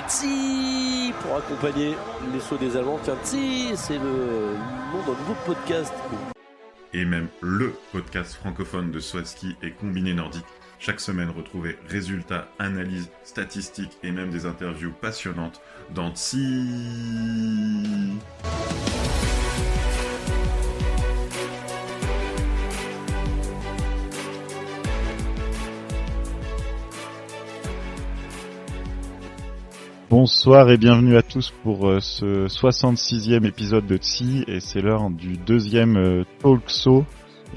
Tsi pour accompagner les sauts des Allemands. Tiens, Tsi, c'est le nom d'un nouveau podcast. Et même le podcast francophone de saut à ski et combiné nordique. Chaque semaine, retrouvez résultats, analyses, statistiques et même des interviews passionnantes dans Tsi. Bonsoir et bienvenue à tous pour ce 66e épisode de Tsi, et c'est l'heure du deuxième talk saut.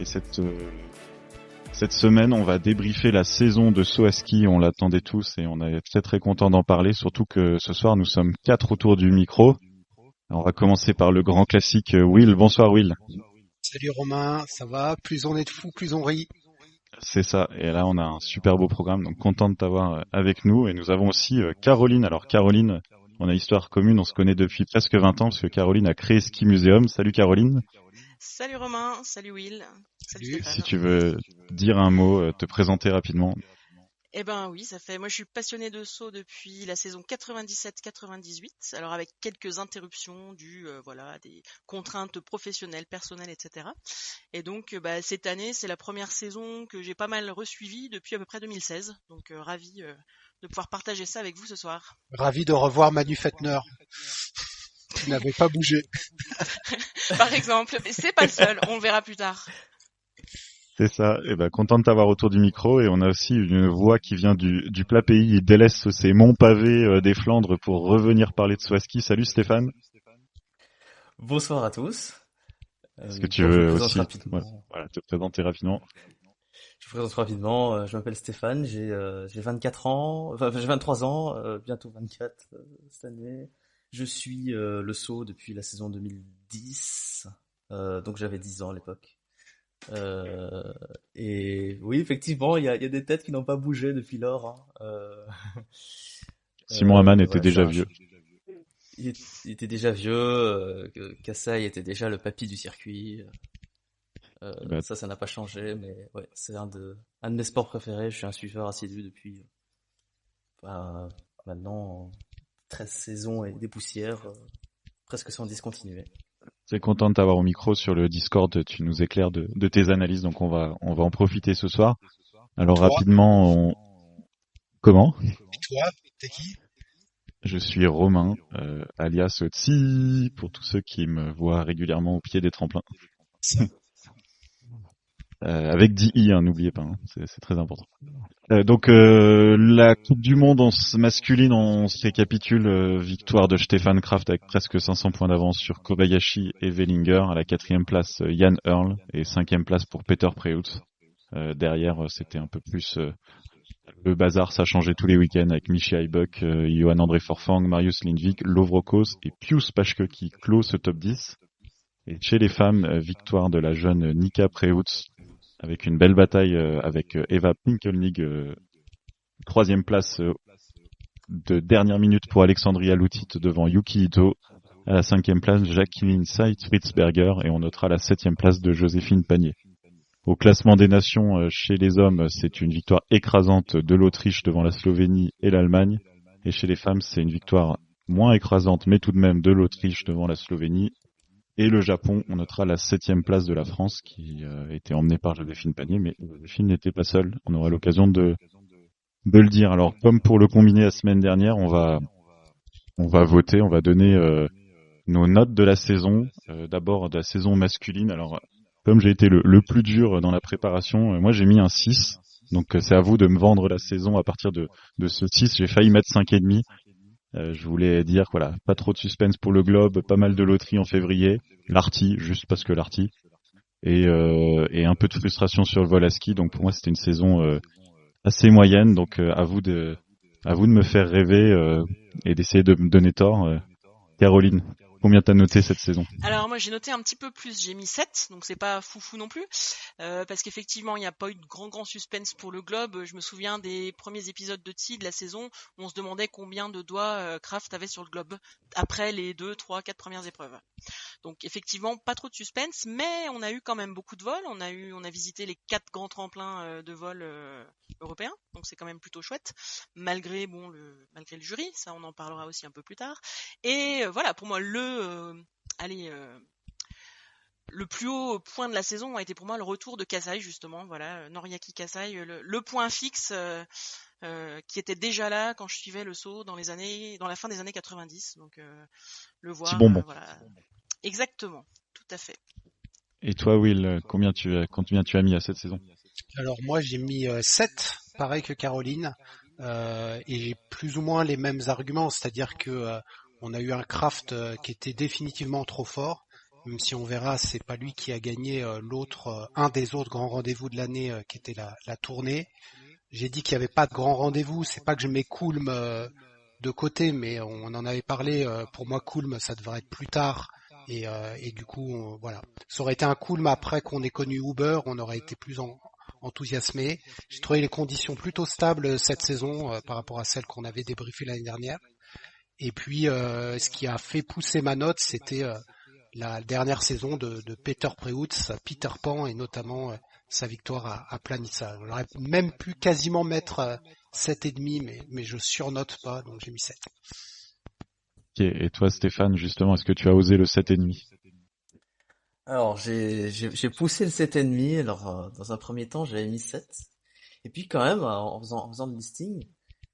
Et cette semaine, on va débriefer la saison de saut à ski. On l'attendait tous et on est très très content d'en parler, surtout que ce soir nous sommes 4 autour du micro. Alors, on va commencer par le grand classique Will. Bonsoir Will. Salut Romain, ça va? Plus on est de fous, plus on rit. C'est ça, et là on a un super beau programme, donc content de t'avoir avec nous. Et nous avons aussi Caroline. Alors Caroline, on a histoire commune, on se connaît depuis presque 20 ans parce que Caroline a créé Ski Museum. Salut Caroline. Salut Romain, salut Will, salut Stéphane. Si tu veux dire un mot, te présenter rapidement. Eh ben oui, moi je suis passionné de saut depuis la saison 97-98, alors avec quelques interruptions dues à des contraintes professionnelles, personnelles, etc. Et donc cette année, c'est la première saison que j'ai pas mal resuivie depuis à peu près 2016, donc ravi de pouvoir partager ça avec vous ce soir. Ravi de revoir Manu Fettner, qui n'avait pas bougé. Par exemple, mais c'est pas le seul, on le verra plus tard. C'est ça, et content de t'avoir autour du micro, et on a aussi une voix qui vient du plat pays, il délaisse ses monts pavés des Flandres pour revenir parler de saut à ski. Salut Stéphane. Bonsoir à tous. Est-ce que tu veux aussi te présenter rapidement? Je vous présente rapidement, je m'appelle Stéphane, j'ai 24 ans, j'ai 23 ans, bientôt 24 cette année. Je suis le saut depuis la saison 2010, donc j'avais 10 ans à l'époque. Et oui, effectivement, il y a des têtes qui n'ont pas bougé depuis lors. Simon Hamann était déjà vieux. Il était déjà vieux. Kassai était déjà le papy du circuit. Ça n'a pas changé, mais ouais, c'est un de mes sports préférés. Je suis un suiveur assidu depuis maintenant 13 saisons et des poussières, presque sans discontinuer. C'est content de t'avoir au micro sur le Discord, tu nous éclaires de tes analyses, donc on va en profiter ce soir. Alors rapidement, Comment? Et toi, t'es qui? Je suis Romain, alias Tsi, pour tous ceux qui me voient régulièrement au pied des tremplins. Avec 10 i, n'oubliez pas, c'est très important. Donc la Coupe du Monde masculine, on se récapitule, victoire de Stefan Kraft avec presque 500 points d'avance sur Kobayashi et Wellinger. À la 4e place, Jan Earl, et 5e place pour Peter Preutz. Derrière, c'était un peu plus le bazar, ça changeait tous les week-ends avec Michi Heiböck, Johan André Forfang, Marius Lindvik, Lovrokos et Pius Paschke qui clôt ce top 10. Et chez les femmes, victoire de la jeune Nika Preutz, avec une belle bataille avec Eva Pinkelnig, 3e place de dernière minute pour Alexandria Lutit devant Yuki Ito. À la 5e place, Jacqueline Seitz-Fritzberger, et on notera la 7e place de Joséphine Panier. Au classement des nations, chez les hommes, c'est une victoire écrasante de l'Autriche devant la Slovénie et l'Allemagne. Et chez les femmes, c'est une victoire moins écrasante, mais tout de même de l'Autriche devant la Slovénie. Et le Japon, on notera la 7e place de la France qui était emmenée par Joséphine Panier, mais Joséphine n'était pas seule. On aura l'occasion de le dire. Alors, comme pour le combiné la semaine dernière, on va voter, on va donner nos notes de la saison. D'abord de la saison masculine. Alors, comme j'ai été le plus dur dans la préparation, moi j'ai mis un 6. Donc c'est à vous de me vendre la saison à partir de ce 6. J'ai failli mettre 5,5. Je voulais dire, pas trop de suspense pour le Globe, pas mal de loterie en février, l'Arty, juste parce que l'Arty, et un peu de frustration sur le vol à ski. Donc pour moi, c'était une saison assez moyenne. Donc à vous de me faire rêver et d'essayer de me donner tort. Caroline, Combien t'as noté cette saison? Alors moi j'ai noté un petit peu plus, j'ai mis 7, donc c'est pas foufou non plus, parce qu'effectivement il n'y a pas eu de grand suspense pour le globe. Je me souviens des premiers épisodes de TI de la saison où on se demandait combien de doigts Kraft avait sur le globe après les 2, 3, 4 premières épreuves. Donc effectivement pas trop de suspense, mais on a eu quand même beaucoup de vols, on a visité les 4 grands tremplins de vol européens, donc c'est quand même plutôt chouette, malgré le jury, ça on en parlera aussi un peu plus tard. Et voilà, pour moi le plus haut point de la saison a été pour moi le retour de Kasai, justement, voilà, Noriaki Kasai, le point fixe qui était déjà là quand je suivais le saut dans la fin des années 90, donc le voir, Petit bonbon. voilà, exactement, tout à fait. Et toi, Will, combien tu as mis à cette saison? Alors moi j'ai mis 7, pareil que Caroline, et j'ai plus ou moins les mêmes arguments, c'est-à-dire que on a eu un Kraft qui était définitivement trop fort, même si on verra, c'est pas lui qui a gagné un des autres grands rendez-vous de l'année qui était la tournée. J'ai dit qu'il n'y avait pas de grand rendez-vous, c'est pas que je mets Kulm de côté, mais on en avait parlé, pour moi Kulm ça devrait être plus tard, et du coup voilà. Ça aurait été un Kulm après qu'on ait connu Uber, on aurait été plus enthousiasmé. J'ai trouvé les conditions plutôt stables cette saison par rapport à celles qu'on avait débriefées l'année dernière. Et puis, ce qui a fait pousser ma note, c'était la dernière saison de Peter Preutz, Peter Pan, et notamment sa victoire à Planitza. J'aurais même pu quasiment mettre 7,5, mais je surnote pas, donc j'ai mis 7. Ok. Et toi, Stéphane, justement, est-ce que tu as osé le 7,5? Alors, j'ai poussé le 7,5. Alors, dans un premier temps, j'avais mis 7. Et puis, quand même, en faisant le listing,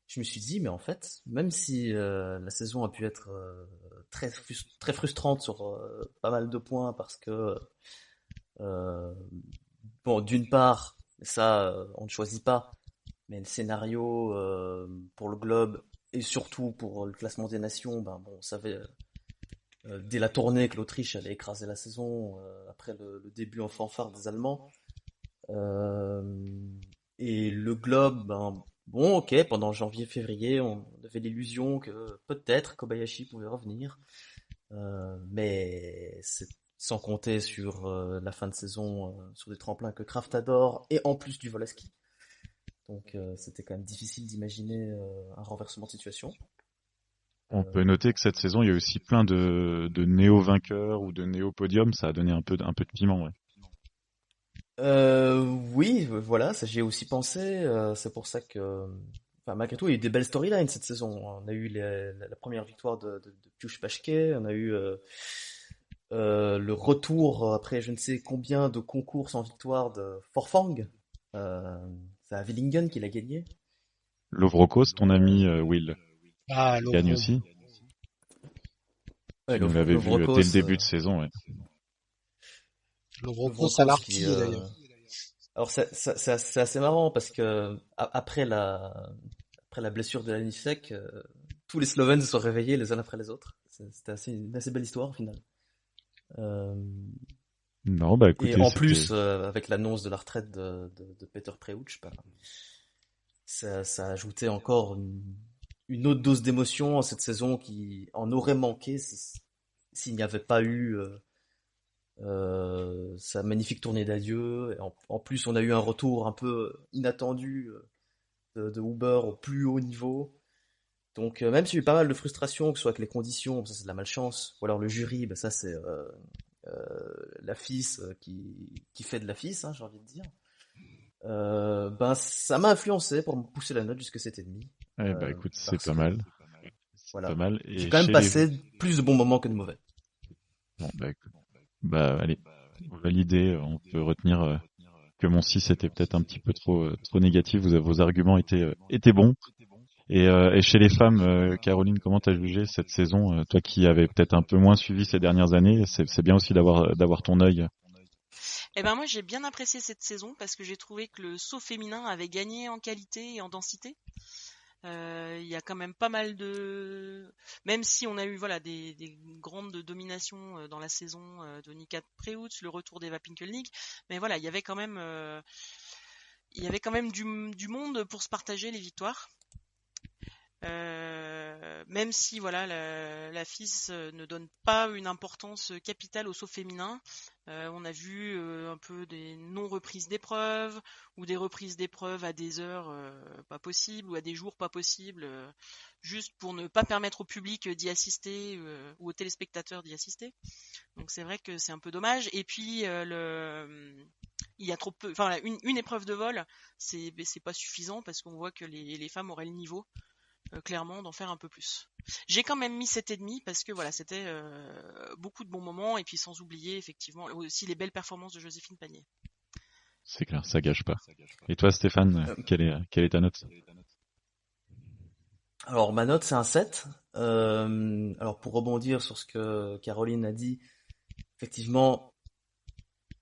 je me suis dit, mais en fait, même si la saison a pu être très frustrante sur pas mal de points, parce que, bon, d'une part, ça, on ne choisit pas, mais le scénario pour le globe, et surtout pour le classement des nations, ben bon, on savait dès la tournée que l'Autriche allait écraser la saison après le début en fanfare des Allemands. Et le globe, ben bon, ok, pendant janvier-février, on avait l'illusion que peut-être Kobayashi pouvait revenir, mais c'est sans compter sur la fin de saison, sur des tremplins que Kraft adore, et en plus du vol à ski. Donc c'était quand même difficile d'imaginer un renversement de situation. On peut noter que cette saison, il y a aussi plein de néo-vainqueurs ou de néo-podiums. Ça a donné un peu de piment, ouais. Oui, voilà, ça j'y ai aussi pensé. C'est pour ça que, enfin, malgré tout, il y a eu des belles storylines cette saison. On a eu la première victoire de Piush Paschke, on a eu le retour après je ne sais combien de concours sans victoire de Forfang. C'est à Villingen qu'il a gagné. Lovrocos, ton ami Will, Ah, gagne aussi. Ouais, Tu nous l'avais vu Lovrocos, dès le début de saison, ouais. Lovrocos à l'artillerie d'ailleurs. Alors c'est assez marrant parce que après la blessure de Lanisek, tous les Slovènes se sont réveillés les uns après les autres. C'était une assez belle histoire au final. Non, bah écoutez, Et en plus, avec l'annonce de la retraite de Peter Preutz, bah, ça a ajouté encore une autre dose d'émotion à cette saison qui en aurait manqué s'il n'y avait pas eu sa magnifique tournée d'adieu. Et en plus, on a eu un retour un peu inattendu de Uber au plus haut niveau. Donc, même s'il y a eu pas mal de frustration, que ce soit avec les conditions, ça c'est de la malchance, ou alors le jury, bah, ça c'est la FIS qui fait de la FIS, hein, j'ai envie de dire. Ben, ça m'a influencé pour me pousser la note jusqu'à 7,5. Eh bah écoute, c'est pas mal. Voilà. Pas mal. J'ai Et quand même chez passé plus de bons moments que de mauvais. Bon, bah, écoute. Bah allez, validé. On peut retenir que mon 6 était peut-être un petit peu trop négatif. Vos arguments étaient bons. Et chez les femmes, Caroline, comment t'as jugé cette saison? Toi qui avais peut-être un peu moins suivi ces dernières années, c'est bien aussi d'avoir ton œil. Eh ben moi j'ai bien apprécié cette saison parce que j'ai trouvé que le saut féminin avait gagné en qualité et en densité. Il y a quand même pas mal même si on a eu voilà des grandes dominations dans la saison de Nika Preutz, le retour d'Eva Pinkelnick, mais voilà il y avait quand même du monde pour se partager les victoires. Même si voilà la FIS ne donne pas une importance capitale au saut féminin, on a vu un peu des non-reprises d'épreuves ou des reprises d'épreuves à des heures pas possibles ou à des jours pas possibles, juste pour ne pas permettre au public d'y assister ou aux téléspectateurs d'y assister. Donc c'est vrai que c'est un peu dommage. Et puis il y a trop peu, enfin voilà, une épreuve de vol, c'est pas suffisant parce qu'on voit que les femmes auraient le niveau clairement d'en faire un peu plus. J'ai quand même mis 7,5 parce que voilà, c'était beaucoup de bons moments et puis sans oublier effectivement aussi les belles performances de Joséphine Panier. C'est clair, ça gâche pas. Et toi, Stéphane, quelle est ta note? Alors ma note c'est un 7. Alors pour rebondir sur ce que Caroline a dit, effectivement,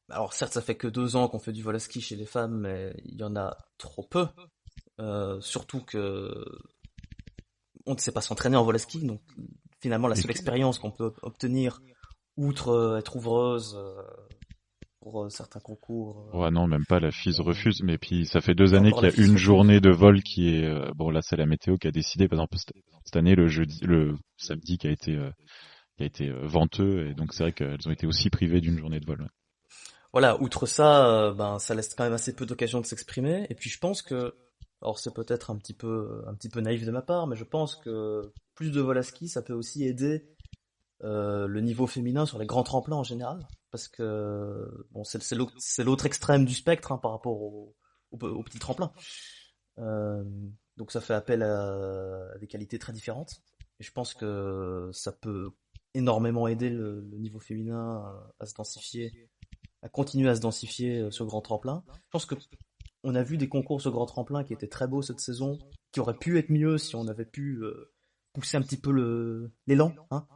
alors certes ça fait que 2 ans qu'on fait du vol à ski chez les femmes, mais il y en a trop peu. Surtout que on ne sait pas s'entraîner en vol à ski, donc finalement la seule expérience qu'on peut obtenir, outre être ouvreuse pour certains concours. Ouais, non, même pas, la FIS refuse, mais puis ça fait 2 années Encore qu'il y la a FIS une refuse. journée de vol qui est bon, là c'est la météo qui a décidé, par exemple cette année le samedi qui a été venteux, et donc c'est vrai qu'elles ont été aussi privées d'une journée de vol. Ouais. Voilà, outre ça, ben ça laisse quand même assez peu d'occasions de s'exprimer. Et puis je pense que, alors c'est peut-être un petit peu naïf de ma part, mais je pense que plus de vol à ski, ça peut aussi aider le niveau féminin sur les grands tremplins en général, parce que bon, c'est l'autre extrême du spectre hein, par rapport au petit tremplin. Donc ça fait appel à des qualités très différentes. Et je pense que ça peut énormément aider le niveau féminin à se densifier, à continuer à se densifier sur grand tremplin. Je pense que on a vu des concours sur grand tremplin qui étaient très beaux cette saison, qui auraient pu être mieux si on avait pu pousser un petit peu l'élan, hein.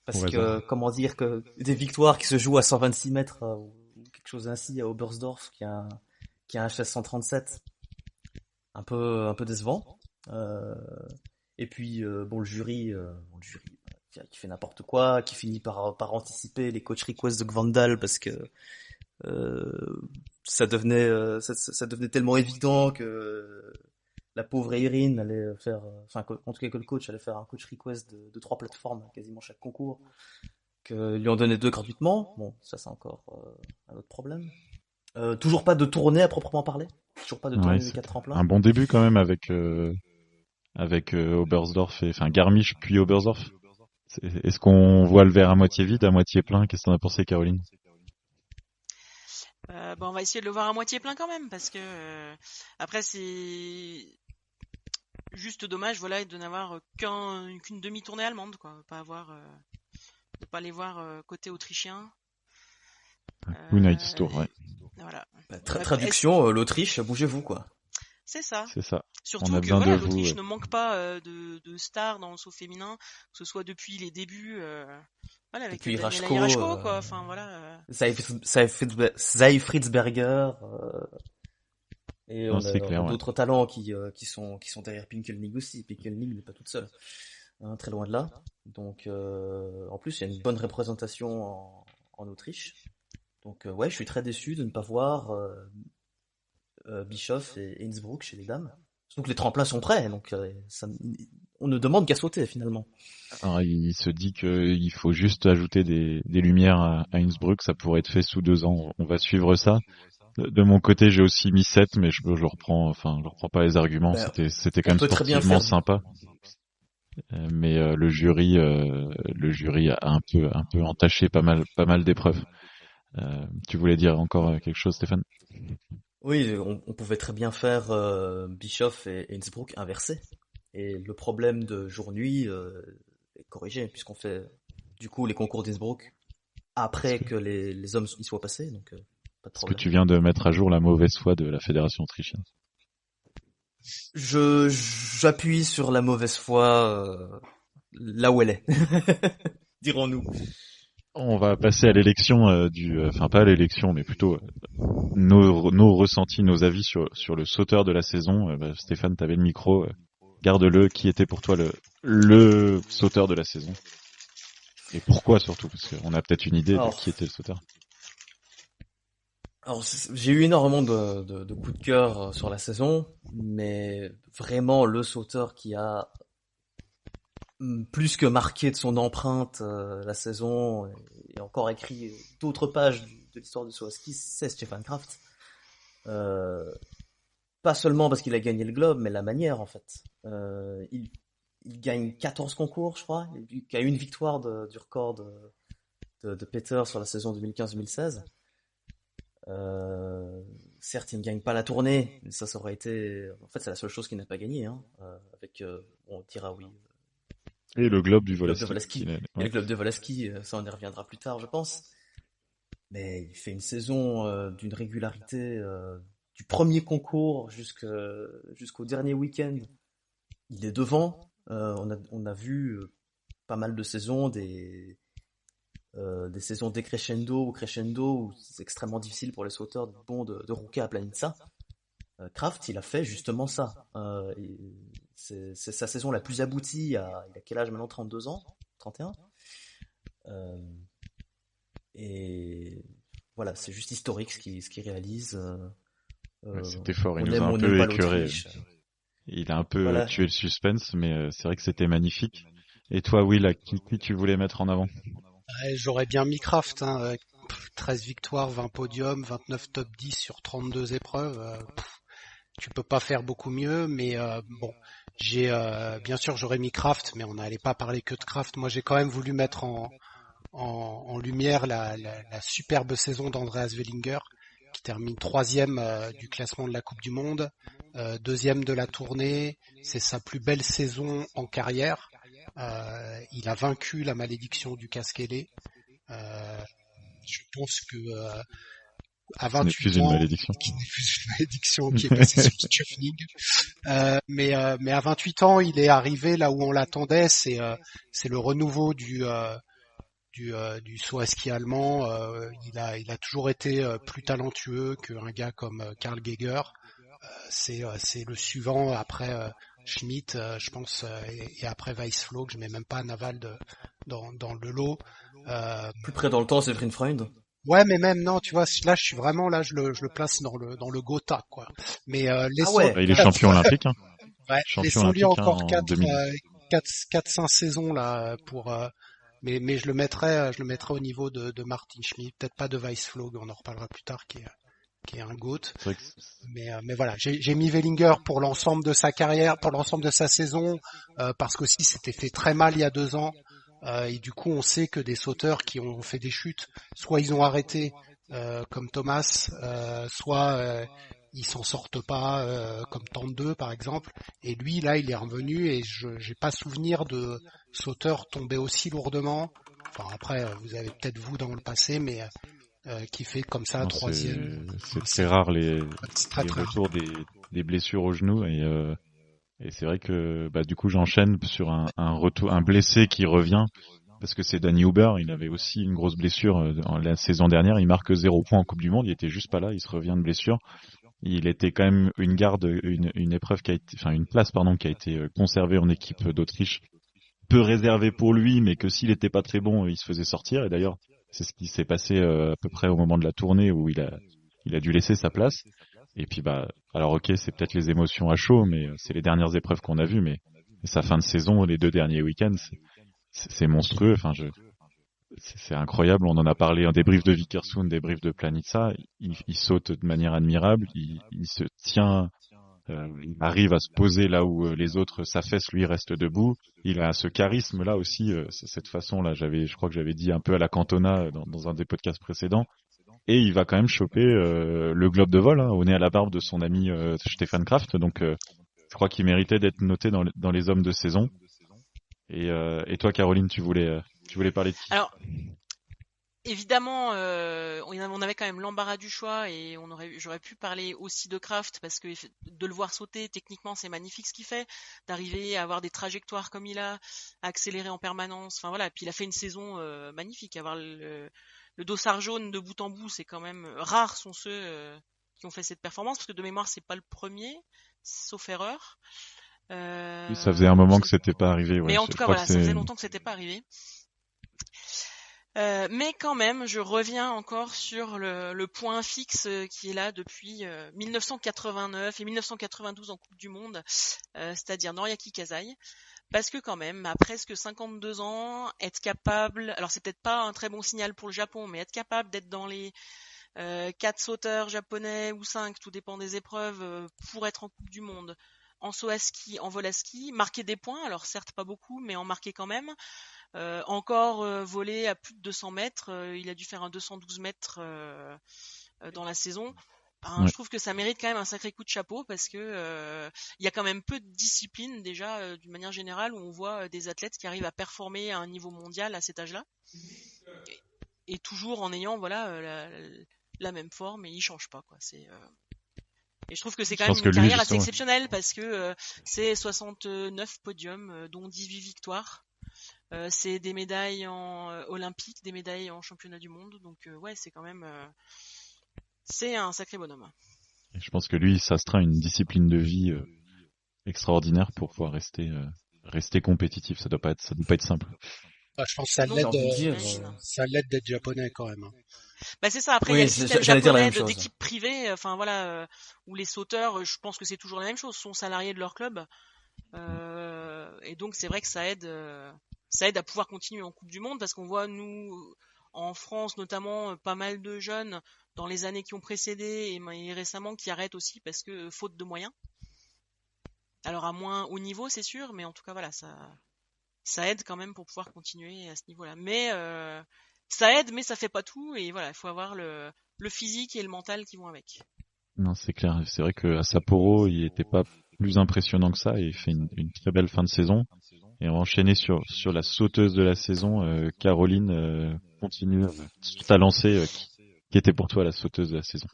Parce que, comment dire, que des victoires qui se jouent à 126 mètres ou quelque chose ainsi à Oberstdorf, qui a un HS 137, un peu décevant. Et puis, bon, le jury qui fait n'importe quoi, qui finit par anticiper les coach requests de Gvandal parce que ça devenait tellement évident que la pauvre Erin allait faire, enfin en tout cas que le coach allait faire un coach request de 3 plateformes quasiment chaque concours, que lui en donnait 2 gratuitement. Bon, ça c'est encore un autre problème. Toujours pas de tournée à proprement parler. Toujours pas de tournée de 4 tremplins. Un bon début quand même avec Oberstdorf enfin Garmisch puis Oberstdorf. Est-ce qu'on voit le verre à moitié vide, à moitié plein? Qu'est-ce que t'en as pensé, Caroline? On va essayer de le voir à moitié plein quand même parce que après c'est juste dommage voilà de n'avoir qu'une demi-tournée allemande quoi, de pas les voir côté autrichien. Night Tour, ouais. Voilà. Traduction, l'Autriche, bougez-vous quoi. C'est ça. Surtout que voilà, l'Autriche ne manque pas de stars dans le saut féminin, que ce soit depuis les débuts, voilà, avec Daniela Irashko, quoi. Enfin voilà. Seifritzberger, et on a clair, d'autres talents qui sont derrière Pinkelnig aussi. Pinkelnig n'est pas toute seule, hein, très loin de là. Donc en plus il y a une bonne représentation en Autriche. Donc ouais, je suis très déçu de ne pas voir Bischoff et Innsbruck chez les dames. Surtout que les tremplins sont prêts, donc on ne demande qu'à sauter finalement. Alors, il se dit qu'il faut juste ajouter des lumières à Innsbruck, ça pourrait être fait sous 2 ans. On va suivre ça. De mon côté, j'ai aussi mis 7, mais je reprends pas les arguments. C'était quand même sportivement sympa. Mais le jury a un peu entaché pas mal d'épreuves. Tu voulais dire encore quelque chose, Stéphane? Oui, on pouvait très bien faire Bischoff et Innsbruck inversés. Et le problème de jour-nuit est corrigé, puisqu'on fait du coup les concours d'Innsbruck après que les hommes y soient passés, donc pas de problème. Est-ce que tu viens de mettre à jour la mauvaise foi de la fédération autrichienne? J'appuie sur la mauvaise foi là où elle est, dirons-nous. On va passer à l'élection enfin pas à l'élection, mais plutôt nos ressentis, nos avis sur le sauteur de la saison. Stéphane, t'avais le micro, garde-le. Qui était pour toi le sauteur de la saison? Et pourquoi surtout? Parce qu'on a peut-être une idée de qui était le sauteur. Alors j'ai eu énormément de coups de cœur sur la saison, mais vraiment le sauteur qui a plus que marqué de son empreinte la saison et encore écrit d'autres pages de l'histoire de Swarovski, c'est Stefan Kraft. Pas seulement parce qu'il a gagné le Globe, mais la manière en fait. Il gagne 14 concours, je crois. Il a une victoire du record de Peter sur la saison 2015-2016. Certes, il ne gagne pas la tournée, mais ça aurait été... En fait, c'est la seule chose qu'il n'a pas gagné. Avec, on dira oui. Et le globe du Le globe de Volaski. Volaski. Et le globe de Volaski, ça on y reviendra plus tard, je pense. Mais il fait une saison d'une régularité du premier concours jusqu'au dernier week-end. Il est devant. On a vu pas mal de saisons, des saisons décrescendo ou crescendo où c'est extrêmement difficile pour les sauteurs de rouquer à Planica. Kraft, il a fait justement ça. C'est sa saison la plus aboutie. Il a quel âge maintenant? 32 ans 31 Et voilà, c'est juste historique ce qu'il réalise. C'était fort, il on nous a aime un ou on peu n'aime pas écœuré. l'Autriche. Il a un peu Voilà. tué le suspense, mais c'est vrai que c'était magnifique. Et toi, Will, à qui tu voulais mettre en avant? Ouais, j'aurais bien mis Kraft, 13 victoires, 20 podiums, 29 top 10 sur 32 épreuves. Tu peux pas faire beaucoup mieux, mais bon, j'ai bien sûr j'aurais mis Kraft, mais on n'allait pas parler que de Kraft. Moi, j'ai quand même voulu mettre en lumière la superbe saison d'Andreas Wellinger, qui termine 3e du classement de la Coupe du Monde, 2e de la tournée. C'est sa plus belle saison en carrière. Il a vaincu la malédiction du casque ailé. Je pense que à Ce n'est 28 plus une ans, malédiction. qui n'est plus une malédiction, qui est passée sur Stuffing. Mais à 28 ans, il est arrivé là où on l'attendait. C'est le renouveau du saut à ski allemand. Il a toujours été plus talentueux qu'un gars comme Karl Geiger. C'est le suivant après Schmidt, je pense, et après Weissflog. Je mets même pas Naval dans le lot. Plus près dans le temps, c'est Freund. Ouais, mais même non, tu vois, là je suis vraiment là, je le place dans le Gotha, quoi. Mais Ah ouais. Il est champion olympique, hein. Ouais, Champion laissons-lui olympique encore en 4 2000. 5 saisons là pour mais je le mettrais au niveau de Martin Schmidt, peut-être pas de Weissflog, on en reparlera plus tard, qui est un GOAT. C'est vrai que Mais voilà, j'ai mis Wellinger pour l'ensemble de sa carrière, pour l'ensemble de sa saison, parce qu'aussi c'était fait très mal il y a 2 ans. Et du coup, on sait que des sauteurs qui ont fait des chutes, soit ils ont arrêté, comme Thomas, soit ils s'en sortent pas, comme Tande par exemple. Et lui, là, il est revenu et j'ai pas souvenir de sauteurs tombés aussi lourdement. Enfin, après, vous avez peut-être vous dans le passé, mais qui fait comme ça, non, 3e. c'est très rare les C'est très rare. retours des blessures au genou et c'est vrai que du coup j'enchaîne sur un retour, un blessé qui revient parce que c'est Danny Huber. Il avait aussi une grosse blessure la saison dernière. Il marque 0 points en Coupe du Monde. Il était juste pas là. Il se revient de blessure. Il était quand même une épreuve qui a été, enfin une place pardon, qui a été conservée en équipe d'Autriche, peu réservée pour lui, mais que s'il était pas très bon, il se faisait sortir. Et d'ailleurs, c'est ce qui s'est passé à peu près au moment de la tournée où il a dû laisser sa place. Et puis alors ok, c'est peut-être les émotions à chaud, mais c'est les dernières épreuves qu'on a vues, mais sa fin de saison, les 2 derniers week-ends, c'est monstrueux. Enfin, c'est incroyable. On en a parlé en débrief de Vikersund, débrief de Planica. Il saute de manière admirable. Il se tient, il arrive à se poser là où les autres s'affaissent. Lui reste debout. Il a ce charisme là aussi, cette façon là. Je crois que j'avais dit un peu à la Cantona dans un des podcasts précédents. Et il va quand même choper le globe de vol, au nez à la barbe de son ami Stefan Kraft. Donc, je crois qu'il méritait d'être noté dans les hommes de saison. Et toi, Caroline, tu voulais parler de qui? Alors, évidemment, on avait quand même l'embarras du choix et j'aurais pu parler aussi de Kraft parce que de le voir sauter, techniquement, c'est magnifique ce qu'il fait, d'arriver à avoir des trajectoires comme il a, à accélérer en permanence. Enfin voilà, puis il a fait une saison magnifique. Avoir le dossard jaune de bout en bout, c'est quand même rares sont ceux qui ont fait cette performance parce que de mémoire, c'est pas le premier, sauf erreur. Oui, ça faisait un moment que c'était pas arrivé. Ouais. Mais en Je tout cas, crois voilà, que ça faisait longtemps que c'était pas arrivé. Mais quand même, je reviens encore sur le point fixe qui est là depuis 1989 et 1992 en Coupe du Monde, c'est-à-dire Noriaki Kasai. Parce que quand même, à presque 52 ans, être capable, alors c'est peut-être pas un très bon signal pour le Japon, mais être capable d'être dans les 4 sauteurs japonais ou 5, tout dépend des épreuves, pour être en Coupe du Monde, en saut à ski, en vol à ski, marquer des points, alors certes pas beaucoup, mais en marquer quand même. Encore voler à plus de 200 mètres, il a dû faire un 212 mètres dans la saison. Je trouve que ça mérite quand même un sacré coup de chapeau parce que il y a quand même peu de disciplines déjà d'une manière générale où on voit des athlètes qui arrivent à performer à un niveau mondial à cet âge-là et toujours en ayant la même forme et ils changent pas quoi. Et je trouve que c'est quand même une carrière assez exceptionnelle parce que c'est 69 podiums dont 18 victoires. C'est des médailles olympiques, des médailles en championnat du monde. Donc ouais, c'est quand même c'est un sacré bonhomme. Et je pense que lui, il s'astreint à une discipline de vie extraordinaire pour pouvoir rester compétitif. Ça doit pas être simple. Je pense que ça l'aide d'être japonais quand même. Bah c'est ça. Après, il y a le système japonais d'équipe privée, enfin voilà, où les sauteurs, je pense que c'est toujours la même chose, sont salariés de leur club, et donc c'est vrai que ça aide à pouvoir continuer en Coupe du Monde parce qu'on voit nous en France notamment pas mal de jeunes dans les années qui ont précédé et récemment qui arrêtent aussi parce que faute de moyens. Alors à moins haut niveau c'est sûr, mais en tout cas voilà ça aide quand même pour pouvoir continuer à ce niveau-là. Mais ça aide, mais ça fait pas tout et voilà, il faut avoir le physique et le mental qui vont avec. Non, c'est clair. C'est vrai que à Sapporo, il était pas plus impressionnant que ça et il fait une très belle fin de saison. Et on va enchaîner sur la sauteuse de la saison, Caroline, continue ta lancée. Qui était pour toi la sauteuse de la saison?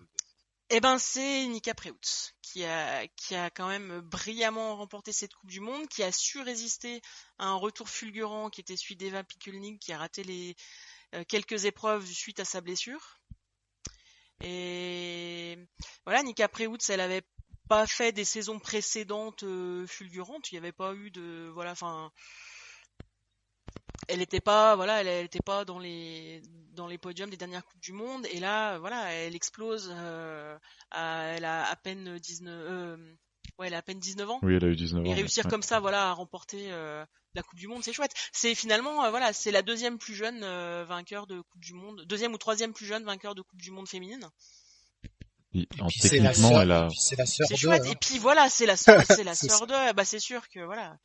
Eh ben c'est Nika Preutz qui a quand même brillamment remporté cette Coupe du Monde, qui a su résister à un retour fulgurant qui était celui d'Eva Pikulnik qui a raté les quelques épreuves suite à sa blessure. Et voilà, Nika Preutz, elle avait pas fait des saisons précédentes fulgurantes, il n'y avait pas eu de elle était pas dans les podiums des dernières coupes du monde et là voilà, elle explose elle a à peine 19 ans. Oui, elle a eu 19 ans. Et réussir comme ça voilà à remporter la Coupe du monde, c'est chouette. C'est finalement c'est la deuxième plus jeune vainqueur de Coupe du monde, deuxième ou troisième plus jeune vainqueur de Coupe du monde féminine. Techniquement, elle a c'est la sœur c'est chouette hein. Et puis voilà, c'est la sœur de bah c'est sûr que voilà.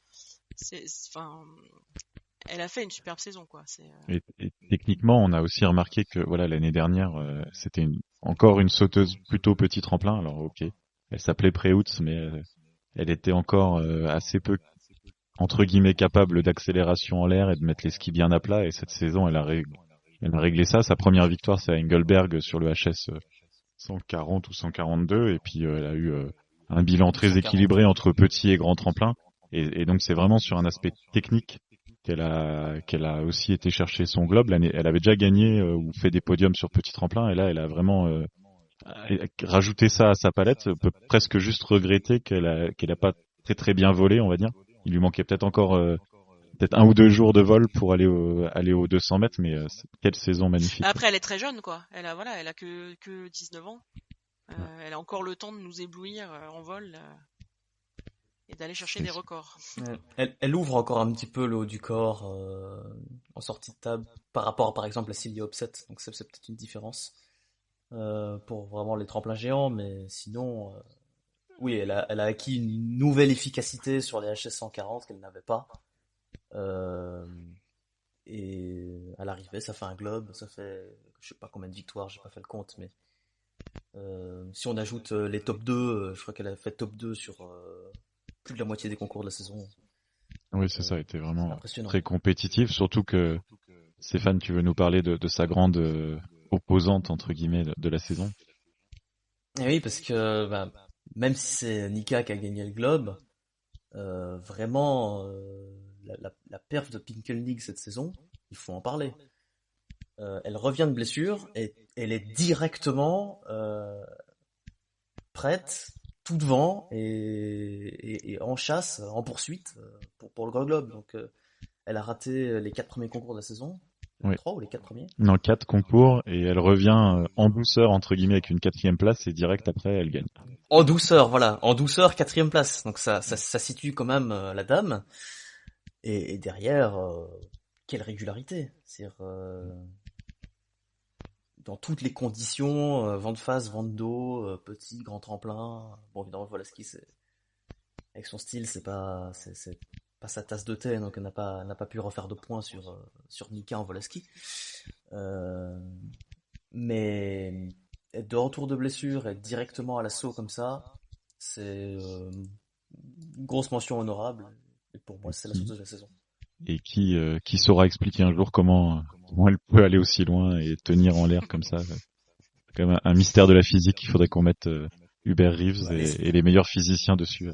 Elle a fait une superbe saison, quoi. Et techniquement, on a aussi remarqué que voilà l'année dernière, c'était encore une sauteuse plutôt petit tremplin. Alors ok, elle s'appelait Preutz, mais elle était encore assez peu entre guillemets capable d'accélération en l'air et de mettre les skis bien à plat. Et cette saison, elle a réglé ça. Sa première victoire, c'est à Engelberg sur le HS 140 ou 142, et puis elle a eu un bilan très équilibré entre petit et grand tremplin. Et donc c'est vraiment sur un aspect technique qu'elle a aussi été chercher son globe. Elle avait déjà gagné ou fait des podiums sur petit tremplin, et là elle a vraiment rajouté ça à sa palette. On peut presque juste regretter qu'elle a pas très très bien volé, on va dire. Il lui manquait peut-être encore peut-être 1 ou 2 jours de vol pour aller aux 200 mètres, mais quelle saison magnifique. Après elle est très jeune quoi. Elle a que 19 ans. Elle a encore le temps de nous éblouir en vol. Et d'aller chercher des records. Elle ouvre encore un petit peu le haut du corps en sortie de table par rapport par exemple à Silja Opset, donc c'est peut-être une différence pour vraiment les tremplins géants, mais sinon oui, elle a acquis une nouvelle efficacité sur les HS 140 qu'elle n'avait pas, et à l'arrivée ça fait un globe, ça fait je sais pas combien de victoires, j'ai pas fait le compte, mais si on ajoute les top 2, je crois qu'elle a fait top 2 sur plus de la moitié des concours de la saison. Oui, c'est ça, elle était vraiment très compétitive, surtout que Stéphane, tu veux nous parler de sa grande opposante entre guillemets de la saison. Et oui, parce que même si c'est Nika qui a gagné le globe, vraiment la perf de Pikulnik cette saison, il faut en parler. Elle revient de blessure et elle est directement prête, tout devant et en chasse, en poursuite pour le Grand Globe. Donc elle a raté les 4 premiers concours de la saison. Oui. 3 ou les 4 premiers? Non, 4 concours, et elle revient en douceur entre guillemets avec une 4e place, et direct après elle gagne. En douceur, voilà, en douceur 4e place. Donc ça situe quand même la dame. Et derrière, quelle régularité. C'est-à-dire, dans toutes les conditions, vent de face, vent de dos, petit, grand tremplin. Bon, évidemment, Volaski, avec son style, c'est pas sa tasse de thé, donc elle n'a pas pu refaire de points sur Mika en Volaski. Mais être de retour de blessure, être directement à l'assaut comme ça, c'est une grosse mention honorable. Et pour moi, c'est la sauteuse de la saison. Et qui saura expliquer un jour comment elle peut aller aussi loin et tenir en l'air comme ça. C'est quand même un mystère de la physique. Il faudrait qu'on mette Hubert Reeves et les meilleurs physiciens dessus.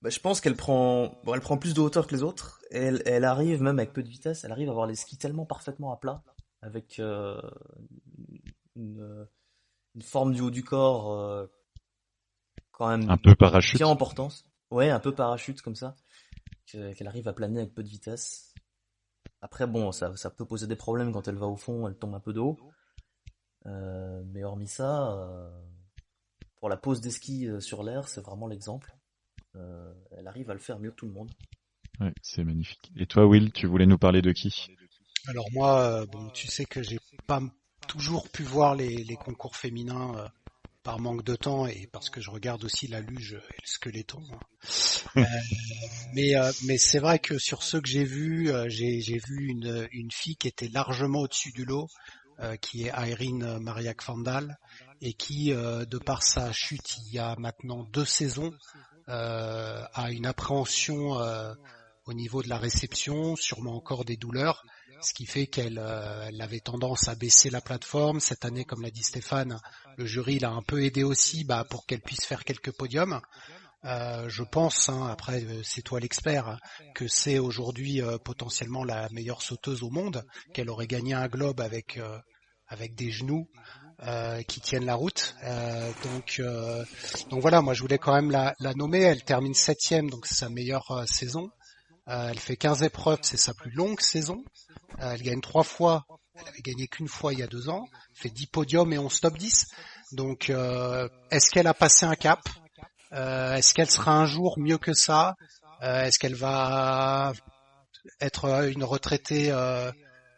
Bah, je pense qu'elle prend plus de hauteur que les autres. Et elle arrive, même avec peu de vitesse, elle arrive à avoir les skis tellement parfaitement à plat, avec une forme du haut du corps quand même Un peu parachute. bien importante. Ouais, un peu parachute comme ça, qu'elle arrive à planer avec peu de vitesse. Après, bon, ça peut poser des problèmes quand elle va au fond, elle tombe un peu de haut. Mais hormis ça, pour la pose des skis sur l'air, c'est vraiment l'exemple. Elle arrive à le faire mieux que tout le monde. Ouais, c'est magnifique. Et toi, Will, tu voulais nous parler de qui? Alors moi, bon, tu sais que j'ai pas toujours pu voir les concours féminins par manque de temps et parce que je regarde aussi la luge et le squeletton. Mais c'est vrai que sur ceux que j'ai vus, j'ai vu une fille qui était largement au-dessus du lot, qui est Irene Mariak Vandal et qui, de par sa chute il y a maintenant 2 saisons, a une appréhension au niveau de la réception, sûrement encore des douleurs, ce qui fait qu'elle elle avait tendance à baisser la plateforme. Cette année, comme l'a dit Stéphane, le jury l'a un peu aidé aussi pour qu'elle puisse faire quelques podiums. Je pense, après c'est toi l'expert, que c'est aujourd'hui potentiellement la meilleure sauteuse au monde, qu'elle aurait gagné un globe avec des genoux qui tiennent la route. Donc voilà, moi je voulais quand même la nommer. Elle termine 7e, donc c'est sa meilleure saison. Elle fait 15 épreuves, c'est sa plus longue saison. Elle gagne 3 fois. Elle avait gagné qu'une fois il y a 2 ans. Elle fait 10 podiums et 11 top 10. Donc est-ce qu'elle a passé un cap? Est-ce qu'elle sera un jour mieux que ça? Est-ce qu'elle va être une retraitée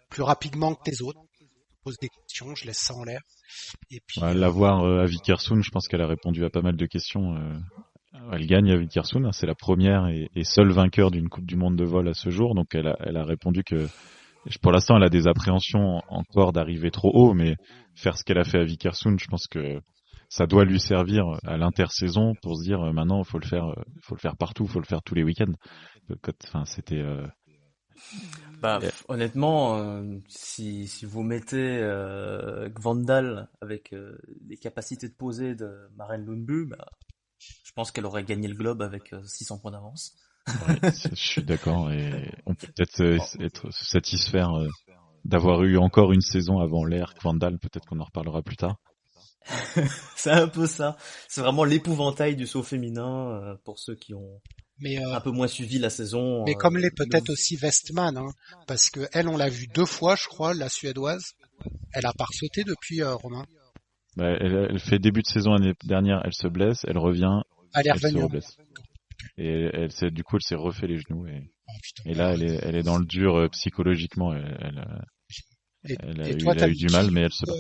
plus rapidement que les autres? Je pose des questions, je laisse ça en l'air. Et puis La voir à Vikersund, je pense qu'elle a répondu à pas mal de questions. Elle gagne à Vikersund, c'est la première et seule vainqueur d'une Coupe du Monde de vol à ce jour. Donc elle a répondu que pour l'instant elle a des appréhensions encore d'arriver trop haut, mais faire ce qu'elle a fait à Vikersund, je pense que ça doit lui servir à l'intersaison pour se dire maintenant faut le faire partout, faut le faire tous les week-ends. Enfin c'était honnêtement, si vous mettez Gvandal avec les capacités de poser de Maren Lundby, je pense qu'elle aurait gagné le globe avec 600 points d'avance. Ouais, je suis d'accord et on peut peut-être être satisfaire d'avoir eu encore une saison avant l'ère Gvandal, peut-être qu'on en reparlera plus tard. C'est un peu ça. C'est vraiment l'épouvantail du saut féminin pour ceux qui ont un peu moins suivi la saison. Mais comme l'est peut-être aussi Westman, parce que elle, on l'a vu 2 fois, je crois, la Suédoise. Elle a pas sauté depuis, Romain. Elle fait début de saison l'année dernière, elle se blesse, elle revient, elle se reblesse. Et du coup, elle s'est refait les genoux et là, elle est dans le dur psychologiquement. Elle a eu du mal, mais elle se bat.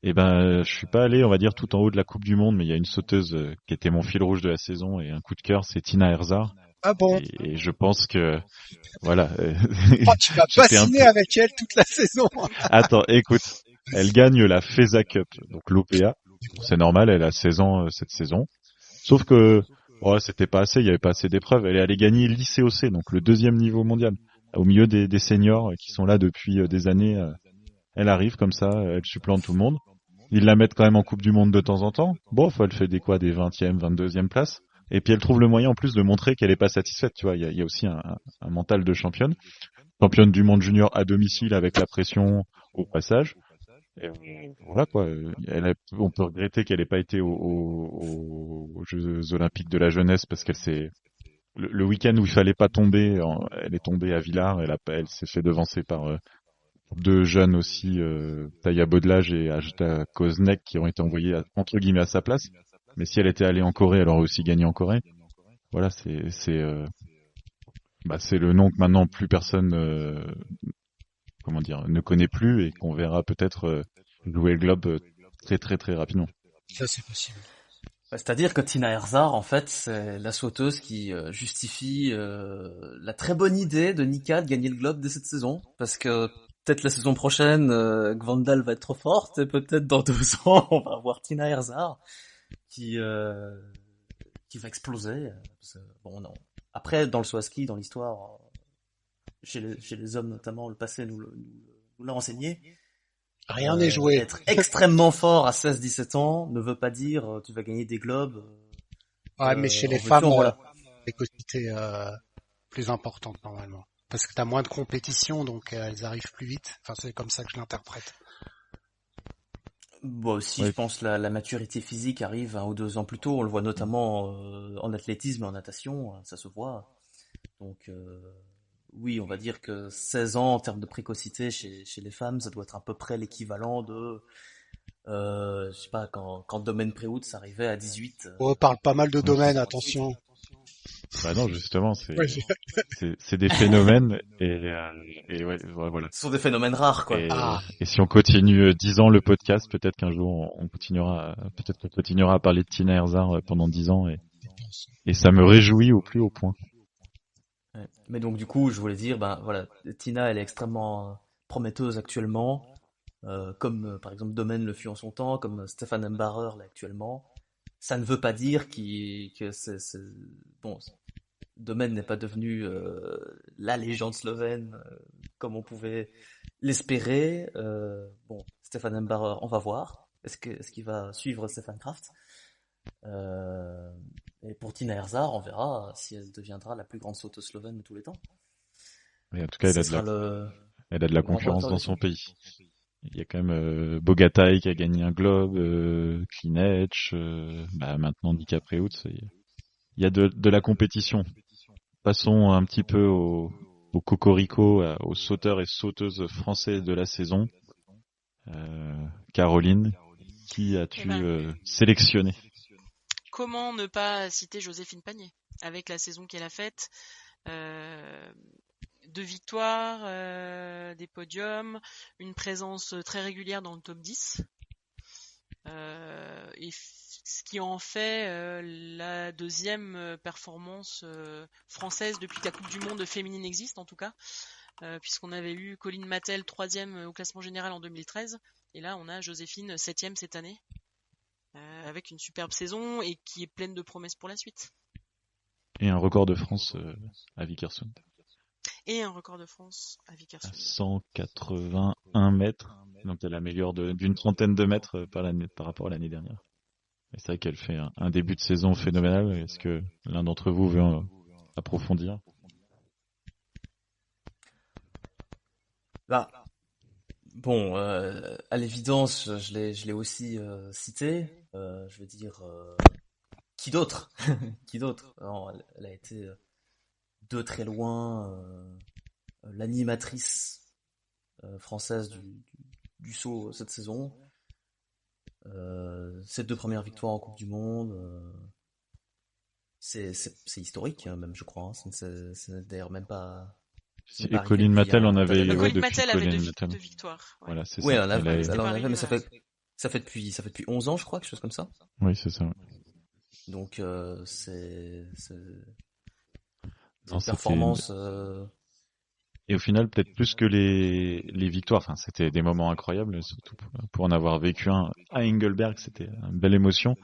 Je suis pas allé, on va dire, tout en haut de la Coupe du Monde, mais il y a une sauteuse qui était mon fil rouge de la saison et un coup de cœur, c'est Tina Herzog. Ah bon? Et je pense que, voilà. Tu vas bassiner avec elle toute la saison. Attends, écoute, elle gagne la FESA Cup, donc l'OPA. C'est normal, elle a 16 ans cette saison. Sauf que, c'était pas assez, il y avait pas assez d'épreuves. Elle est allée gagner l'ICOC, donc le 2e niveau mondial, au milieu des seniors qui sont là depuis des années. Elle arrive comme ça, elle supplante tout le monde. Ils la mettent quand même en Coupe du Monde de temps en temps. Bon, elle fait des 20e, 22e places. Et puis elle trouve le moyen en plus de montrer qu'elle est pas satisfaite, tu vois. Il y a aussi un mental de championne. Championne du monde junior à domicile avec la pression au passage. Et voilà quoi. On peut regretter qu'elle ait pas été aux Jeux Olympiques de la jeunesse parce qu'elle s'est le week-end où il fallait pas tomber, elle est tombée à Villars. Elle s'est fait devancer par 2 jeunes aussi, Taya Bodlage et Ajda Koznek, qui ont été envoyés entre guillemets à sa place. Mais si elle était allée en Corée, elle aurait aussi gagné en Corée. Voilà, c'est le nom que maintenant plus personne, ne connaît plus et qu'on verra peut-être jouer le globe très très très rapidement. Ça, c'est possible. C'est-à-dire que Tina Herzog, en fait, c'est la sauteuse qui justifie la très bonne idée de Nika de gagner le globe de cette saison, parce que peut-être la saison prochaine, Gvandal va être trop forte, et peut-être dans 2 ans, on va avoir Tina Herzog qui va exploser. Bon, non. Après, dans le saut à ski, dans l'histoire, chez les hommes notamment, le passé nous l'a enseigné. Rien n'est joué. Être extrêmement fort à 16-17 ans ne veut pas dire tu vas gagner des globes. Ouais, mais chez les en femmes, voilà. l'écosité plus importante normalement. Parce que t'as moins de compétition, donc elles arrivent plus vite. Enfin, c'est comme ça que je l'interprète. Bon, aussi, Ouais. je pense la maturité physique arrive 1 ou 2 ans plus tôt. On le voit notamment en athlétisme et en natation, ça se voit. Donc, oui, on va dire que 16 ans en termes de précocité chez les femmes, ça doit être à peu près l'équivalent de, je sais pas, quand Domaine Préhout s'arrivait à 18. On parle pas mal de Ouais, domaines, attention. Bah non, justement, c'est Ouais, c'est des phénomènes et ouais, voilà. Ce sont des phénomènes rares, quoi. Et si on continue 10 ans le podcast, peut-être qu'un jour peut-être qu'on continuera à parler de Tina Herzog pendant 10 ans et ça me réjouit au plus haut point. Ouais. Mais donc, du coup, je voulais dire, voilà, Tina, elle est extrêmement prometteuse actuellement, comme par exemple Domaine le fut en son temps, comme Stefan Embarer l'est actuellement. Ça ne veut pas dire que bon, Domaine n'est pas devenu la légende slovène comme on pouvait l'espérer. Bon, Stefan Embarer, on va voir. Est-ce qu'il va suivre Stefan Kraft? Et pour Tina Herzog, on verra si elle deviendra la plus grande sauteuse slovène de tous les temps. Et en tout cas, Ce sera elle a de la concurrence dans son pays. Il y a quand même Bogataj qui a gagné un globe, Klinec, maintenant Nika Préhout. Il y a de la compétition. Passons un petit peu au cocorico, aux sauteurs et sauteuses français de la saison. Caroline, qui as-tu sélectionné? Comment ne pas citer Joséphine Pagné avec la saison qu'elle a faite, 2 victoires, des podiums, une présence très régulière dans le top 10, et ce qui en fait la 2e performance française depuis que la Coupe du Monde féminine existe, en tout cas, puisqu'on avait eu Colline Mattel 3e au classement général en 2013, et là on a Joséphine 7e cette année, avec une superbe saison et qui est pleine de promesses pour la suite. Et un record de France à Vikersund. Et un record de France à Vikersund. À 181 mètres. Donc elle améliore d'une trentaine de mètres par rapport à l'année dernière. Et c'est vrai qu'elle fait un début de saison phénoménal. Est-ce que l'un d'entre vous veut approfondir? Bon, à l'évidence, je l'ai aussi cité. Je veux dire, qui d'autre? Qui d'autre? Non, elle a été de très loin l'animatrice française du saut cette saison. Ses 2 premières victoires en Coupe du Monde, c'est historique, hein, même, je crois. Hein. C'est d'ailleurs même pas. Et Colline Mattel en avait Colline depuis Mattel avait Colline 2 Mattel. victoires. Ouais. Voilà, c'est Oui, ça. elle en avait, mais arrivé, ça fait depuis 11 ans, je crois, quelque chose comme ça. Oui, c'est ça. Ouais. Donc c'est Non, une performance. Et au final, peut-être plus que les victoires. Enfin, c'était des moments incroyables, surtout pour en avoir vécu un à Engelberg. C'était une belle émotion.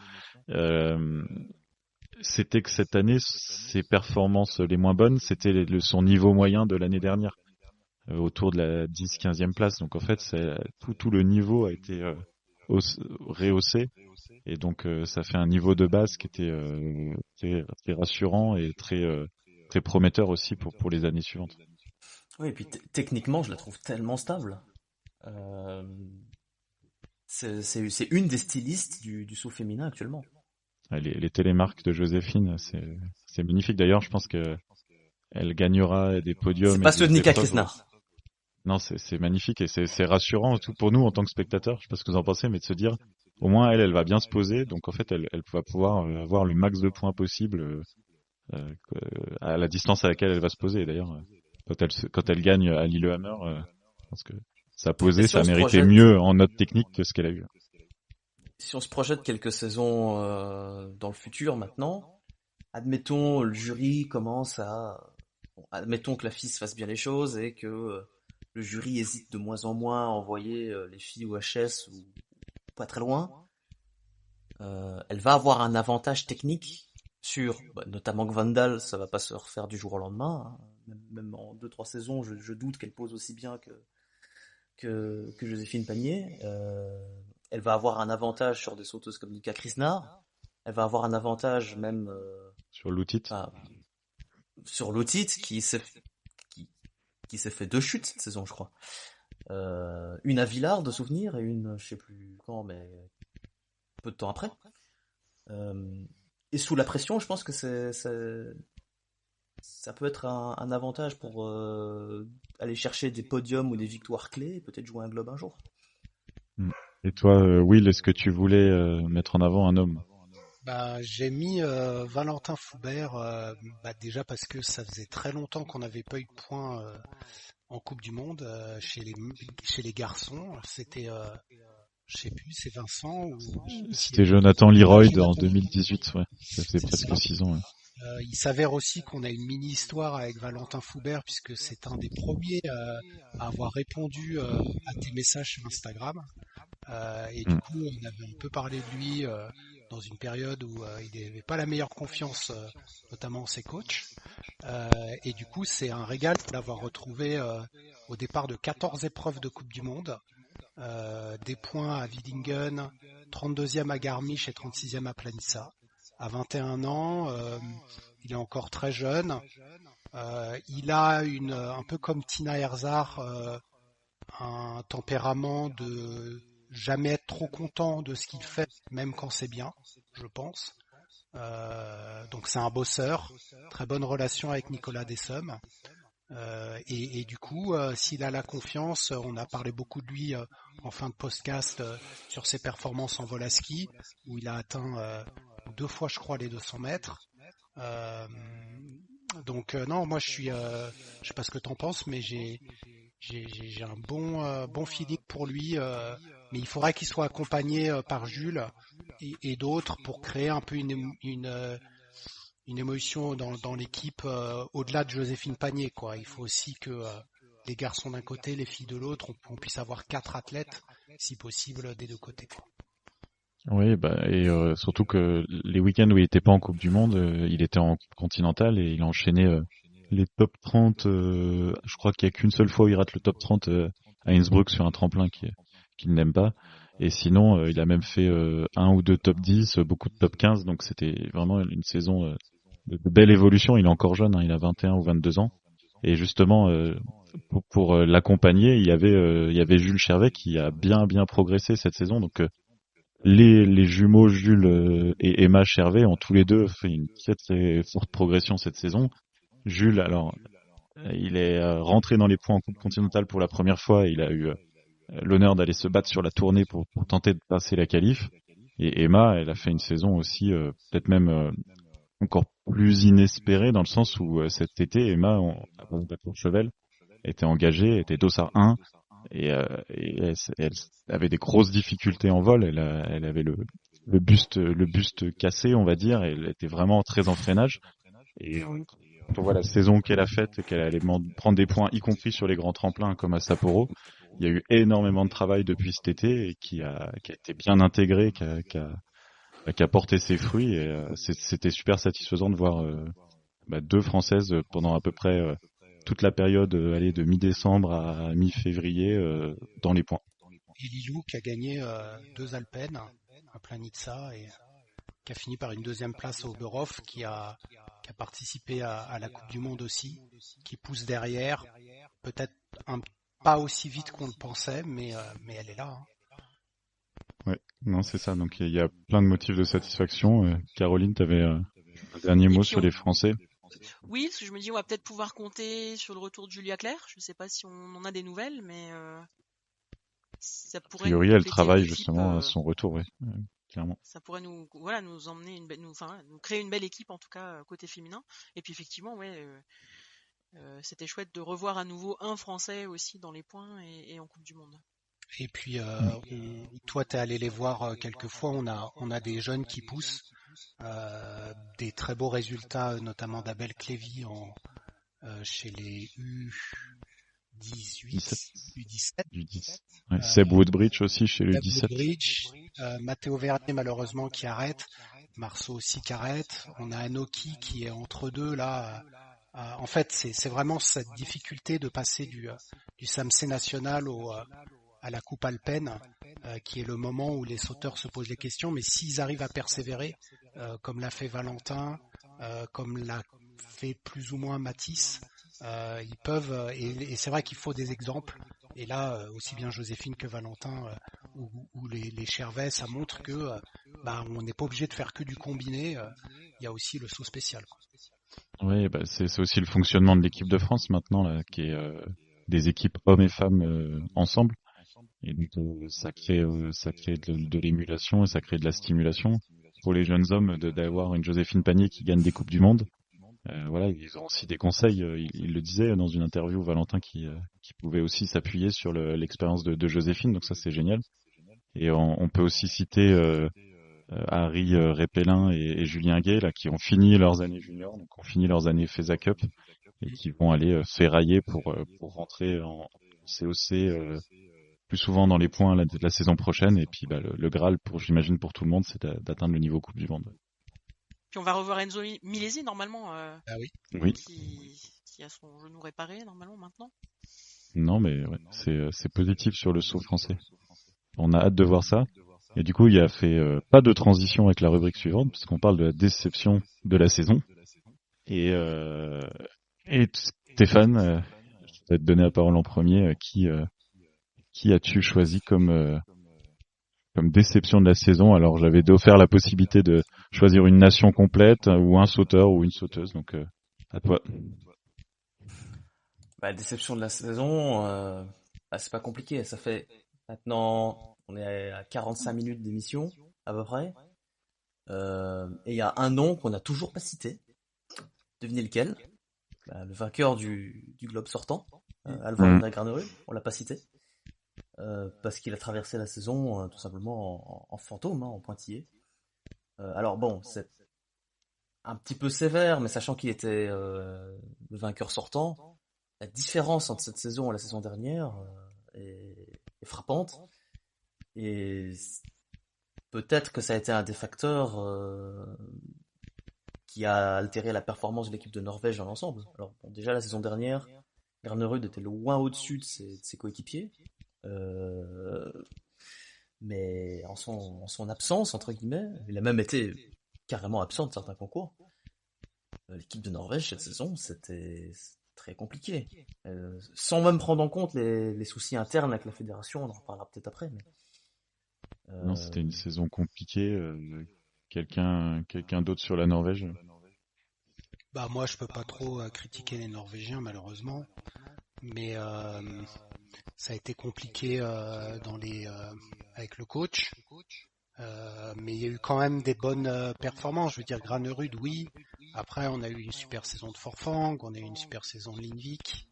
C'était que cette année, ses performances les moins bonnes, c'était son niveau moyen de l'année dernière, autour de la 10-15e place. Donc en fait, tout le niveau a été rehaussé. Et donc ça fait un niveau de base qui était très rassurant et très prometteur aussi pour les années suivantes. Oui, et puis techniquement, je la trouve tellement stable. C'est une des stylistes du saut féminin actuellement. Les télémarques de Joséphine, c'est magnifique. D'ailleurs, je pense que elle gagnera des podiums. C'est pas ceux de Nika Krisnar. Non, c'est magnifique et c'est rassurant tout pour nous en tant que spectateurs. Je sais pas ce que vous en pensez, mais de se dire, au moins elle va bien se poser. Donc en fait, elle va pouvoir avoir le max de points possible à la distance à laquelle elle va se poser. D'ailleurs, quand elle gagne à Lillehammer, je pense que sa posée, Si on ça se méritait projette, mieux en note technique que ce qu'elle a eu. si on se projette quelques saisons dans le futur maintenant, admettons le jury commence à, bon, admettons que la FIS fasse bien les choses et que le jury hésite de moins en moins à envoyer les filles au HS ou pas très loin. Elle va avoir un avantage technique sur, notamment que Vandal, ça va pas se refaire du jour au lendemain. Hein. Même en 2-3 saisons, je doute qu'elle pose aussi bien que Joséphine Panier. Elle va avoir un avantage sur des sauteuses comme Nika Krisnar. Elle va avoir un avantage même Sur l'outil. sur Lotit qui s'est fait 2 chutes cette saison, je crois. Une à Villars de souvenir et une, je sais plus quand, mais peu de temps après. Et sous la pression, je pense que ça peut être un avantage pour aller chercher des podiums ou des victoires clés et peut-être jouer un globe un jour. Et toi, Will, est-ce que tu voulais mettre en avant un homme? J'ai mis Valentin Foubert, déjà parce que ça faisait très longtemps qu'on n'avait pas eu de points en Coupe du Monde chez les garçons. C'était, je sais plus, c'est Vincent ou C'était Jonathan Leroy en Jonathan. 2018, ouais. Ça fait C'est presque ça. 6 ans. Ouais. Il s'avère aussi qu'on a une mini-histoire avec Valentin Foubert puisque c'est un des premiers à avoir répondu à tes messages sur Instagram. Et du coup, on avait un peu parlé de lui dans une période où il n'avait pas la meilleure confiance, notamment en ses coachs. Et du coup, c'est un régal de l'avoir retrouvé au départ de 14 épreuves de Coupe du Monde. Des points à Widingen, 32e à Garmisch et 36e à Planissa. À 21 ans, il est encore très jeune. Il a un peu comme Tina Herzog, un tempérament de jamais être trop content de ce qu'il fait, même quand c'est bien, je pense. Donc c'est un bosseur, très bonne relation avec Nicolas Dessum. Et du coup, s'il a la confiance, on a parlé beaucoup de lui en fin de podcast sur ses performances en vol à ski, où il a atteint 2 fois, je crois, les 200 mètres. Non, moi je sais pas ce que t'en penses, mais j'ai un bon feeling pour lui, mais il faudrait qu'il soit accompagné par Jules et d'autres pour créer un peu une émotion dans l'équipe au-delà de Joséphine Panier, quoi. Il faut aussi que les garçons d'un côté, les filles de l'autre, on puisse avoir 4 athlètes, si possible, des deux côtés, quoi. Oui, et surtout que les week-ends où il était pas en Coupe du Monde, il était en continental et il a enchaîné les top 30. Je crois qu'il y a qu'une seule fois où il rate le top 30 à Innsbruck sur un tremplin qu'il n'aime pas. Et sinon, il a même fait 1 ou 2 top 10, beaucoup de top 15. Donc c'était vraiment une saison de belle évolution. Il est encore jeune, hein, il a 21 ou 22 ans. Et justement, pour l'accompagner, il y avait Jules Chervet qui a bien progressé cette saison. Donc les jumeaux Jules et Emma Chervet ont tous les deux fait une très forte progression cette saison. Jules, alors, il est rentré dans les points en Coupe continentale pour la première fois. Il a eu l'honneur d'aller se battre sur la tournée pour tenter de passer la qualif. Et Emma, elle a fait une saison aussi peut-être même encore plus inespérée dans le sens où cet été, Emma, à Courchevel, était engagée, était dossard 1. Et elle avait des grosses difficultés en vol. Elle avait le buste cassé, on va dire. Et elle était vraiment très en freinage. Et on voit la saison qu'elle a faite et qu'elle allait prendre des points, y compris sur les grands tremplins comme à Sapporo. Il y a eu énormément de travail depuis cet été et qui a été bien intégré, qui a porté ses fruits. Et c'était super satisfaisant de voir 2 Françaises pendant à peu près toute la période de mi-décembre à mi-février dans les points. Et Lilou qui a gagné 2 Alpines à Planitza et qui a fini par une 2e place au Oberhof, qui a participé à la Coupe du Monde aussi, qui pousse derrière, peut-être pas aussi vite qu'on le pensait, mais elle est là. Hein. Ouais, non, c'est ça. Donc il y a plein de motifs de satisfaction. Caroline, tu avais un dernier mot sur les Français. Oui, parce que je me dis on va peut-être pouvoir compter sur le retour de Julia Claire. Je ne sais pas si on en a des nouvelles, mais ça pourrait. A priori, elle travaille justement à son retour. Ouais. clairement. Ça pourrait nous emmener nous créer une belle équipe en tout cas côté féminin. Et puis effectivement, c'était chouette de revoir à nouveau un Français aussi dans les points et en Coupe du Monde. Et puis, toi, t'es allé les voir quelques fois. On a des jeunes qui poussent, des très beaux résultats, notamment d'Abel Clévy chez les U18, U17. U10. Ouais, Seb Woodbridge aussi chez le 17. Woodbridge, Matteo Vernier malheureusement qui arrête, Marceau aussi qui arrête. On a Anoki qui est entre deux là. En fait, c'est vraiment cette difficulté de passer du SAMC national à la Coupe Alpine, qui est le moment où les sauteurs se posent des questions. Mais s'ils arrivent à persévérer, comme l'a fait Valentin, comme l'a fait plus ou moins Mathis, ils peuvent. Et c'est vrai qu'il faut des exemples. Et là, aussi bien Joséphine que Valentin ou les Chervais, ça montre que on n'est pas obligé de faire que du combiné. Il y a aussi le saut spécial, quoi. Oui, c'est aussi le fonctionnement de l'équipe de France maintenant, là, qui est des équipes hommes et femmes ensemble. Et donc ça crée de l'émulation et ça crée de la stimulation pour les jeunes hommes d'avoir une Joséphine Panier qui gagne des Coupes du Monde. Voilà, ils ont aussi des conseils. Il le disait dans une interview, Valentin, qui pouvait aussi s'appuyer sur l'expérience de Joséphine. Donc ça, c'est génial. Et on peut aussi citer Harry Répellin et Julien Gay, là, qui ont fini leurs années juniors, donc ont fini leurs années FESA Cup et qui vont aller ferrailler pour rentrer en COC plus souvent dans les points la saison prochaine. Et puis le Graal, j'imagine pour tout le monde, c'est d'atteindre le niveau Coupe du Monde. Puis on va revoir Enzo Milesi normalement, Oui. qui a son genou réparé normalement maintenant. Non, mais ouais, c'est positif sur le saut français. On a hâte de voir ça. Et du coup, il a fait pas de transition avec la rubrique suivante, parce qu'on parle de la déception de la saison. Et Stéphane, je vais te donner la parole en premier. Qui as-tu choisi comme déception de la saison? Alors, j'avais offert la possibilité de choisir une nation complète ou un sauteur ou une sauteuse. Donc, à toi. Déception de la saison, c'est pas compliqué. Ça fait maintenant, on est à 45 minutes d'émission, à peu près. Et il y a un nom qu'on n'a toujours pas cité. Devinez lequel? Le vainqueur du globe sortant, Alvaro Granerud. On l'a pas cité. Parce qu'il a traversé la saison tout simplement en fantôme, en pointillé. Alors bon, c'est un petit peu sévère, mais sachant qu'il était le vainqueur sortant, la différence entre cette saison et la saison dernière est frappante. Et peut-être que ça a été un des facteurs qui a altéré la performance de l'équipe de Norvège dans l'ensemble. Alors bon, déjà la saison dernière, Granerud était loin au-dessus de ses coéquipiers. Mais en son absence, entre guillemets, il a même été carrément absent de certains concours. L'équipe de Norvège cette saison, c'était très compliqué. Sans même prendre en compte les soucis internes avec la fédération, on en reparlera peut-être après. Mais, non, c'était une saison compliquée. Quelqu'un d'autre sur la Norvège? Moi, je peux pas trop critiquer les Norvégiens, malheureusement. Mais ça a été compliqué avec le coach. Mais il y a eu quand même des bonnes performances. Je veux dire, Granerud, oui. Après, on a eu une super saison de Forfang, on a eu une super saison de Lindvik.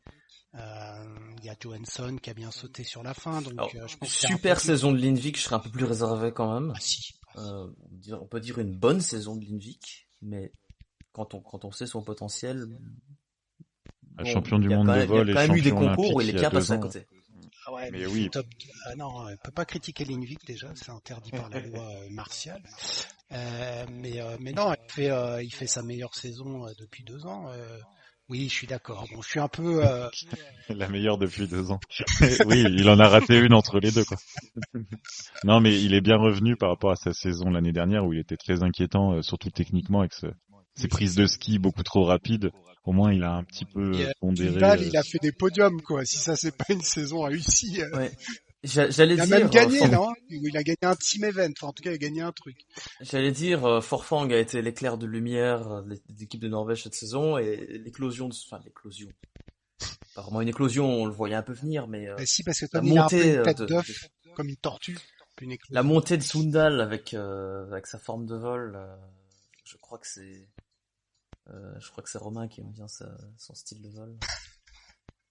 Il y a Johansson qui a bien sauté sur la fin. Donc, alors, je pense super saison de Lindvik, je serais un peu plus réservé quand même. Ah, si. On peut dire une bonne saison de Lindvik, mais quand on sait son potentiel, champion du monde de vol et champion olympique. Il y a quand même eu des concours où il est bien passé à côté. Ah ouais, mais oui. Non, on peut pas critiquer Lindvik déjà, c'est interdit par la loi martiale. Mais non, il fait sa meilleure saison depuis 2 ans. Oui, je suis d'accord. Bon, je suis un peu. La meilleure depuis 2 ans. Oui, il en a raté une entre les deux, quoi. Non, mais il est bien revenu par rapport à sa saison l'année dernière où il était très inquiétant, surtout techniquement avec ses prises de ski beaucoup trop rapides. Au moins, il a un petit peu pondéré. Il a fait des podiums, quoi. Si ça, c'est pas une saison réussie. Ouais. J'allais dire. Il a même gagné, non? Il a gagné un team event. Enfin, en tout cas, il a gagné un truc. J'allais dire, Forfang a été l'éclair de lumière de l'équipe de Norvège cette saison et l'éclosion. Pas vraiment une éclosion, on le voyait un peu venir, mais. Si, parce que comme il a un peu une tête d'œuf, comme une tortue. une La éclosion. montée de Sundal avec sa forme de vol, je crois que c'est Romain qui aime bien son style de vol.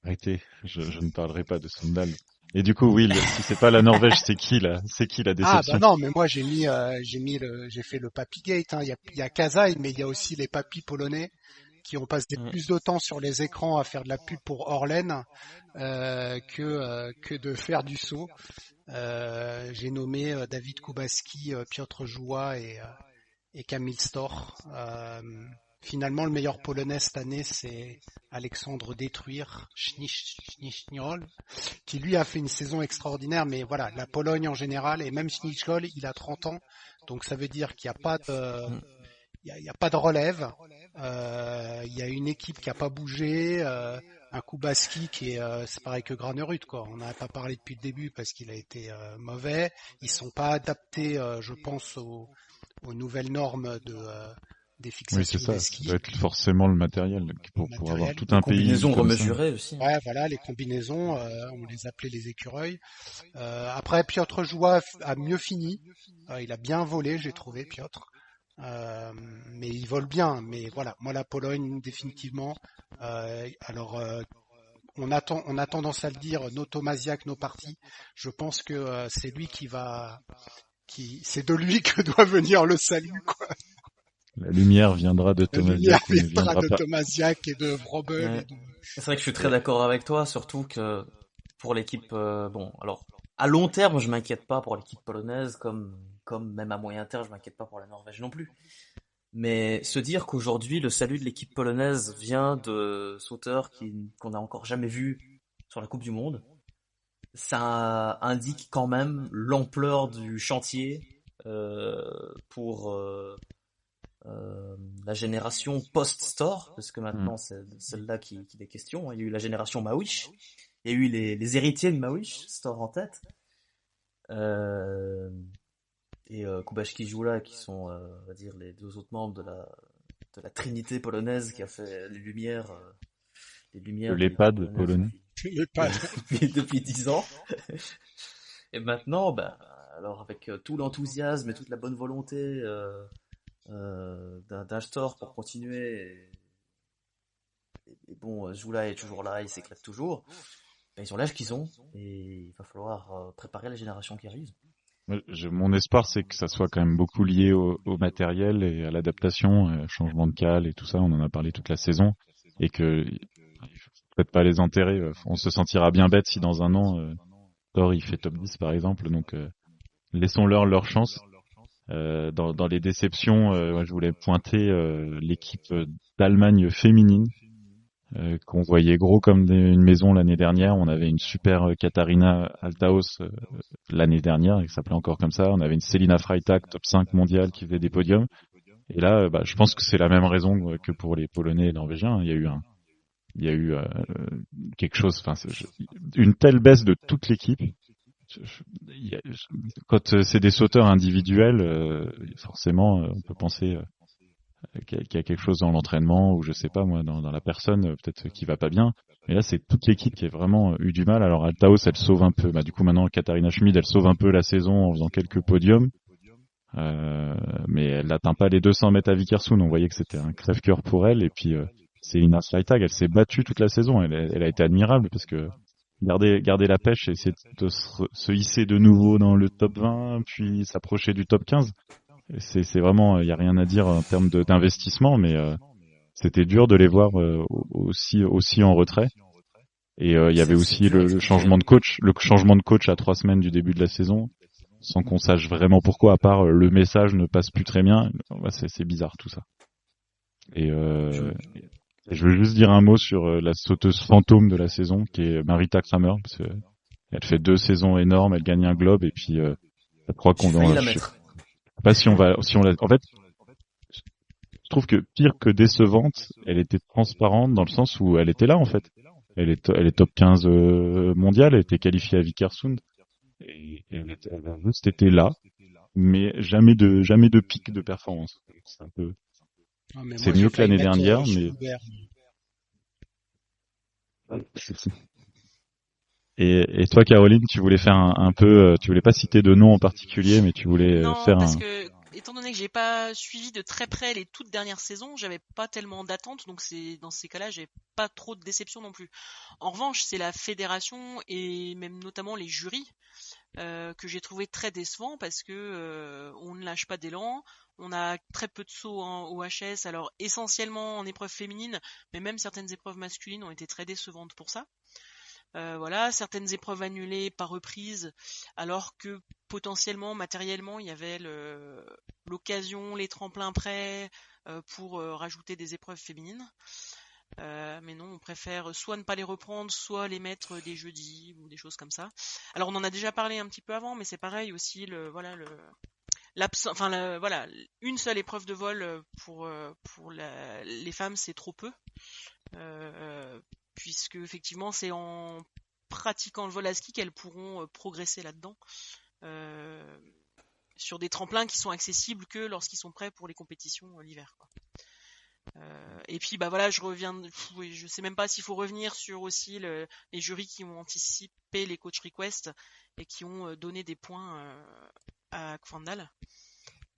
Arrêtez, je ne parlerai pas de Sundal. Et du coup, Will, si c'est pas la Norvège, c'est qui la Ah déception? bah non, mais moi j'ai fait le Papygate. Hein. Il y a Kazai, mais il y a aussi les papis polonais qui ont passé Mm. plus de temps sur les écrans à faire de la pub pour Orlen que de faire du saut. J'ai nommé David Kubaski, Piotr Joua et Kamil Stor. Finalement, le meilleur polonais cette année, c'est Alexandre Détruire Schnitzol, qui lui a fait une saison extraordinaire, mais voilà, la Pologne en général, et même Schnitzol, il a 30 ans, donc ça veut dire qu'il n'y a pas de, Mm. il y a pas de relève, il y a une équipe qui a pas bougé, un Kubaski qui est, c'est pareil que Granerud, quoi. On n'a pas parlé depuis le début parce qu'il a été mauvais. Ils sont pas adaptés, je pense, aux nouvelles normes des Oui, fixations c'est ça. des Ça skis, doit être forcément le matériel le pour avoir matériel. tout Les un pays combinaisons comme ça. remesurées aussi. Ouais, voilà, les combinaisons, on les appelait les écureuils. Après, Piotr Joua a mieux fini. Il a bien volé, j'ai trouvé, Piotr. Mais il vole bien. Mais voilà, moi la Pologne définitivement. On a tendance à le dire, no Tomasiak, no parti. Je pense que c'est lui c'est de lui que doit venir le salut, quoi. La lumière viendra de La lumière Tomasiak ou ne viendra viendra de pas. Tomasiak et de Vrobel et Ouais. de. C'est vrai que je suis très d'accord avec toi, surtout que pour l'équipe, bon, alors à long terme, je m'inquiète pas pour l'équipe polonaise, comme même à moyen terme, je m'inquiète pas pour la Norvège non plus. Mais se dire qu'aujourd'hui, le salut de l'équipe polonaise vient de sauteurs qu'on n'a encore jamais vus sur la Coupe du Monde, ça indique quand même l'ampleur du chantier pour la génération post-Store, parce que Hmm. maintenant c'est celle-là qu'il est question. Il y a eu la génération Mawish, il y a eu les héritiers de Mawish, Store en tête, euh, et Kubashki Joula, qui sont, on va dire, les deux autres membres de la trinité polonaise qui a fait les De lumières de l'équipe l'EHPAD polonaise polonais. Les pads. depuis 10 ans. Et maintenant, ben, alors avec tout l'enthousiasme et toute la bonne volonté d'un store pour continuer, et bon, Joula est toujours là, il s'éclate toujours, ben, ils ont l'âge qu'ils ont, et il va falloir préparer la génération qui arrive. Mon espoir, c'est que ça soit quand même beaucoup lié au matériel et à l'adaptation, changement de cale et tout ça. On en a parlé toute la saison. Et que, peut-être pas les enterrer. On se sentira bien bête si dans un an, Thor, il fait top 10 par exemple. Donc, laissons-leur leur chance. Dans les déceptions, moi, je voulais pointer l'équipe d'Allemagne féminine, qu'on voyait gros comme une maison l'année dernière. On avait une super Katharina Althaus l'année dernière, qui s'appelait encore comme ça. On avait une Selina Freitag, top 5 mondiale, qui faisait des podiums. Et là, je pense que c'est la même raison que pour les Polonais et Norvégiens. Il y a eu quelque chose, une telle baisse de toute l'équipe. Quand c'est des sauteurs individuels, forcément, on peut penser qu'il y a quelque chose dans l'entraînement ou je sais pas moi, dans la personne peut-être qui va pas bien. Mais là, c'est toute l'équipe qui a vraiment eu du mal. Alors Althaus, elle sauve un peu. Du coup, maintenant, Katharina Schmid, elle sauve un peu la saison en faisant quelques podiums. Mais elle n'atteint pas les 200 mètres à Vikersund. On voyait que c'était un crève-cœur pour elle. Et puis, Selina Freitag, elle s'est battue toute la saison. Elle a été admirable parce que garder la pêche et essayer de se hisser de nouveau dans le top 20, puis s'approcher du top 15. C'est vraiment, il y a rien à dire en termes d'investissement, mais c'était dur de les voir aussi en retrait. Et il y avait aussi le changement de coach à 3 semaines du début de la saison, sans qu'on sache vraiment pourquoi, à part le message ne passe plus très bien. C'est bizarre tout ça. Et je veux juste dire un mot sur la sauteuse fantôme de la saison, qui est Marita Kramer, parce que elle fait 2 saisons énormes, elle gagne un globe, et puis je crois qu'on va. La mettre. Pas si on la. En fait, je trouve que pire que décevante, elle était transparente dans le sens où elle était là en fait. Elle est top 15 mondiale, elle était qualifiée à Vikersund et elle a juste été là, mais jamais de pic de performance. C'est un peu. Ah, mais C'est moi, j'ai mieux que failli l'année mettre dernière, mais. Schubert. Et toi, Caroline, tu voulais faire un peu, tu voulais pas citer de nom en particulier, mais tu voulais Non, faire parce un. que étant donné que j'ai pas suivi de très près les toutes dernières saisons, j'avais pas tellement d'attentes, donc c'est dans ces cas-là, j'ai pas trop de déception non plus. En revanche, c'est la fédération et même notamment les jurys que j'ai trouvé très décevants parce que on ne lâche pas d'élan. On a très peu de sauts au HS, alors essentiellement en épreuve féminine, mais même certaines épreuves masculines ont été très décevantes pour ça. Voilà, certaines épreuves annulées par reprise, alors que potentiellement, matériellement, il y avait l'occasion, les tremplins prêts pour rajouter des épreuves féminines. Mais non, on préfère soit ne pas les reprendre, soit les mettre des jeudis ou des choses comme ça. Alors on en a déjà parlé un petit peu avant, mais c'est pareil aussi, voilà, une seule épreuve de vol pour les femmes, c'est trop peu. Puisque effectivement c'est en pratiquant le vol à ski qu'elles pourront progresser là-dedans sur des tremplins qui sont accessibles que lorsqu'ils sont prêts pour les compétitions l'hiver, quoi. Et puis bah voilà, je sais même pas s'il faut revenir sur aussi les jurys qui ont anticipé les coach requests et qui ont donné des points à Kvandal.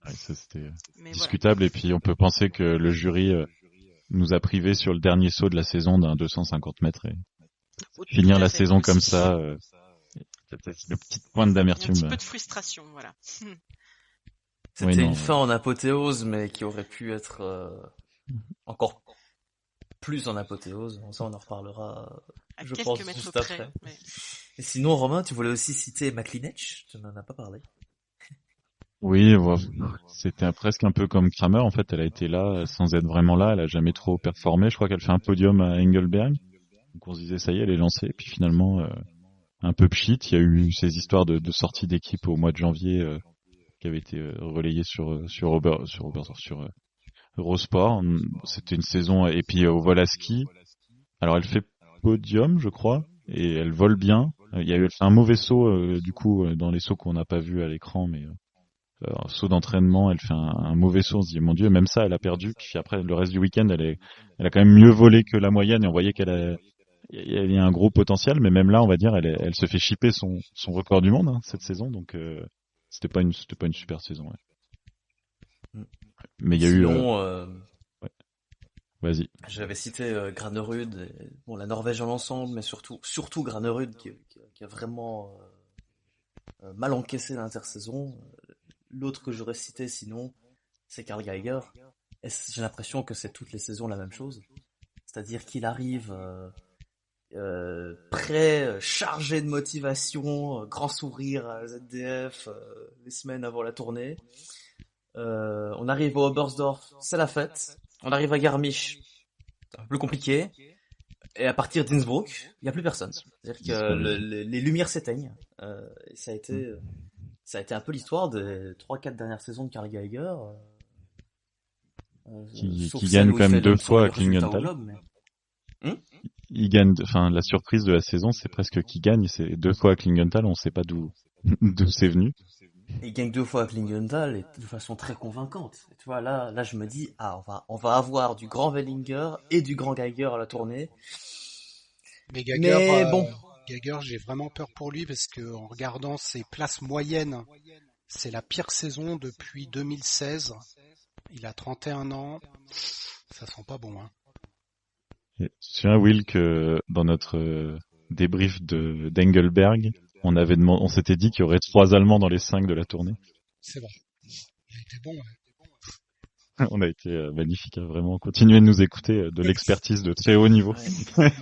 Ouais, ça c'était Mais discutable. voilà. Et puis on peut penser que le jury nous a privés sur le dernier saut de la saison d'un 250 mètres et Tout finir à la fait, saison comme aussi. ça, c'est peut-être une petite pointe Il y a un d'amertume. petit peu de frustration, voilà. C'était Oui, non, une fin en apothéose, mais qui aurait pu être encore plus en apothéose. Ça, on en reparlera, À je quelques pense, mètres juste près. après. Mais... Et sinon, Romain, tu voulais aussi citer McLinech, tu n'en as pas parlé. Oui, c'était presque un peu comme Kramer. En fait, elle a été là sans être vraiment là. Elle a jamais trop performé. Je crois qu'elle fait un podium à Engelberg. Donc on se disait ça y est, elle est lancée. Puis finalement, un peu pchit. Il y a eu ces histoires de sortie d'équipe au mois de janvier qui avaient été relayées sur Eurosport. C'était une saison. Et puis au vol à ski. Alors elle fait podium, je crois, et elle vole bien. Elle fait un mauvais saut du coup dans les sauts qu'on n'a pas vus à l'écran, mais un saut d'entraînement, elle fait un mauvais saut, on se dit mon Dieu, même ça elle a perdu. Puis après le reste du week-end, elle a quand même mieux volé que la moyenne et on voyait il y a un gros potentiel, mais même là on va dire elle se fait chipper son record du monde cette saison, donc c'était pas une super saison. Ouais. Mais il y a eu Sinon, ouais. Vas-y. j'avais cité Granerud, bon, la Norvège en ensemble, mais surtout Granerud qui a vraiment mal encaissé l'intersaison. L'autre que j'aurais cité sinon, c'est Karl Geiger. Et j'ai l'impression que c'est toutes les saisons la même chose. C'est-à-dire qu'il arrive prêt, chargé de motivation, grand sourire à ZDF les semaines avant la tournée. On arrive au Oberstdorf, c'est la fête. On arrive à Garmisch, c'est un peu plus compliqué. Et à partir d'Innsbruck, il n'y a plus personne. C'est-à-dire que les lumières s'éteignent. Et ça a été un peu l'histoire des 3-4 dernières saisons de Karl Geiger. Qui gagne quand même 2 fois à Klingenthal. Il gagne, enfin, la surprise de la saison, c'est presque qu'il gagne, c'est 2 fois à Klingenthal, on sait pas d'où c'est venu. Il gagne 2 fois à Klingenthal et de façon très convaincante. Et tu vois, là, je me dis, on va avoir du grand Wellinger et du grand Geiger à la tournée. Mais Geiger, mais bon. Geiger, j'ai vraiment peur pour lui parce que en regardant ses places moyennes, c'est la pire saison depuis 2016. Il a 31 ans. Ça sent pas bon, hein. Tu te souviens, Will, que dans notre débrief d'Engelberg, on s'était dit qu'il y aurait 3 Allemands dans les 5 de la tournée. C'est vrai. Il a été bon, ouais. On a été magnifique, hein, vraiment. Continuez de nous écouter, de l'expertise de très haut niveau. Ouais.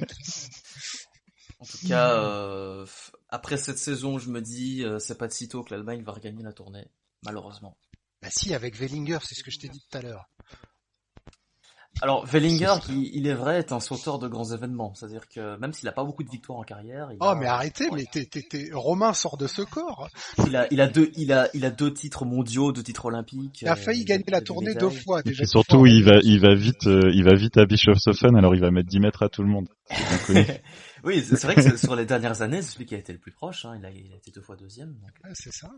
En tout cas, après cette saison, je me dis, c'est pas de sitôt que l'Allemagne va regagner la tournée, malheureusement. Bah si, avec Wellinger, c'est ce que je t'ai dit tout à l'heure. Alors, Wellinger, qui, il est vrai, est un sauteur de grands événements. C'est-à-dire que même s'il a pas beaucoup de victoires en carrière, mais arrêtez, mais Romain sort de ce corps. Il a 2 titres mondiaux, 2 titres olympiques. Il a failli gagner la tournée 2 fois, déjà. Et surtout, il va vite à Bischofshofen, alors il va mettre 10 mètres à tout le monde. Oui, c'est vrai que sur les dernières années, c'est celui qui a été le plus proche, hein. Il a été 2 fois deuxième. Donc... Ouais, c'est ça.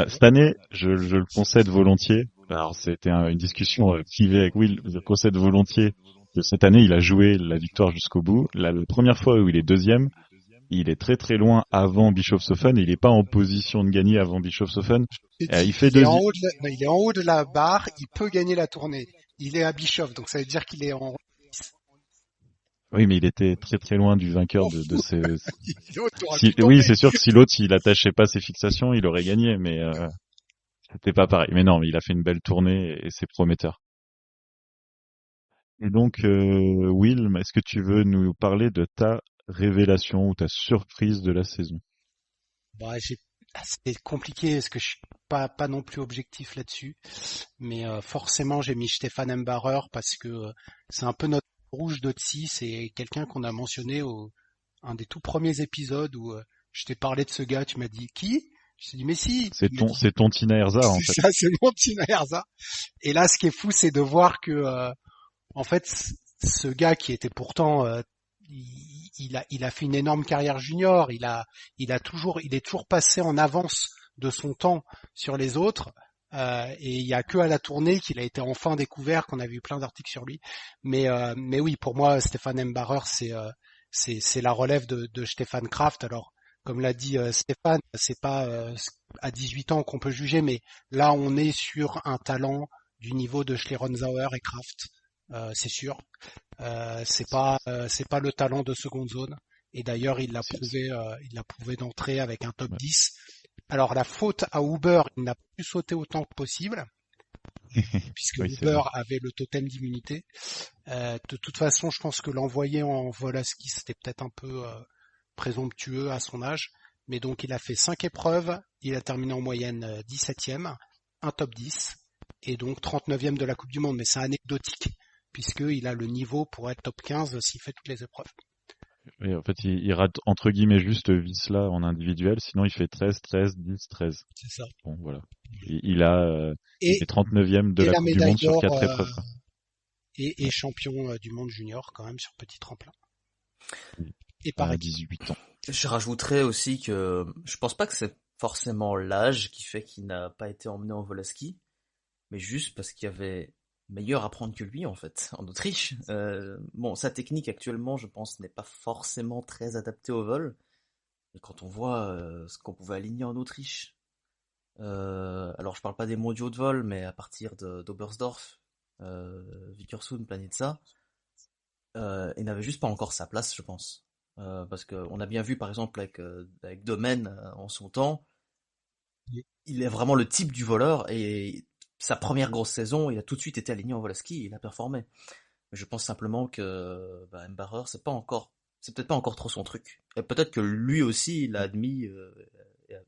Cette année, je le concède volontiers. Alors, c'était une discussion privée avec Will. Je concède volontiers que cette année, il a joué la victoire jusqu'au bout. La première fois où il est deuxième, il est très très loin avant Bischofshofen et il est pas en position de gagner avant Bischofshofen. Il fait il est en haut il est en haut de la barre, il peut gagner la tournée. Il est à Bischoff, donc ça veut dire qu'il est en Oui, mais il était très très loin du vainqueur de ce. il est autour à Si... tout Oui, tourner. c'est sûr que si l'autre il attachait pas ses fixations, il aurait gagné, mais c'était pas pareil. Mais non, il a fait une belle tournée et c'est prometteur. Et donc, Will, est-ce que tu veux nous parler de ta révélation ou ta surprise de la saison? Bah, c'est compliqué parce que je suis pas non plus objectif là-dessus, mais forcément j'ai mis Stefan Embarer parce que c'est un peu notre rouge d'Otsi, c'est quelqu'un qu'on a mentionné au un des tout premiers épisodes où je t'ai parlé de ce gars, tu m'as dit qui? Je t'ai dit mais si, tu m'as dit C'est ton Tina Herza en fait. c'est ça, c'est mon petit Nerza. Et là, ce qui est fou, c'est de voir que en fait, ce gars qui était pourtant, il a fait une énorme carrière junior. Il est toujours passé en avance de son temps sur les autres. Et il y a que à la tournée qu'il a été enfin découvert, qu'on a vu plein d'articles sur lui. Mais oui, pour moi, Stefan Embarer, c'est la relève de Stefan Kraft. Alors, comme l'a dit Stéphane, c'est pas à 18 ans qu'on peut juger, mais là, on est sur un talent du niveau de Schlierenzauer et Kraft. C'est sûr. C'est pas le talent de seconde zone. Et d'ailleurs, il l'a prouvé d'entrée avec un top 10. Alors, la faute à Uber, il n'a pas pu sauter autant que possible, puisque Oui, c'est Uber vrai. avait le totem d'immunité. De toute façon, je pense que l'envoyer en vol à ski, c'était peut-être un peu présomptueux à son âge. Mais donc, il a fait 5 épreuves. Il a terminé en moyenne 17e, un top 10, et donc 39e de la Coupe du Monde. Mais c'est anecdotique, puisqu'il a le niveau pour être top 15 s'il fait toutes les épreuves. Oui, en fait, il rate entre guillemets juste Visla en individuel, sinon il fait 13, 13, 10, 13. C'est ça. Bon, voilà. Il est Et, 39e de et la la Coupe du médaille Monde sur d'or 4 épreuves, quoi. et champion du monde junior quand même sur petit tremplin. Oui. Et par À équipe. 18 ans. Je rajouterais aussi que je pense pas que c'est forcément l'âge qui fait qu'il n'a pas été emmené en vol à ski, mais juste parce qu'il y avait meilleur à prendre que lui en fait, en Autriche. Bon, sa technique actuellement, je pense, n'est pas forcément très adaptée au vol. Et quand on voit ce qu'on pouvait aligner en Autriche, alors je parle pas des mondiaux de vol, mais à partir d'Oberstdorf, Vickersund, Planitza, il n'avait juste pas encore sa place, je pense. Parce qu'on a bien vu par exemple avec Domen en son temps, il est vraiment le type du voleur et sa première grosse saison, il a tout de suite été aligné en vol à ski, il a performé. Mais je pense simplement que Embarer, c'est peut-être pas encore trop son truc. Et peut-être que lui aussi, il a admis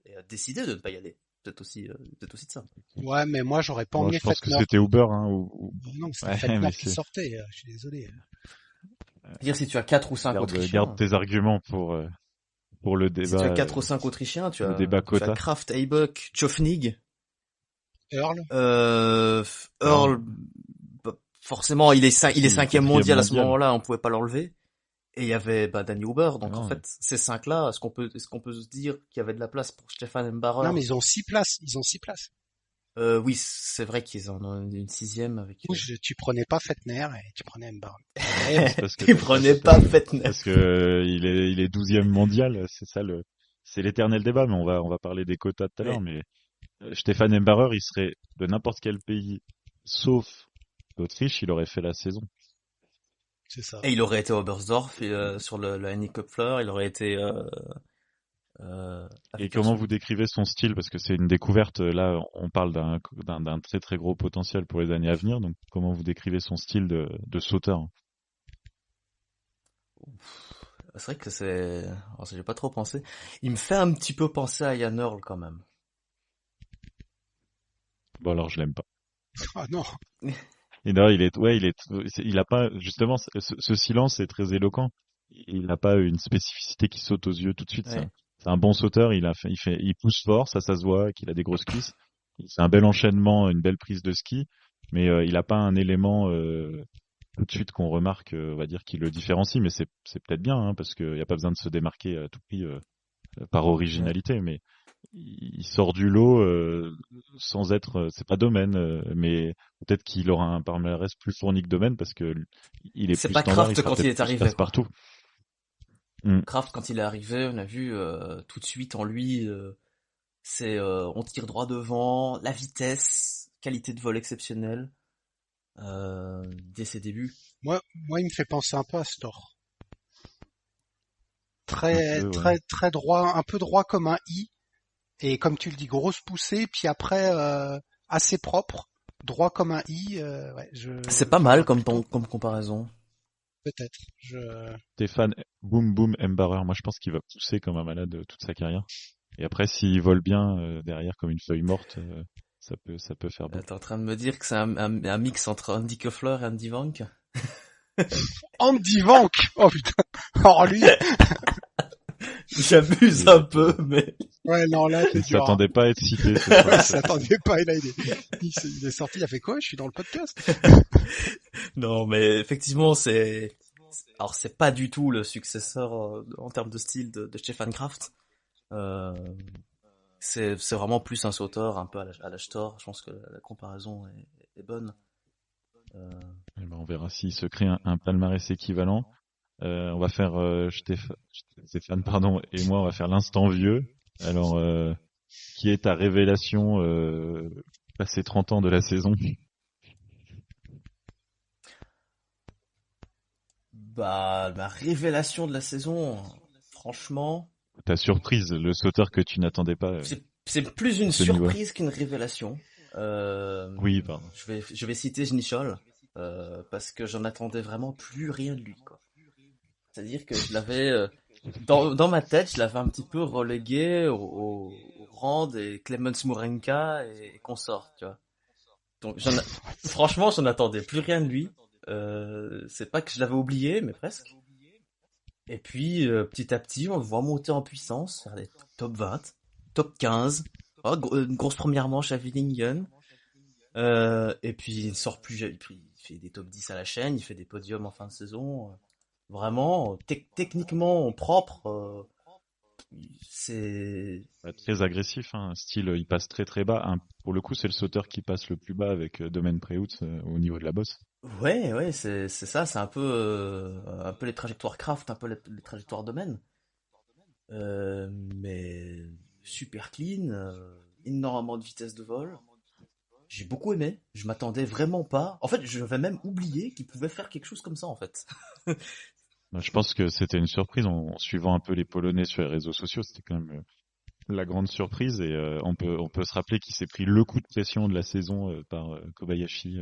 et a décidé de ne pas y aller. Peut-être aussi de ça. Ouais, mais moi j'aurais pas Moi, emmené je pense que Fettner. c'était Uber, hein, Non, c'était Ouais, Fettner mais qui sortait. Je suis désolé. Dire si tu as 4 ou 5 garde Autrichiens, tes arguments pour le si tu as débat, 4 ou 5 Autrichiens, le débat tu as quota. Kraft, Heibuck, Tschofnig, Earl. Earl, bah, forcément, il est Si, 5e quatrième mondial à ce mondial. moment-là, on pouvait pas l'enlever. Et il y avait Danny Huber, donc en Non, fait, ces 5-là, est-ce qu'on peut se dire qu'il y avait de la place pour Stefan Embarer? Non, mais ils ont 6 places. Ils ont 6 places. Oui, c'est vrai qu'ils en ont une 6e avec... Tu prenais pas Fettner et tu prenais Embarn. parce que Ils prenaient pas Fettner. parce que il est 12e mondial, c'est l'éternel débat, mais on va parler des quotas tout à l'heure, mais Stefan Embarer, il serait de n'importe quel pays, sauf l'Autriche, il aurait fait la saison. C'est ça. Et il aurait été à Oberstdorf, sur le Hennig Köpfler, il aurait été... Et comment vous décrivez son style? Parce que c'est une découverte, là, on parle d'un très très gros potentiel pour les années à venir, donc comment vous décrivez son style de sauteur? C'est vrai que c'est... Alors, j'ai pas trop pensé. Il me fait un petit peu penser à Jan Earl quand même. Bon, alors je l'aime pas. Ah non. Et d'ailleurs, il a pas, justement, ce silence est très éloquent. Il n'a pas une spécificité qui saute aux yeux tout de suite. Ouais. C'est un bon sauteur. Il pousse fort, ça se voit, qu'il a des grosses cuisses. C'est un bel enchaînement, une belle prise de ski, mais il n'a pas un élément tout de suite qu'on remarque, on va dire, qui le différencie. Mais c'est peut-être bien, hein, parce qu'il n'y a pas besoin de se démarquer à tout prix par originalité, mais il sort du lot sans être, c'est pas Domaine, mais peut-être qu'il aura un palmarès plus fourni que Domaine parce que il est C'est plus pas standard, Kraft il sera quand il peut-être est plus arrivé, quoi. passe-partout. Kraft, quand il est arrivé, on a vu tout de suite en lui, on tire droit devant, la vitesse, qualité de vol exceptionnelle dès ses débuts. Moi, il me fait penser un peu à Storr. Un peu, ouais. Très droit, un peu droit comme un I. Et comme tu le dis, grosse poussée, puis après assez propre, droit comme un I. C'est pas mal comme comparaison. Peut-être. Stéphane, boum boum Mbarrer, moi je pense qu'il va pousser comme un malade toute sa carrière. Et après, s'il vole bien derrière comme une feuille morte, ça peut faire beau. T'es en train de me dire que c'est un mix entre Andy Koeffler et Andy Vank? Andy Vank. Oh putain. Alors lui. J'abuse un peu, mais... Ouais, non, là, c'est Il dur. s'attendait pas à être cité. Ouais, il s'attendait pas, et là, il est sorti, il a fait quoi? Je suis dans le podcast. Non, mais effectivement, alors c'est pas du tout le successeur en termes de style de Stefan Kraft. C'est vraiment plus un sauteur, un peu à la Stor. Je pense que la comparaison est bonne. Eh ben, on verra s'il se crée un palmarès équivalent. On va faire Stéphane, pardon, et moi, on va faire l'instant vieux. Alors, qui est ta révélation passé 30 ans de la saison? Bah, ma révélation de la saison, franchement, Ta surprise, le sauteur que tu n'attendais pas. c'est plus une ce niveau-là. surprise qu'une révélation. Oui, pardon. Je vais citer Jnichol, parce que j'en attendais vraiment plus rien de lui, quoi. C'est-à-dire que je l'avais dans ma tête, je l'avais un petit peu relégué au rang des Clemens Mourenka et consorts, tu vois. Donc franchement, j'en attendais plus rien de lui. C'est pas que je l'avais oublié, mais presque. Et puis petit à petit, on le voit monter en puissance, faire des top 20, top 15. Une grosse première manche à Willingen. Et puis il sort plus, il fait des top 10 à la chaîne, il fait des podiums en fin de saison. Vraiment, techniquement propre, c'est... Très agressif, hein. Style, il passe très très bas. Pour le coup, c'est le sauteur qui passe le plus bas avec Domaine Preutz au niveau de la bosse. Ouais, c'est ça, c'est un peu les trajectoires Kraft, un peu les trajectoires Domaine. Mais super clean, énormément de vitesse de vol. J'ai beaucoup aimé, je m'attendais vraiment pas. En fait, j'avais même oublié qu'il pouvait faire quelque chose comme ça, en fait. Je pense que c'était une surprise en suivant un peu les Polonais sur les réseaux sociaux. C'était quand même la grande surprise et on peut se rappeler qu'il s'est pris le coup de pression de la saison par Kobayashi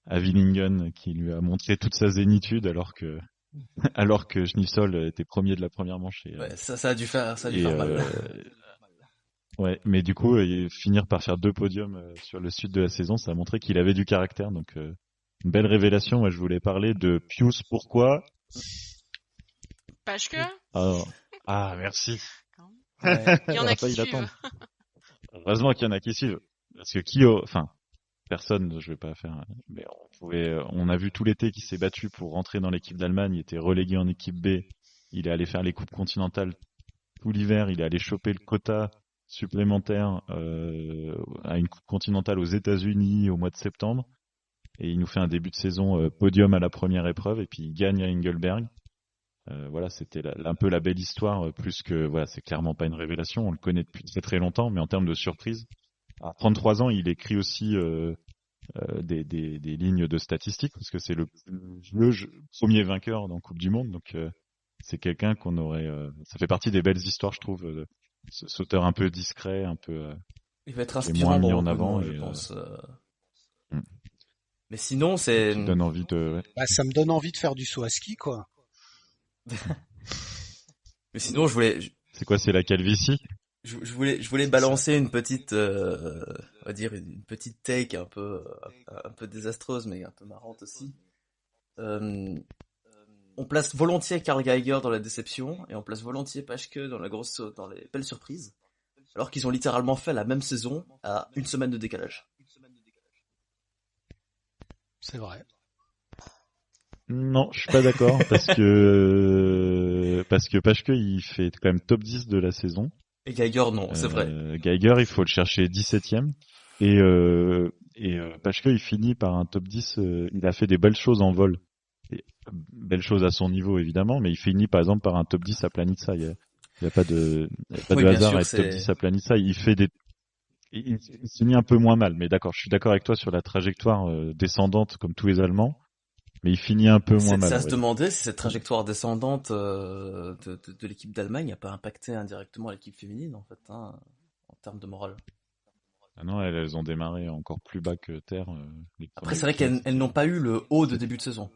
à Willingen qui lui a montré toute sa zénitude alors que Schnitzol était premier de la première manche. Ouais, ça a dû faire mal. Ouais, mais du coup, finir par faire 2 podiums sur le sud de la saison, ça a montré qu'il avait du caractère. Donc, une belle révélation. Moi, je voulais parler de Pius. Pourquoi? Parce que merci. ouais. Il y en a qui suivent. suivent. Heureusement qu'il y en a qui suivent. Parce que personne, je vais pas faire, mais on a vu tout l'été qu'il s'est battu pour rentrer dans l'équipe d'Allemagne, il était relégué en équipe B, il est allé faire les coupes continentales tout l'hiver, il est allé choper le quota supplémentaire à une coupe continentale aux États-Unis au mois de septembre, et il nous fait un début de saison podium à la première épreuve, et puis il gagne à Engelberg. Voilà, c'était un peu la belle histoire, plus que voilà, c'est clairement pas une révélation, on le connaît depuis très très longtemps, mais en termes de surprise, à 33 ans, il écrit aussi des lignes de statistiques, parce que c'est le premier vainqueur dans Coupe du Monde, donc c'est quelqu'un qu'on aurait... ça fait partie des belles histoires, je trouve, ce sauteur un peu discret, un peu... il va être inspirant mis en avant, je pense. Mais sinon, c'est... Ça donne envie de... Ouais. Bah, ça me donne envie de faire du saut à ski, quoi. Mais sinon, je voulais... C'est quoi, c'est la calvitie? Je voulais balancer une petite, on va dire une petite take un peu désastreuse, mais un peu marrante aussi. On place volontiers Karl Geiger dans la déception, et on place volontiers Paschke dans les belles surprises, alors qu'ils ont littéralement fait la même saison à une semaine de décalage. C'est vrai. Non, je suis pas d'accord, parce que Paschke, il fait quand même top 10 de la saison. Et Geiger, non, c'est vrai. Geiger, il faut le chercher 17ème. Et Paschke, il finit par un top 10. Il a fait des belles choses en vol. Et, belle chose à son niveau évidemment, mais il finit par exemple par un top 10 à Planitza. Il y a pas de Oui, bien hasard sûr, à être top 10 à Planitza. Il s'est mis un peu moins mal, mais d'accord, je suis d'accord avec toi sur la trajectoire descendante comme tous les Allemands, mais il finit un peu moins mal. C'est à On se va dire. demander si cette trajectoire descendante de l'équipe d'Allemagne n'a pas impacté indirectement l'équipe féminine, en fait, hein, en termes de morale. Ah non, elles ont démarré encore plus bas que terre. Les Après, c'est premiers vrai week-ends, qu'elles n'ont pas eu le haut de début de saison.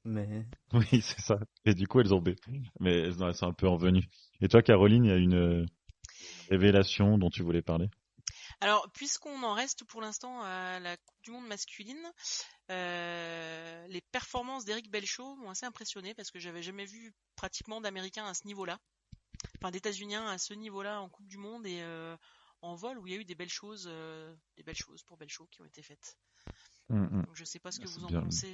Mais Oui, c'est ça. Et du coup, elles ont mais elles sont un peu revenues. Et toi, Caroline, il y a une révélation dont tu voulais parler? Alors, puisqu'on en reste pour l'instant à la Coupe du Monde masculine, les performances d'Eric Belchaud m'ont assez impressionné parce que j'avais jamais vu pratiquement d'Américains à ce niveau-là, enfin d'États-Uniens à ce niveau-là en Coupe du Monde et en vol où il y a eu des belles choses pour Belchaud qui ont été faites. Donc, je sais pas ce que C'est vous en bien. pensez.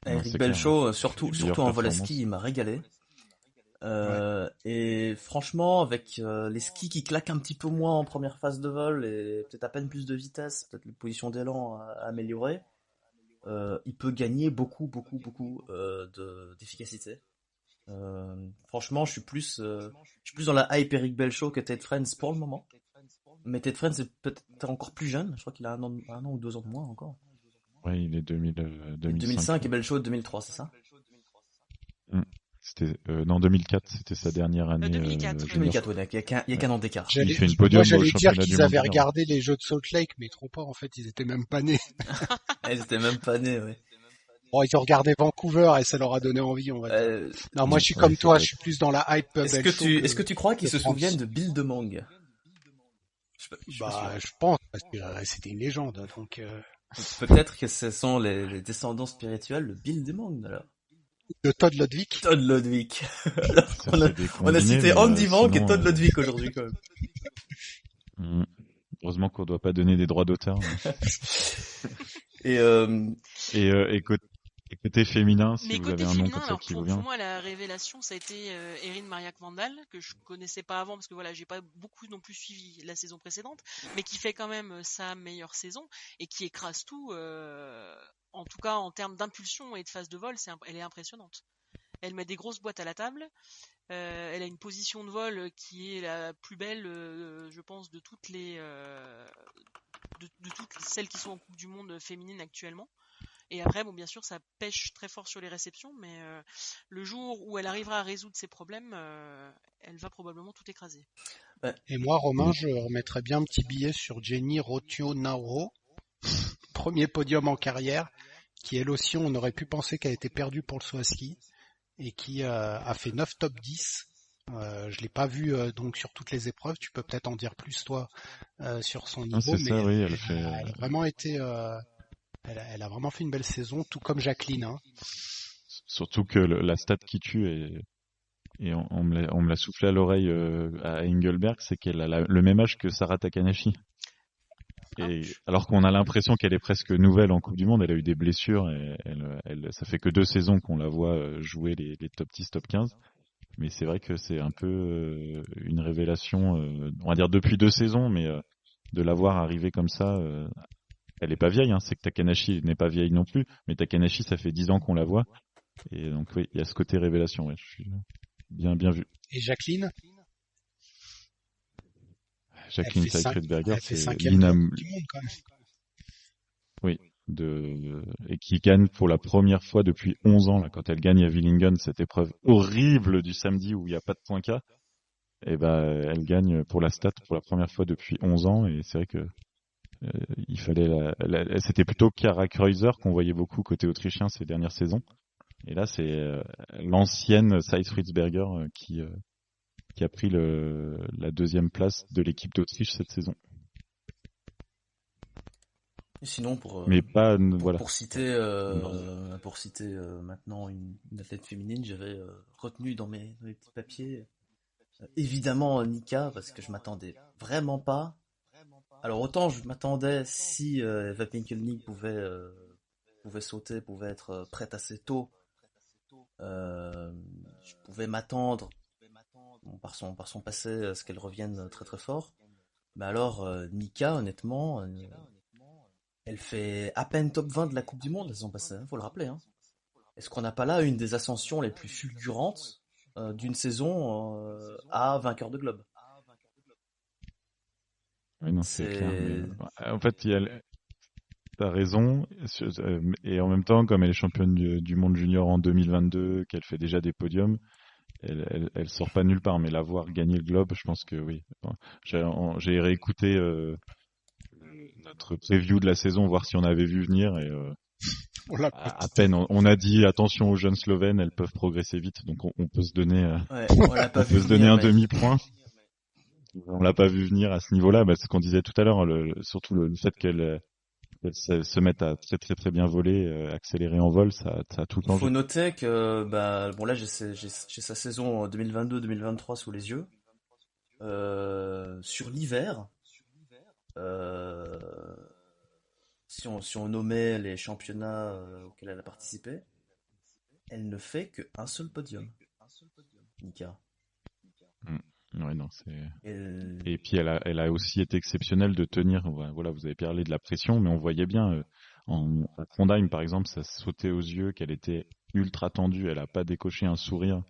Non, Eric c'est clair, Belchaud, hein. surtout Les meilleures en vol à performances. ski, il m'a régalé. Ouais. Et franchement, avec les skis qui claquent un petit peu moins en première phase de vol et peut-être à peine plus de vitesse, peut-être les positions d'élan à améliorer, il peut gagner beaucoup d'efficacité. Franchement, je suis plus dans la hype Eric Belchaud que Ted Friends pour le moment. Mais Ted Friends est peut-être encore plus jeune. Je crois qu'il a un an ou 2 ans de moins encore. Ouais, il est 2005. 2005 et Belchaud 2003, c'est ça? C'était non 2004, c'était sa dernière année 2004, junior. 2004, ouais, il y a qu'un an d'écart. Il fait une Moi, podium au j'allais dire championnat du qu'ils monde. avaient junior. regardé les Jeux de Salt Lake, mais trop pas, en fait, ils étaient même pas nés. Ils étaient même pas nés, ouais. Bon, ils ont regardé Vancouver et ça leur a donné envie, on va dire. Non, moi, je suis Ouais, comme c'est toi, vrai. je suis plus dans la hype Belchaud Est-ce que tu crois qu'ils que se France. souviennent de Bill de Mang? Je suis pas sûr. Bah, je pense, parce que c'était une légende, donc Peut-être que ce sont les descendants spirituels de Bill de Mang, alors. de Todd Lodvig. Todd Lodvig. Alors, Ça on a, fait des on a combinés, cité mais, Andy Vank et sinon, Todd Lodvig aujourd'hui, quand même. Heureusement qu'on doit pas donner des droits d'auteur. Et Et côté féminin, si Mais vous côté avez un nom féminin, comme ça alors qui vous pour vient. moi la révélation ça a été Erin Mariak Vandal que je connaissais pas avant parce que voilà j'ai pas beaucoup non plus suivi la saison précédente, mais qui fait quand même sa meilleure saison et qui écrase tout. En tout cas en termes d'impulsion et de phase de vol, elle est impressionnante. Elle met des grosses boîtes à la table. Elle a une position de vol qui est la plus belle, je pense, de toutes les de toutes celles qui sont en Coupe du Monde féminine actuellement. Et après, bon, bien sûr, ça pêche très fort sur les réceptions, mais le jour où elle arrivera à résoudre ses problèmes, elle va probablement tout écraser. Et moi, Romain, je remettrais bien un petit billet sur Jenny Rotio Nauro, premier podium en carrière, qui elle aussi, on aurait pu penser qu'elle était perdue pour le saut à ski, et qui a fait 9 top 10. Je l'ai pas vu donc sur toutes les épreuves. Tu peux peut-être en dire plus toi sur son niveau, C'est mais ça, oui, elle a vraiment été, elle a vraiment fait une belle saison, tout comme Jacqueline. Hein. surtout que la stat qui tue et on me l'a soufflé à l'oreille à Engelberg, c'est qu'elle a le même âge que Sarah Takanashi. Et alors qu'on a l'impression qu'elle est presque nouvelle en Coupe du Monde, elle a eu des blessures et ça fait que 2 saisons qu'on la voit jouer les top 10, top 15. Mais c'est vrai que c'est un peu une révélation, on va dire depuis 2 saisons, mais de la voir arriver comme ça, elle est pas vieille, hein, c'est que Takanashi n'est pas vieille non plus, mais Takanashi ça fait 10 ans qu'on la voit. Et donc oui, il y a ce côté révélation, ouais, je suis bien vu. Et Jacqueline Jacqueline Seyfried-Berger, elle fait c'est 5e du monde quand même. Oui, et qui gagne pour la première fois depuis 11 ans, là, quand elle gagne à Willingen, cette épreuve horrible du samedi où il n'y a pas de point K, et elle gagne pour la stat pour la première fois depuis 11 ans, et c'est vrai que il fallait c'était plutôt Kara Kreuzer qu'on voyait beaucoup côté autrichien ces dernières saisons, et là c'est l'ancienne Seyfried-Berger qui a pris la 2e place de l'équipe d'Autriche cette saison. Et sinon, Mais pas, voilà. Pour citer maintenant une athlète féminine, j'avais retenu dans mes petits papiers évidemment Nika, parce que je m'attendais vraiment pas. Alors autant je m'attendais si Eva Pinkelnick pouvait sauter, pouvait être prête assez tôt, je pouvais m'attendre par son passé à ce qu'elle revienne très très fort. Mais alors Nika, honnêtement, Elle fait à peine top 20 de la Coupe du Monde la saison passée, faut le rappeler. Hein. Est-ce qu'on n'a pas là une des ascensions les plus fulgurantes d'une saison à vainqueur de globe? Oui, non, c'est clair. Mais, en fait, t'as raison. Et en même temps, comme elle est championne du monde junior en 2022, qu'elle fait déjà des podiums, elle sort pas nulle part. Mais la voir gagner le globe, je pense que oui. Enfin, j'ai réécouté notre preview de la saison, voir si on avait vu venir. Et On l'a à peine, on a dit attention aux jeunes Slovènes, elles peuvent progresser vite. Donc on peut se donner, Ouais, on l'a pas on vu peut se donner venir, un mais demi-point. On l'a pas vu venir à ce niveau-là, bah, c'est ce qu'on disait tout à l'heure, surtout le fait qu'elle se mette à très très très bien voler, accélérer en vol, ça a tout il faut changé. noter que bon là j'ai sa saison 2022-2023 sous les yeux. Sur l'hiver, euh, si on nommait les championnats auxquels elle a participé, elle ne fait qu'un seul podium, Nika. Ouais, non, c'est. Elle- Et puis elle a aussi été exceptionnelle de tenir. Voilà, vous avez parlé de la pression, mais on voyait bien à Trondheim par exemple, ça sautait aux yeux qu'elle était ultra tendue. Elle a pas décoché un sourire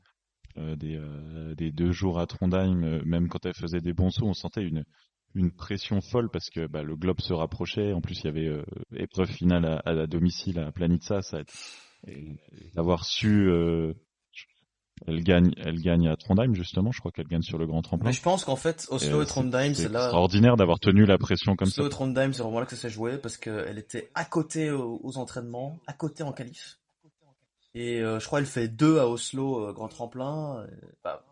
des 2 jours à Trondheim, même quand elle faisait des bons sauts, on sentait une pression folle parce que bah, le globe se rapprochait. En plus, il y avait épreuve finale à domicile à Planica. Et d'avoir su, elle gagne à Trondheim justement. Je crois qu'elle gagne sur le grand Mais tremplin. je pense qu'en fait, Oslo et Trondheim, C'est c'est là. extraordinaire d'avoir tenu la pression comme ça. Oslo et Trondheim, c'est vraiment là que ça s'est joué parce qu'elle était à côté aux entraînements, à côté en qualif. Et je crois qu'elle fait 2 à Oslo grand tremplin. Bah,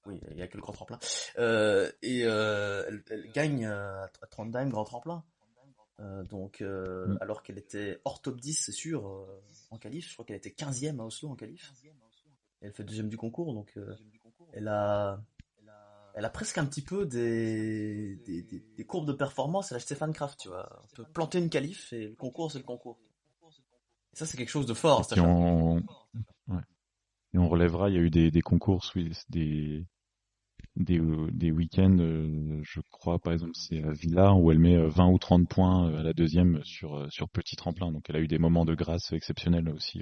oui, il y a que le grand tremplin. Elle gagne à Trondheim grand tremplin. Alors qu'elle était hors top 10, c'est sûr, en qualif. Je crois qu'elle était 15e à Oslo en qualif. Et elle fait deuxième du concours, donc elle a, elle a presque un petit peu des courbes de performance à la Stefan Kraft, tu vois. On peut planter une qualif et le concours, c'est le concours. Et ça, c'est quelque chose de fort, Et cette puis affaire. ouais. Et on relèvera, il y a eu des concours, des week-ends, je crois par exemple c'est à Villars où elle met 20 ou 30 points à la deuxième sur petit tremplin. Donc elle a eu des moments de grâce exceptionnels aussi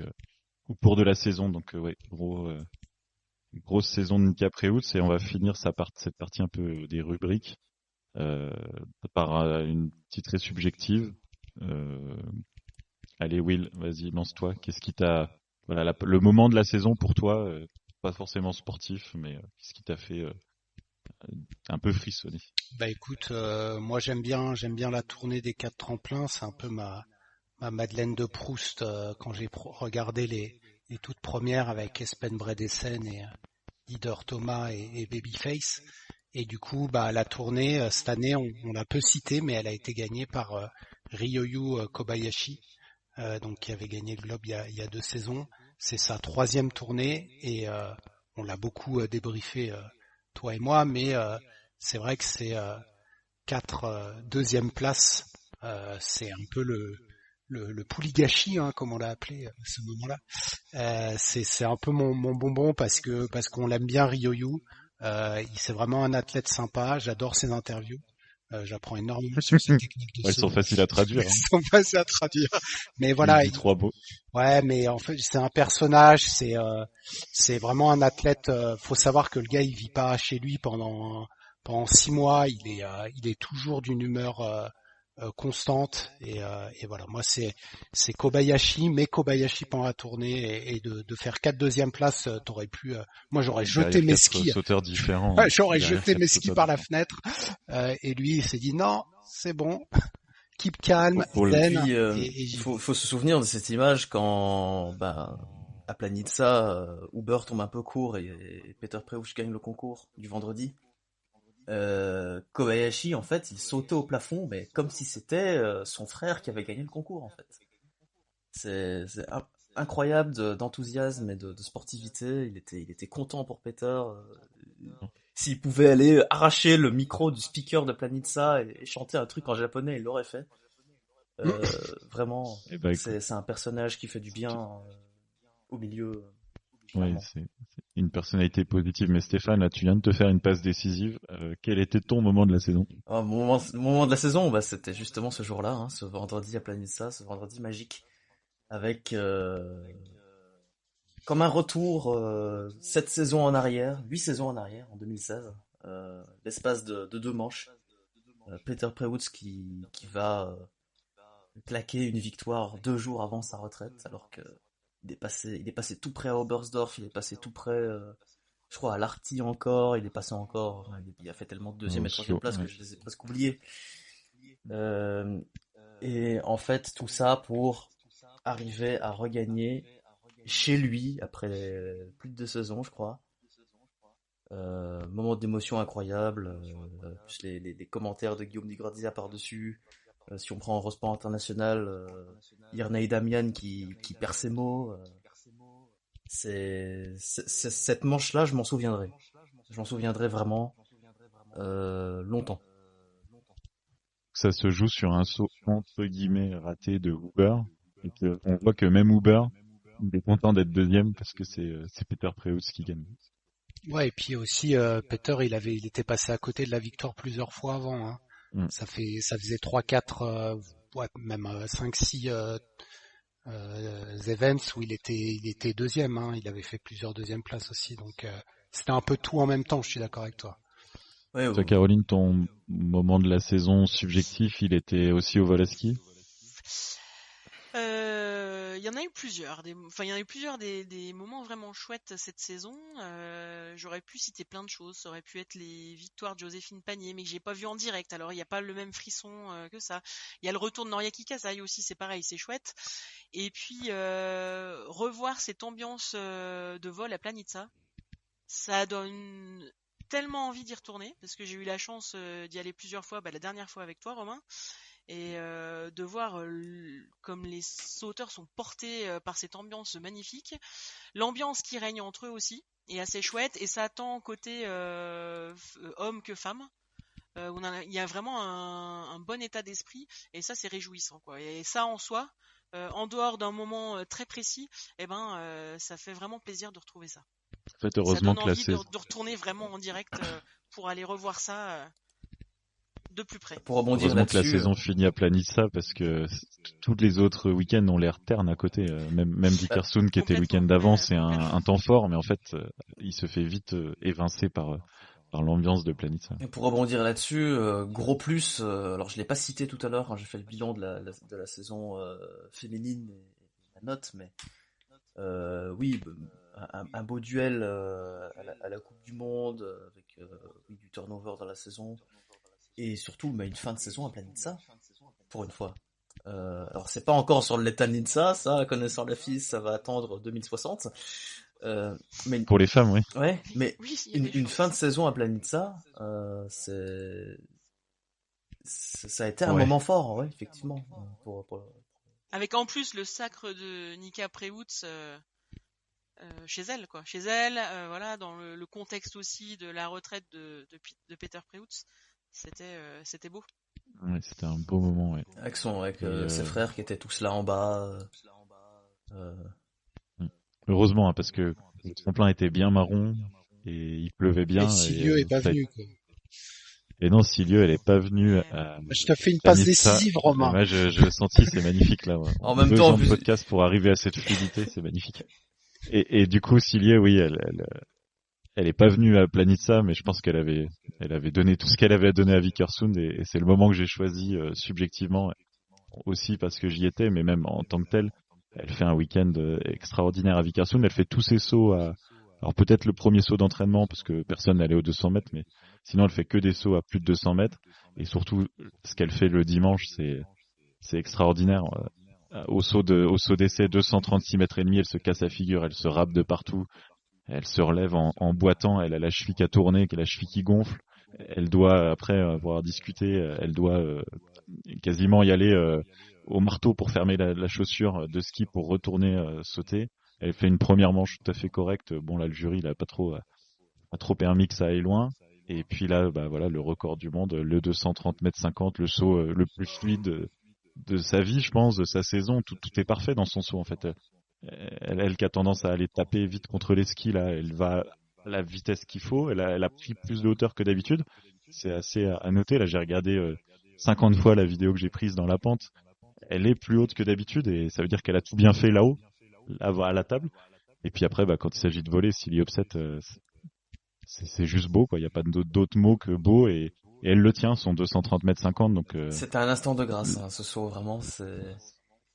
au cours de la saison. Donc ouais, grosse saison de Nika Preutz et on va finir cette partie un peu des rubriques euh, par une titrée subjective. Euh, Allez Will, vas-y, lance-toi. Qu'est-ce qui t'a voilà le moment de la saison pour toi, pas forcément sportif, mais qu'est-ce qui t'a fait un peu frissonner? Bah écoute, moi j'aime bien la tournée des 4 tremplins, c'est un peu ma Madeleine de Proust quand j'ai regardé les toutes premières avec Espen Bredesen et Leader Thomas et Babyface. Et du coup, bah la tournée cette année, on l'a peu citée, mais elle a été gagnée par Ryoyu Kobayashi, donc qui avait gagné le Globe il y a 2 saisons. C'est sa 3e tournée et on l'a beaucoup débriefé toi et moi, mais c'est vrai que c'est 4 deuxième places, c'est un peu le pouligashi, hein, comme on l'a appelé à ce moment-là. C'est un peu mon bonbon parce qu'on l'aime bien Ryoyu. C'est vraiment un athlète sympa. J'adore ses interviews. J'apprends énormément sur ses techniques de Ouais, ils sont saut. faciles à traduire. Ils Hein. sont faciles à traduire. Mais Il voilà, dit 3 mots. ouais, mais en fait c'est un personnage. C'est vraiment un athlète. Faut savoir que le gars il vit pas chez lui pendant 6 mois. Il est toujours d'une humeur constante et voilà. Moi c'est Kobayashi, mais Kobayashi pendant la tournée et de faire 4 deuxième places, t'aurais pu. Moi j'aurais jeté Derrière mes 4 skis. sauteurs différents. Ouais, j'aurais Derrière jeté 4 mes skis sauteurs par la différents. fenêtre. Et lui il s'est dit non, c'est bon, keep calm, Faut Et le- zen puis, et j'y vais. faut se souvenir de cette image quand, à Planica, Uber tombe un peu court et Peter Preuss gagne le concours du vendredi. Kobayashi, en fait, il sautait au plafond, mais comme si c'était son frère qui avait gagné le concours, en fait. C'est incroyable d'enthousiasme et de sportivité. Il était content pour Peter. S'il pouvait aller arracher le micro du speaker de Planitza et chanter un truc en japonais, il l'aurait fait. Vraiment, Eh ben, écoute, c'est un personnage qui fait du bien au milieu. Oui, clairement. c'est une personnalité positive. Mais Stéphane, là, tu viens de te faire une passe décisive. Quel était ton moment de la saison? Moment de la saison, bah, c'était justement ce jour-là, hein, ce vendredi à Planitza, ce vendredi magique, avec comme un retour 7 saisons en arrière, 8 saisons en arrière, en 2016, l'espace de 2 manches. Peter Prewitz qui va claquer une victoire 2 jours avant sa retraite, alors que il est passé tout près à Oberstdorf, il est passé tout près, je crois, à Lahti encore, il est passé encore, il a fait tellement de deuxième et troisième Oslo, place que ouais. je les ai presque oubliés. Euh, et en fait, tout ça pour arriver à regagner chez lui après plus de 2 saisons, je crois. Moment d'émotion incroyable, plus les commentaires de Guillaume Di Grazia par-dessus. Si on prend Eurosport International, Irnei Damian qui perd ses mots. Cette manche-là, je m'en souviendrai. Je m'en souviendrai vraiment longtemps. Ça se joue sur un saut entre guillemets raté de Uber. Et on voit que même Uber, il est content d'être deuxième parce que c'est Peter Preuss qui gagne. Ouais, et puis aussi Peter, il était passé à côté de la victoire plusieurs fois avant, hein. Mm. Ça faisait 3-4, ouais, même 5-6 events où il était deuxième, hein. Il avait fait plusieurs deuxièmes places aussi, donc c'était un peu tout en même temps. Je suis d'accord avec toi. Ouais, Toi, Caroline, ton moment de la saison subjectif, il était aussi au Volaski? Il y en a eu plusieurs. Il y en a eu plusieurs des moments vraiment chouettes cette saison. J'aurais pu citer plein de choses. Ça aurait pu être les victoires de Joséphine Panier, mais que j'ai pas vu en direct. Alors il n'y a pas le même frisson que ça. Il y a le retour de Noriaki Kasai aussi, c'est pareil, c'est chouette. Et puis revoir cette ambiance de vol à Planitza, ça donne tellement envie d'y retourner parce que j'ai eu la chance d'y aller plusieurs fois. La dernière fois avec toi, Romain. Et de voir comme les sauteurs sont portés par cette ambiance magnifique. L'ambiance qui règne entre eux aussi est assez chouette et ça tant côté homme que femme. Il y a vraiment un bon état d'esprit et ça c'est réjouissant quoi. Et ça en soi, en dehors d'un moment très précis, ça fait vraiment plaisir de retrouver ça. En fait, Ça heureusement donne que la envie saison, de retourner vraiment en direct pour aller revoir ça de plus près. pour rebondir heureusement que la là-dessus, saison finit à Planitza parce que tous les autres week-ends ont l'air ternes à côté. Même Vikersund qui était le week-end Complètement, d'avant, ouais, c'est un temps fort, mais en fait, il se fait vite évincer par l'ambiance de Planitza. et pour rebondir là-dessus, gros plus. Alors je l'ai pas cité tout à l'heure quand j'ai fait le bilan de la saison féminine et la note, mais oui, un beau duel à la Coupe du Monde avec oui, du turnover dans la saison et surtout une fin de saison à Planitza pour une fois. Alors c'est pas encore sur le Letanitsa, ça, connaissant la fille, ça va attendre 2060. Mais Pour les femmes, oui. ouais, mais Oui, il y a des une chances. fin de saison à Planitza, ça a été un Ouais. moment fort, ouais, effectivement. Avec en plus le sacre de Nika Prewitz chez elle, quoi. Chez elle, voilà, dans le contexte aussi de la retraite de Peter Prewitz, c'était beau. Ouais, c'était un beau moment, ouais. Avec Et, ses frères qui étaient tous là en bas. heureusement, hein, parce que le tremplin était bien marron et il pleuvait bien. Et Silieu est pas venu, quoi. Et non, Silieu, elle est pas venue à Je te fais une passe Planitza. décisive, Romain. Moi, je l'ai senti, c'est magnifique là. Ouais. En même 2 temps, ans en de plus- podcast pour arriver à cette fluidité, c'est magnifique. Et du coup, Silieu, oui, elle est pas venue à Planitza, mais je pense qu'elle avait donné tout ce qu'elle avait à donner à Vikersund et c'est le moment que j'ai choisi subjectivement aussi parce que j'y étais, mais même en tant que tel, elle fait un week-end extraordinaire à Vikersund. Elle fait tous ses sauts alors peut-être le premier saut d'entraînement parce que personne n'allait aux 200 mètres, mais sinon elle fait que des sauts à plus de 200 mètres et surtout ce qu'elle fait le dimanche, c'est extraordinaire. Au saut d'essai, 236 mètres et demi, elle se casse la figure, elle se râpe de partout. Elle se relève en boitant, elle a la cheville qui a tourné, la cheville qui gonfle. Elle doit, après avoir discuté, elle doit quasiment y aller au marteau pour fermer la chaussure de ski pour retourner sauter. Elle fait une première manche tout à fait correcte. Bon là, le jury il a pas trop permis que ça aille loin. Et puis là, bah voilà, le record du monde, le 230 mètres 50, le saut le plus fluide de sa vie, je pense, de sa saison. Tout est parfait dans son saut en fait. Elle qui a tendance à aller taper vite contre les skis, là, elle va à la vitesse qu'il faut. Elle a pris plus de hauteur que d'habitude. C'est assez à noter. Là, j'ai regardé 50 fois la vidéo que j'ai prise dans la pente. Elle est plus haute que d'habitude et ça veut dire qu'elle a tout bien fait là-haut, à la table. Et puis après, quand il s'agit de voler, silly upset, c'est juste beau, quoi. Il n'y a pas d'autres mots que beau et elle le tient, son 230 mètres 50. Donc, C'était un instant de grâce, hein, ce saut, vraiment.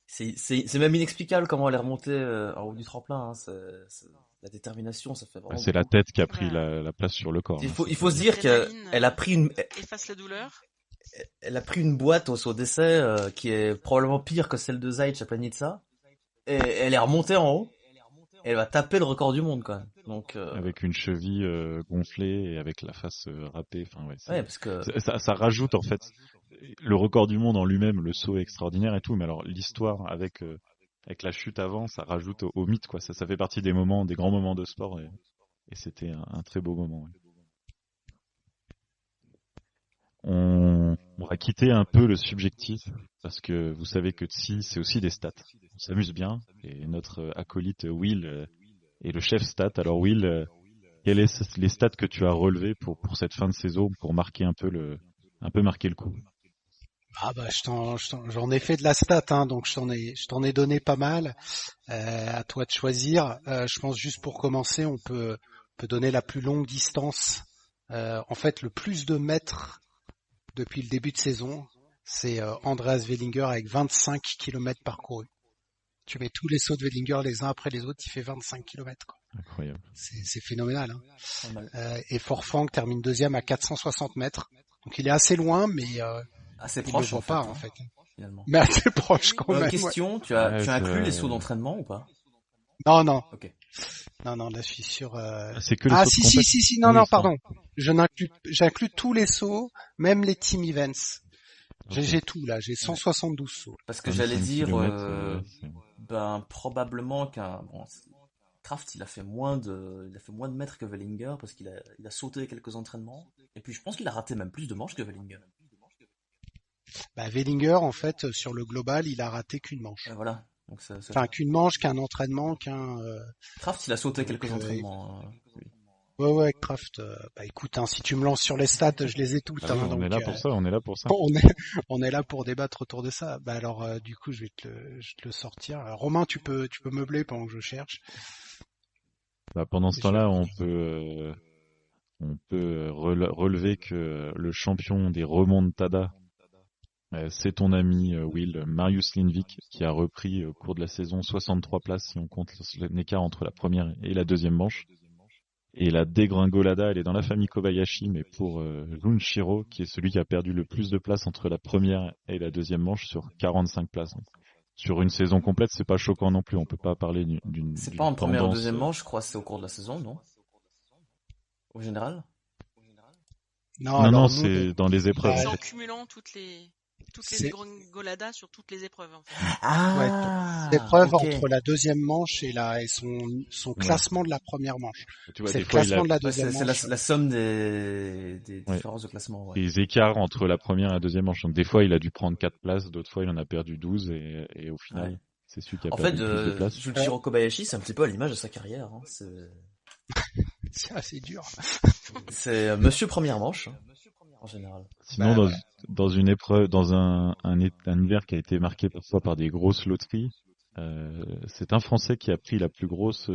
C'est même inexplicable comment elle est remontée en haut du tremplin. Hein. La détermination, ça fait vraiment. C'est la tête qui a pris la place sur le corps. Il faut se dire qu'elle a pris efface la douleur. Elle a pris une boîte au saut d'essai qui est probablement pire que celle de Zaïd à Planitza. Et elle est remontée en haut. Elle va taper le record du monde, quand même. Donc, avec une cheville gonflée et avec la face râpée. Enfin, ouais, parce que ça rajoute, en fait, le record du monde en lui-même, le saut est extraordinaire et tout, mais alors l'histoire avec la chute avant, ça rajoute au mythe, quoi. Ça fait partie des grands moments de sport et c'était un très beau moment. Ouais. On va quitter un peu le subjectif parce que vous savez que Tsi, c'est aussi des stats. On s'amuse bien et notre acolyte Will est le chef stat. Alors Will, quelles est les stats que tu as relevées pour cette fin de saison pour marquer un peu marquer le coup? Ah bah j'en ai fait de la stat, hein, donc je t'en ai donné pas mal. À toi de choisir. Je pense juste pour commencer, on peut donner la plus longue distance. En fait, le plus de mètres depuis le début de saison, c'est Andreas Wellinger avec 25 km parcourus. Tu mets tous les sauts de Wellinger les uns après les autres, il fait 25 km. Quoi. Incroyable. C'est phénoménal. Hein. Et Forfang termine deuxième à 460 mètres. Donc il est assez loin, mais assez proche en fait. Finalement. Mais assez proche quand même. Question, tu as inclus les sauts d'entraînement ou pas? Non. Ok. Non, là je suis sur. C'est que les sauts de compète. Si. Non, pardon. J'inclus tous les sauts, même les team events. Okay. J'ai tout là, j'ai 172 sauts. Parce que j'allais dire, probablement Kraft il a fait moins de mètres que Wellinger parce qu'il a sauté quelques entraînements. Et puis je pense qu'il a raté même plus de manches que Wellinger. Wellinger en fait sur le global il a raté qu'une manche. Voilà. Donc qu'une manche, qu'un entraînement, Kraft il a sauté quelques entraînements. Oui. Ouais, Kraft. Écoute, hein, si tu me lances sur les stats, je les ai toutes. On est là pour ça. On est là pour débattre autour de ça. Alors, du coup, je vais te le sortir. Alors, Romain, tu peux meubler pendant que je cherche. Pendant ce temps-là, on peut relever que le champion des remontadas, c'est ton ami Will, Marius Lindvik, qui a repris au cours de la saison 63 places si on compte l'écart entre la première et la deuxième manche. Et la dégringolada, elle est dans la famille Kobayashi, mais pour Junshiro, qui est celui qui a perdu le plus de places entre la première et la deuxième manche sur 45 places. Donc, sur une saison complète, c'est pas choquant non plus. On peut pas parler d'une. C'est pas en première ou deuxième manche, je crois, c'est au cours de la saison, non? Au général? Non, c'est dans les épreuves. C'est en cumulant toutes les dégringoladas sur toutes les épreuves. En fait. Les épreuves entre la deuxième manche et son classement de la première manche. Tu vois, c'est le classement de la deuxième manche. C'est la somme des différences de classement. Ouais. Les écarts entre la première et la deuxième manche. Donc des fois, il a dû prendre 4 places, d'autres fois, il en a perdu 12 et au final, c'est celui qui a perdu plus de places. Junshiro Kobayashi, c'est un petit peu à l'image de sa carrière. Hein. C'est assez dur. C'est monsieur première manche. En général. Sinon, dans une épreuve, dans un hiver qui a été marqué parfois par des grosses loteries, c'est un Français qui a pris la plus grosse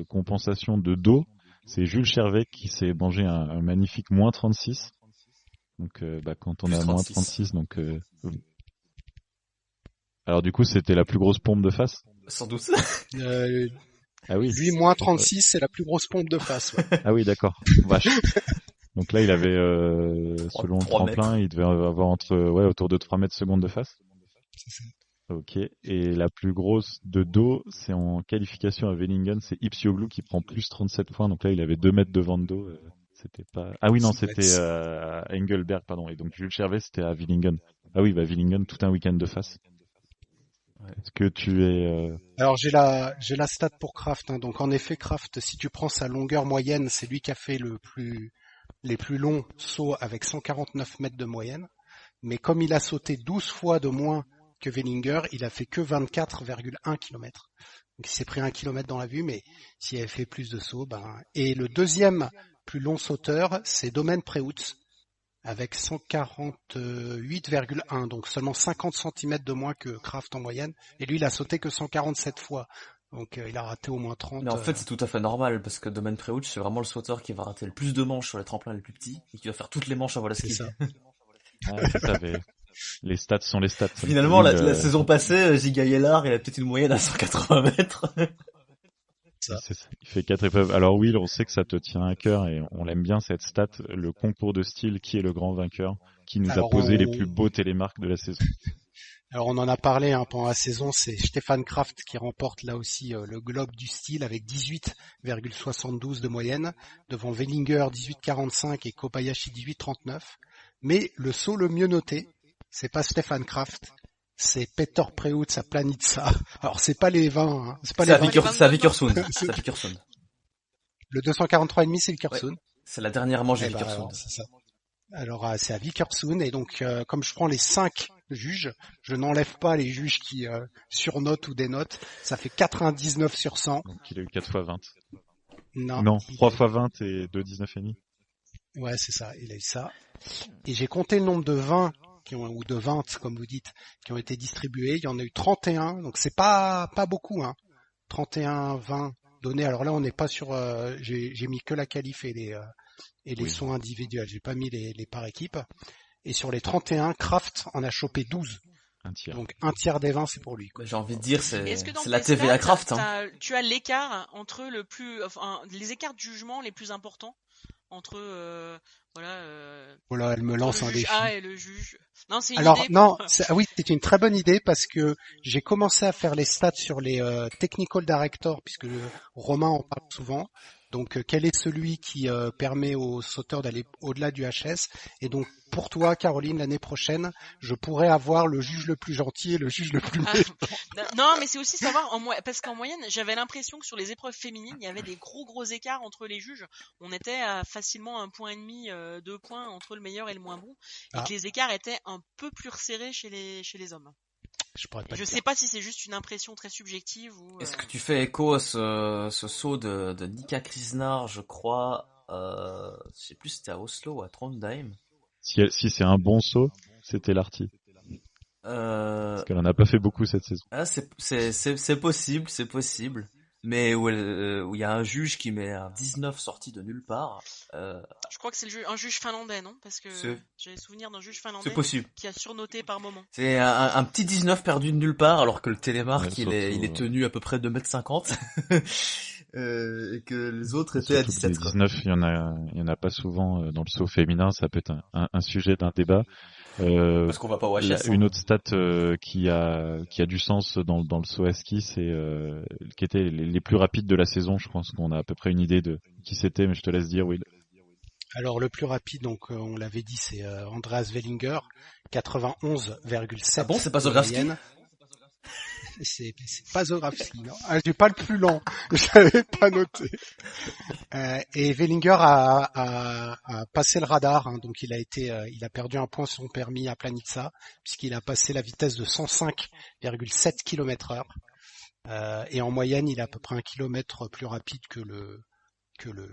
compensation de dos. C'est Jules Chervet qui s'est mangé un magnifique moins 36. Donc, quand on a moins 36, donc. Alors du coup, c'était la plus grosse pompe de face. Sans doute. Ah oui. Lui, moins 36, c'est la plus grosse pompe de face. Ouais. Ah oui, d'accord. Vache. Donc là, il avait, selon le tremplin, il devait avoir autour de 3 mètres secondes de face. C'est ça. Ok. Et la plus grosse de dos, c'est en qualification à Wellingen, c'est Ipsioglu qui prend plus 37 points. Donc là, il avait 2 mètres devant de dos. C'était pas. Ah oui, non, c'était à Engelberg, pardon. Et donc Jules Chervet, c'était à Willingen. Ah oui, Willingen, tout un week-end de face. Est-ce que tu es... Alors j'ai la stat pour Kraft. Hein. Donc en effet, Kraft, si tu prends sa longueur moyenne, c'est lui qui a fait les plus longs sauts avec 149 mètres de moyenne. Mais comme il a sauté 12 fois de moins que Wellinger, il a fait que 24,1 km. Donc il s'est pris 1 km dans la vue, mais s'il avait fait plus de sauts, Et le deuxième plus long sauteur, c'est Domen Preutz, avec 148,1, donc seulement 50 cm de moins que Kraft en moyenne. Et lui, il a sauté que 147 fois. Donc il a raté au moins 30. Mais en fait, c'est tout à fait normal, parce que Domen Preutz, c'est vraiment le sauteur qui va rater le plus de manches sur les tremplins les plus petits, et qui va faire toutes les manches à voile à ski. C'est ça. C'est ça, mais les stats sont les stats. Finalement, la saison passée, Giga Yellard, il a peut-être une moyenne à 180 mètres. C'est ça. Il fait 4 épreuves. Alors Will, on sait que ça te tient à cœur et on l'aime bien cette stat, le concours de style qui est le grand vainqueur, qui nous a posé les plus beaux télémarques de la saison. Alors on en a parlé pendant la saison, c'est Stefan Kraft qui remporte là aussi le globe du style avec 18,72 de moyenne, devant Wellinger 18,45 et Kobayashi 18,39. Mais le saut le mieux noté, c'est pas Stefan Kraft, c'est Peter Preutz à Planica. Alors c'est pas les 20, c'est pas les 20. C'est à Vikersund. C'est à Vikersund. Le 243,5 c'est Vikersund. Ouais, c'est la dernière manche de Vikersund. C'est ça. Alors c'est à Vikersund et donc comme je prends les 5 juges, je n'enlève pas les juges qui surnotent ou dénotent, ça fait 99 sur 100. Donc il a eu 4 fois 20. Non 3 fois 20 et 2 19,5. Ouais, c'est ça, il a eu ça. Et j'ai compté le nombre de 20 ou de 20 comme vous dites, qui ont été distribués, il y en a eu 31, donc c'est pas beaucoup 31 20 donnés. Alors là on n'est pas sur j'ai mis que la qualif et les sauts individuels, j'ai pas mis les par équipe. Et sur les 31, Kraft en a chopé 12. Un tiers. Donc un tiers des 20 c'est pour lui. J'ai envie de dire c'est la tes TVA stats, Kraft. Tu as l'écart entre les écarts de jugement les plus importants entre Voilà, elle me lance un le juge défi. A et le juge. Non, c'est une Alors idée. non, oui, c'est une très bonne idée parce que j'ai commencé à faire les stats sur les technical directors puisque Romain en parle souvent. Donc quel est celui qui permet aux sauteurs d'aller au-delà du HS? Et donc pour toi, Caroline, l'année prochaine, je pourrais avoir le juge le plus gentil et le juge le plus méchant. Non, mais c'est aussi savoir parce qu'en moyenne, j'avais l'impression que sur les épreuves féminines, il y avait des gros écarts entre les juges. On était à facilement 1,5 point, 2 points entre le meilleur et le moins bon, et que les écarts étaient un peu plus resserrés chez les hommes. Je sais pas si c'est juste une impression très subjective ou. Est-ce que tu fais écho à ce saut de Nika Krisnar, je crois, je sais plus si c'était à Oslo ou à Trondheim. Si c'est un bon saut, c'était Larty. Parce qu'elle en a pas fait beaucoup cette saison. Ah, c'est possible. Mais où il y a un juge qui met un 19 sorti de nulle part. Je crois que c'est un juge finlandais, non? Parce que j'ai souvenir d'un juge finlandais qui a surnoté par moment. C'est un petit 19 perdu de nulle part, alors que le télémarque il est tenu à peu près 2,50 m. Et que les autres étaient à 17. Les 19, il y en a pas souvent dans le saut féminin, ça peut être un sujet d'un débat. Parce qu'on va pas au HS. Une autre stat qui a du sens dans le saut à ski, c'est qui étaient les plus rapides de la saison. Je pense qu'on a à peu près une idée de qui c'était, mais je te laisse dire, Will. Alors le plus rapide, donc on l'avait dit, c'est Andreas Wellinger, 91,7. Ah bon, c'est pas Zografski? C'est pas Zografski, non. J'ai pas le plus lent, je l'avais pas noté. Et Wellinger a passé le radar, donc il a perdu un point sur son permis à Planica, puisqu'il a passé la vitesse de 105,7 km/h. Et en moyenne, il est à peu près 1 km plus rapide que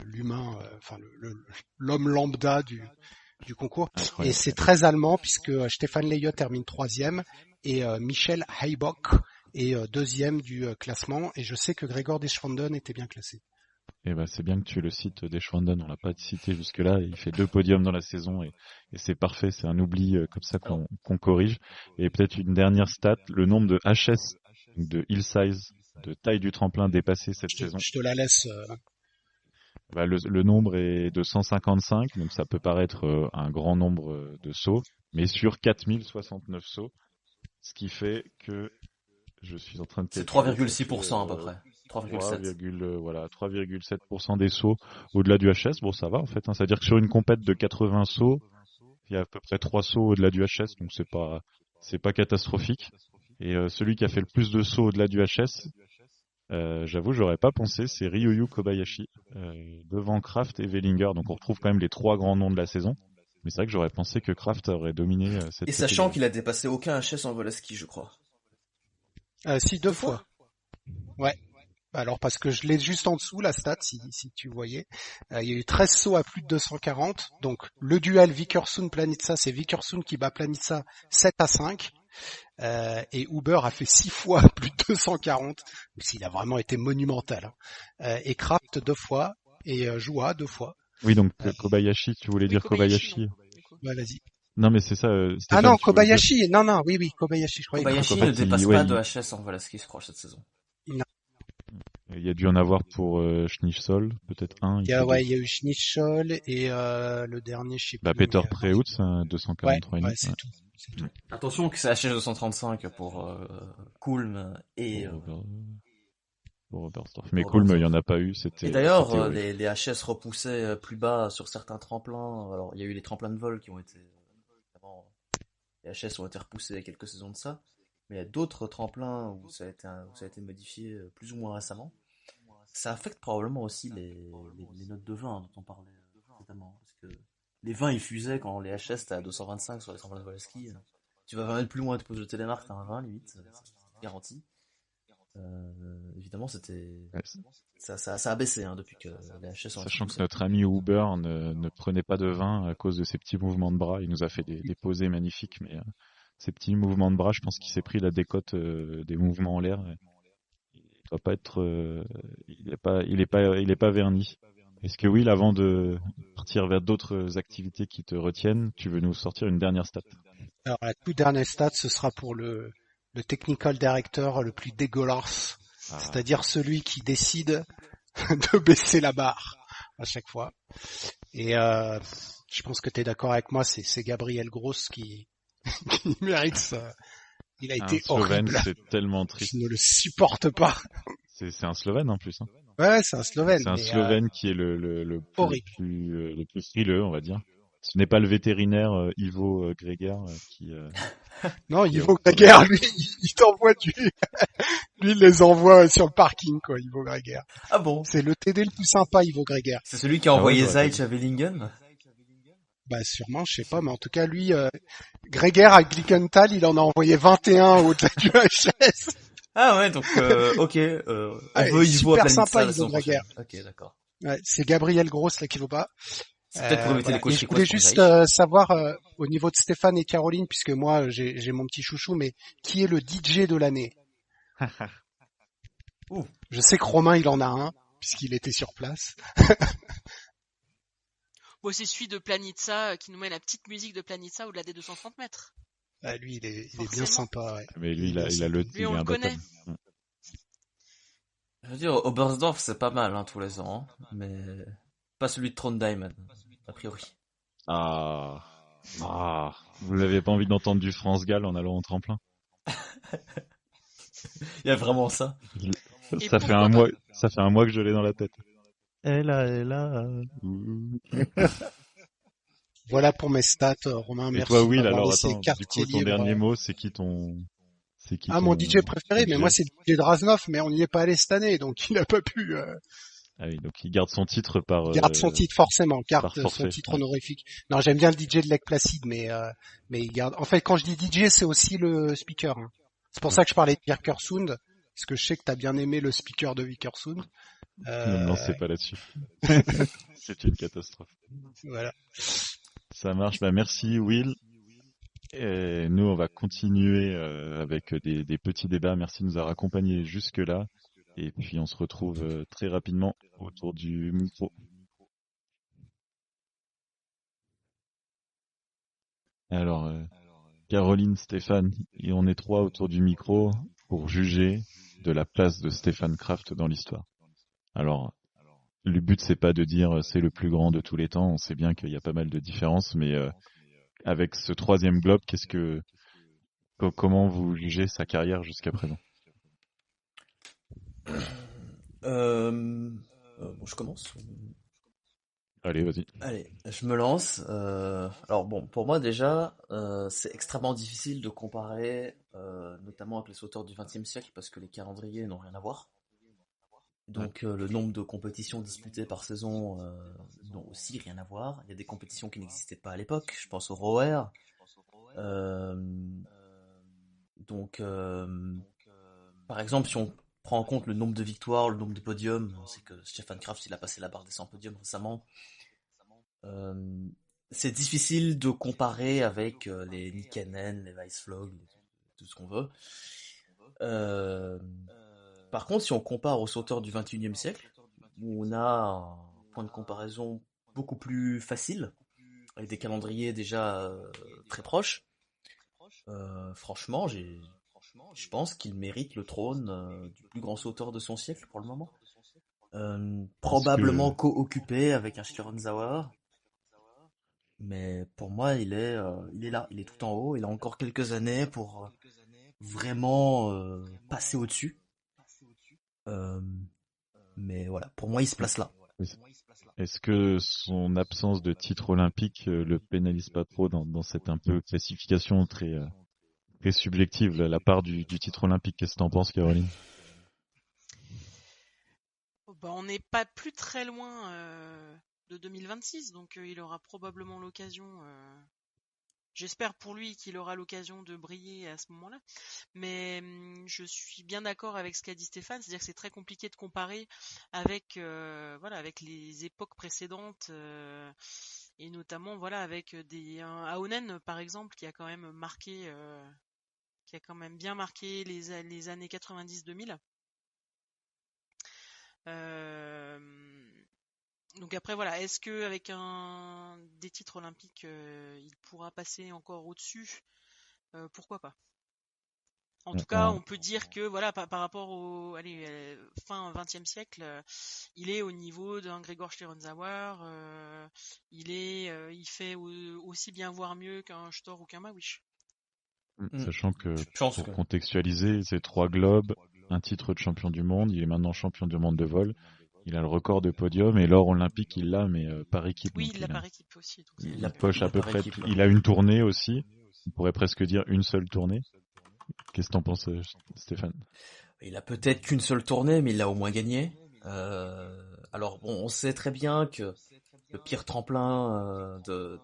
l'humain, l'homme lambda du concours. Incroyable. Et c'est très allemand puisque Stefan Leyot termine 3e et Michel Heibock est 2e du classement. Et je sais que Gregor Deschwanden était bien classé. Eh ben, c'est bien que tu le cites, Deschwanden, on l'a pas cité jusque-là. Il fait 2 podiums dans la saison et c'est parfait. C'est un oubli comme ça qu'on corrige. Et peut-être une dernière stat, le nombre de HS, de hill size, de taille du tremplin dépassé cette saison. Je te la laisse. Le nombre est de 155, donc ça peut paraître un grand nombre de sauts, mais sur 4069 sauts, ce qui fait que je suis en train de... C'est 3,6% à peu près. 3,7% des sauts au-delà du HS. Bon, ça va en fait. C'est-à-dire que sur une compète de 80 sauts, il y a à peu près 3 sauts au-delà du HS, donc c'est pas catastrophique. Et celui qui a fait le plus de sauts au-delà du HS, j'avoue, j'aurais pas pensé, c'est Ryoyu Kobayashi, devant Kraft et Wellinger. Donc on retrouve quand même les 3 grands noms de la saison. Mais c'est vrai que j'aurais pensé que Kraft aurait dominé cette Et sachant catégorie. qu'il a dépassé aucun HS en vol à ski, je crois. Si, 2 fois. Ouais. Alors parce que je l'ai juste en dessous, la stat, si tu voyais. Il y a eu 13 sauts à plus de 240. Donc le duel Vikersund-Planitza, c'est Vikersund qui bat Planitza 7-5. Et Uber a fait 6 fois plus de 240. Il a vraiment été monumental. Et Kraft 2 fois. Et Joua 2 fois. Oui, donc Kobayashi, tu voulais Oui, dire Kobayashi. non, du coup. Ouais, vas-y. Non, mais c'est ça. Ah Stéphane, non, tu voulais dire- Kobayashi. Non, oui, Kobayashi, je croyais. Kobayashi en fait, ne dépasse il- pas ouais, de il- HS en vol à ski, je crois, cette saison. Il y a dû en avoir pour Schnitzol, peut-être un. Il y a eu Schnitzschol et le dernier, je sais plus. Peter mais, Preutz, 243 ouais, ouais. c'est tout. C'est tout. Attention que c'est HS 235 pour Kulm et... Pour Oberstdorf. Mais pour cool, mais il Oberstdorf. y en a pas eu. C'était. Et d'ailleurs, c'était horrible. les HS repoussaient plus bas sur certains tremplins. Alors, il y a eu les tremplins de vol qui ont été... évidemment, les HS ont été repoussés il y a quelques saisons de ça. Mais il y a d'autres tremplins où ça a été modifié plus ou moins récemment. Ça affecte probablement aussi les notes de vin dont on parlait notamment. Parce que les vins, ils fusaient quand les HS étaient à 225 sur les tremplins de vol à ski. Tu vas 20 mètres plus loin, tu poses le télémark, t'as un 20 limite, c'est garanti. Évidemment, Ouais, ça a baissé depuis que les HS ont été sachant que poussés. notre ami Uber ne prenait pas de vin à cause de ses petits mouvements de bras. Il nous a fait des posées magnifiques, mais ces petits mouvements de bras, je pense qu'il s'est pris la décote des mouvements en l'air. Il doit pas être, il est pas verni. Est-ce que Will, avant de partir vers d'autres activités qui te retiennent, tu veux nous sortir une dernière stat? Alors la toute dernière stat, ce sera pour le technical director le plus dégueulasse, c'est-à-dire celui qui décide de baisser la barre à chaque fois. Et je pense que tu es d'accord avec moi, c'est Gabriel Gross qui mérite ça. Il a été Slovène, horrible. c'est tellement triste. Je ne le supporte pas. C'est un Slovène en plus. Hein. Ouais, c'est un Slovène. C'est un mais, Slovène qui est le horrible. le plus frileux, on va dire. Ce n'est pas le vétérinaire Ivo Greger qui. Non, qui Ivo est- Greger, lui, il t'envoie lui, il les envoie sur le parking, quoi, Ivo Greger. Ah bon? C'est le TD le plus sympa, Ivo Greger. C'est celui qui a Ah ouais, envoyé j'aurais pas Zeitz dit. à Vellingen? Bah, sûrement, je sais pas, mais en tout cas, lui, Greger à Glickenthal, il en a envoyé 21 au-delà du HS. Ah ouais, donc, ok, on Ouais, veut Ivo à super Planitza sympa, la Ivo saison prochaine. Greger. Ok, d'accord. Ouais, c'est Gabriel Gross, là, qui veut pas. C'est peut-être pour éviter Voilà. les coachs Et je voulais juste savoir, au niveau de Stéphane et Caroline, puisque moi, j'ai mon petit chouchou, mais qui est le DJ de l'année? Ouh. Je sais que Romain, il en a un, puisqu'il était sur place. Bon, c'est celui de Planitza qui nous met la petite musique de Planitza au-delà des 230 mètres. Ah, lui, il est bien Forcément. sympa, ouais. Mais lui, il a le, Lui, il est on le imbattable. connaît. Je veux dire, Oberstdorf, c'est pas mal, tous les ans, hein, mais pas celui de Trondheim, a priori. Vous n'avez pas envie d'entendre du France Gall en allant en tremplin? Il y a vraiment ça. Et Ça fait pourquoi un mois que je l'ai dans la tête. Elle a. Voilà pour mes stats, Romain. Et Merci. toi, de Will, m'avoir alors laissé attends, carte du coup, ton libre. dernier mot, c'est qui Ah, mon DJ préféré, mais moi, c'est DJ Draznov, mais on n'y est pas allé cette année, donc il n'a pas pu, Ah oui, donc il garde son titre par. il garde son titre forcément, par garde forfait. son titre honorifique. Non, j'aime bien le DJ de Lake Placid, mais il garde. En fait, quand je dis DJ, c'est aussi le speaker. Hein. C'est pour ça que je parlais de Vikersund, parce que je sais que t'as bien aimé le speaker de Vikersund. Ne me lancez pas là-dessus. C'est une catastrophe. Voilà. Ça marche. Bah merci, Will. Et nous, on va continuer avec des petits débats. Merci de nous avoir accompagnés jusque-là. Et puis, on se retrouve très rapidement autour du micro. Alors, Caroline, Stéphane, et on est 3 autour du micro pour juger de la place de Stefan Kraft dans l'histoire. Alors, le but, c'est pas de dire c'est le plus grand de tous les temps. On sait bien qu'il y a pas mal de différences, mais avec ce 3e globe, comment vous jugez sa carrière jusqu'à présent? Bon, je commence. Allez, vas-y. Allez, je me lance. Alors bon, pour moi déjà, c'est extrêmement difficile de comparer, notamment avec les sauteurs du XXe siècle, parce que les calendriers n'ont rien à voir. Donc le nombre de compétitions disputées par saison n'ont aussi rien à voir. Il y a des compétitions qui n'existaient pas à l'époque. Je pense au Rower. Euh, donc par exemple, si on prend en compte le nombre de victoires, le nombre de podiums, on sait que Stefan Kraft il a passé la barre des 100 podiums récemment. Euh, c'est difficile de comparer avec les Nikkanen, les Weissflog, tout ce qu'on veut. Euh, Par contre, si on compare aux sauteurs du 21e siècle, où on a un point de comparaison beaucoup plus facile, avec des calendriers déjà très proches, franchement, je pense qu'il mérite le trône du plus grand sauteur de son siècle pour le moment. Parce Probablement que co-occupé avec un Schlierenzauer, mais pour moi, il est là, il est tout en haut, il a encore quelques années pour vraiment passer au-dessus. Euh, mais voilà, pour moi, il se place là. est-ce que son absence de titre olympique le pénalise pas trop dans cette un peu classification très subjective, la part du titre olympique? Qu'est-ce que t'en penses, Caroline? Bah, on n'est pas plus très loin de 2026, donc il aura probablement l'occasion. J'espère pour lui qu'il aura l'occasion de briller à ce moment-là. Mais je suis bien d'accord avec ce qu'a dit Stéphane, c'est-à-dire que c'est très compliqué de comparer avec voilà avec les époques précédentes et notamment voilà avec un Aonen par exemple qui a quand même marqué qui a quand même bien marqué les années 90-2000. Euh, donc après voilà, est-ce que avec des titres olympiques, il pourra passer encore au-dessus? Pourquoi pas? En tout cas, En- on peut dire que voilà, par rapport au fin 20e siècle, il est au niveau d'un Gregor Schlierenzauer. Il fait aussi bien voire mieux qu'un Stor ou qu'un Mawish. Sachant que Je pense pour que contextualiser, c'est 3 globes, un titre de champion du monde. Il est maintenant champion du monde de vol. Il a le record de podium et l'or olympique, il l'a, mais par équipe. Oui, Donc il l'a par équipe aussi. Donc ça il fait a, il que... poche il à a peu par près. équipe. Il a une tournée aussi. On pourrait presque dire une seule tournée. Qu'est-ce que t'en penses, Stéphane? Il a peut-être qu'une seule tournée, mais il l'a au moins gagné. Alors bon, on sait très bien que le pire tremplin de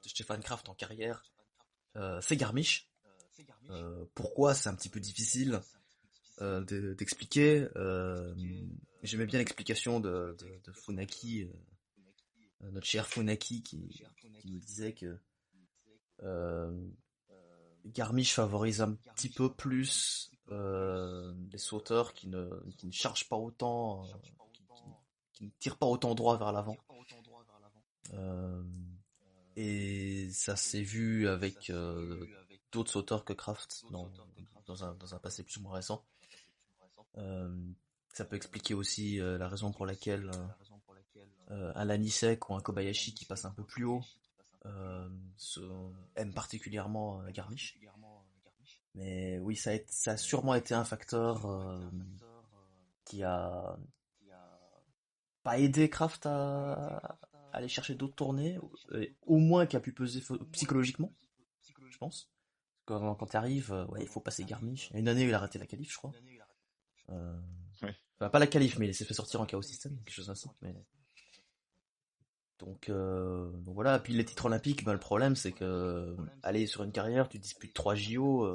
Stefan Kraft en carrière, c'est Garmisch. Pourquoi c'est un petit peu difficile d'expliquer. J'aimais bien l'explication de Funaki, notre cher Funaki, qui nous disait que euh, Garmisch favorise un petit peu plus les sauteurs qui ne chargent pas autant, qui ne tirent pas autant droit vers l'avant. Euh, et ça s'est vu avec d'autres sauteurs que Kraft dans un passé plus ou moins récent. Euh, Ça peut expliquer aussi la raison pour laquelle un Lanisek ou un Kobayashi qui passe un peu plus haut euh, se, aime particulièrement Garmisch. Mais oui, ça a sûrement été un facteur qui a pas aidé Kraft à aller chercher d'autres tournées, au moins qui a pu peser psychologiquement, je pense. Quand tu arrives, ouais, il faut passer Garmisch. Il y a une année, il a arrêté la qualif, je crois. Euh, Ouais. Enfin, pas la qualif, mais il s'est fait sortir en chaos system, quelque chose ainsi. Mais... Donc voilà, puis les titres olympiques, ben, le problème c'est que aller sur une carrière, tu disputes 3 JO,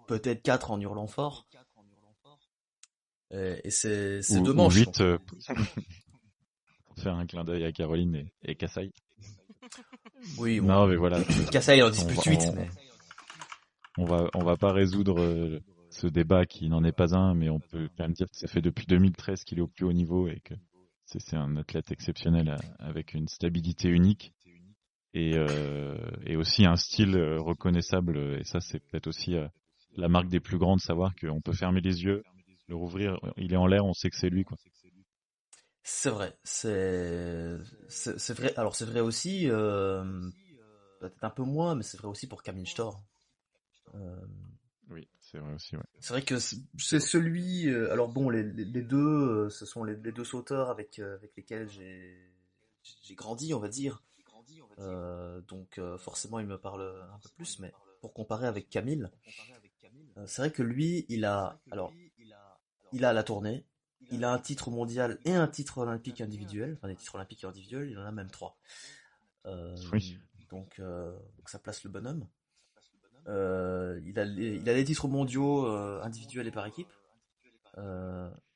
peut-être 4 en hurlant fort, et c'est deux Ou manches. 8 Donc, pour faire un clin d'œil à Caroline et Kassai. oui, bon, Non, mais voilà. Kassai il en On dispute va, 8, mais on va pas résoudre ce débat qui n'en est pas un, mais on peut quand même dire que ça fait depuis 2013 qu'il est au plus haut niveau et que c'est un athlète exceptionnel avec une stabilité unique et aussi un style reconnaissable. Et ça, c'est peut-être aussi la marque des plus grands de savoir qu'on peut fermer les yeux, le rouvrir, il est en l'air, on sait que c'est lui, quoi. c'est vrai, c'est vrai. Alors c'est vrai aussi, peut-être un peu moins, mais c'est vrai aussi pour Camille Stor. Euh, Oui, c'est vrai aussi, ouais. C'est vrai que c'est celui. Alors bon, les deux, ce sont les deux sauteurs avec lesquels j'ai grandi, on va dire. Donc forcément, il me parle un peu plus. Mais pour comparer avec Camille, c'est vrai que lui, il a la tournée, il a un titre mondial et un titre olympique individuel. Enfin, des titres olympiques et individuels, il en a même 3. Oui. Donc ça place le bonhomme. Il a les titres mondiaux individuels et par équipe.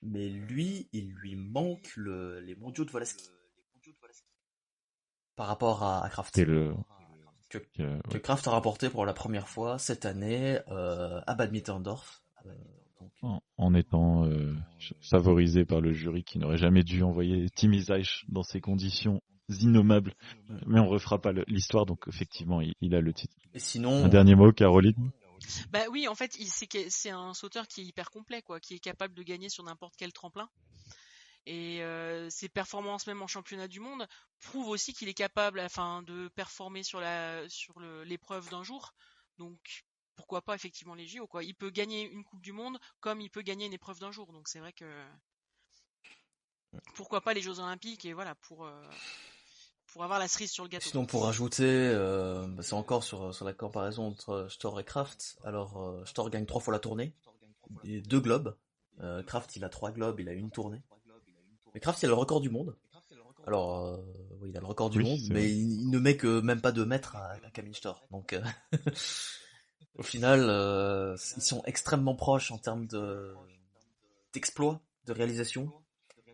Mais lui, il lui manque les mondiaux de Volaski par rapport à Kraft. C'est le Que ouais. Kraft a rapporté pour la première fois cette année à Bad Mitterndorf. En étant favorisé par le jury qui n'aurait jamais dû envoyer Timmy Zeich dans ces conditions innommables. Mais on refera pas l'histoire, donc effectivement, il a le titre. Et sinon, un dernier mot, Caroline? Bah oui, en fait, c'est un sauteur qui est hyper complet, quoi, qui est capable de gagner sur n'importe quel tremplin. Et ses performances même en championnat du monde prouvent aussi qu'il est capable, de performer sur l'épreuve d'un jour. Donc pourquoi pas effectivement les JO, quoi. Il peut gagner une Coupe du Monde comme il peut gagner une épreuve d'un jour. Donc c'est vrai que pourquoi pas les Jeux Olympiques, et voilà, pour avoir la cerise sur le gâteau. sinon pour rajouter, c'est encore sur la comparaison entre Storr et Kraft. Alors Storr gagne 3 fois la tournée, et 2 globes. Kraft il a 3 globes, il a une tournée. Mais Kraft il a le record du monde. Alors oui, il a le record du monde, mais il ne met que même pas 2 mètres à Camille Storr. Donc au final, ils sont extrêmement proches en termes d'exploit, de réalisation,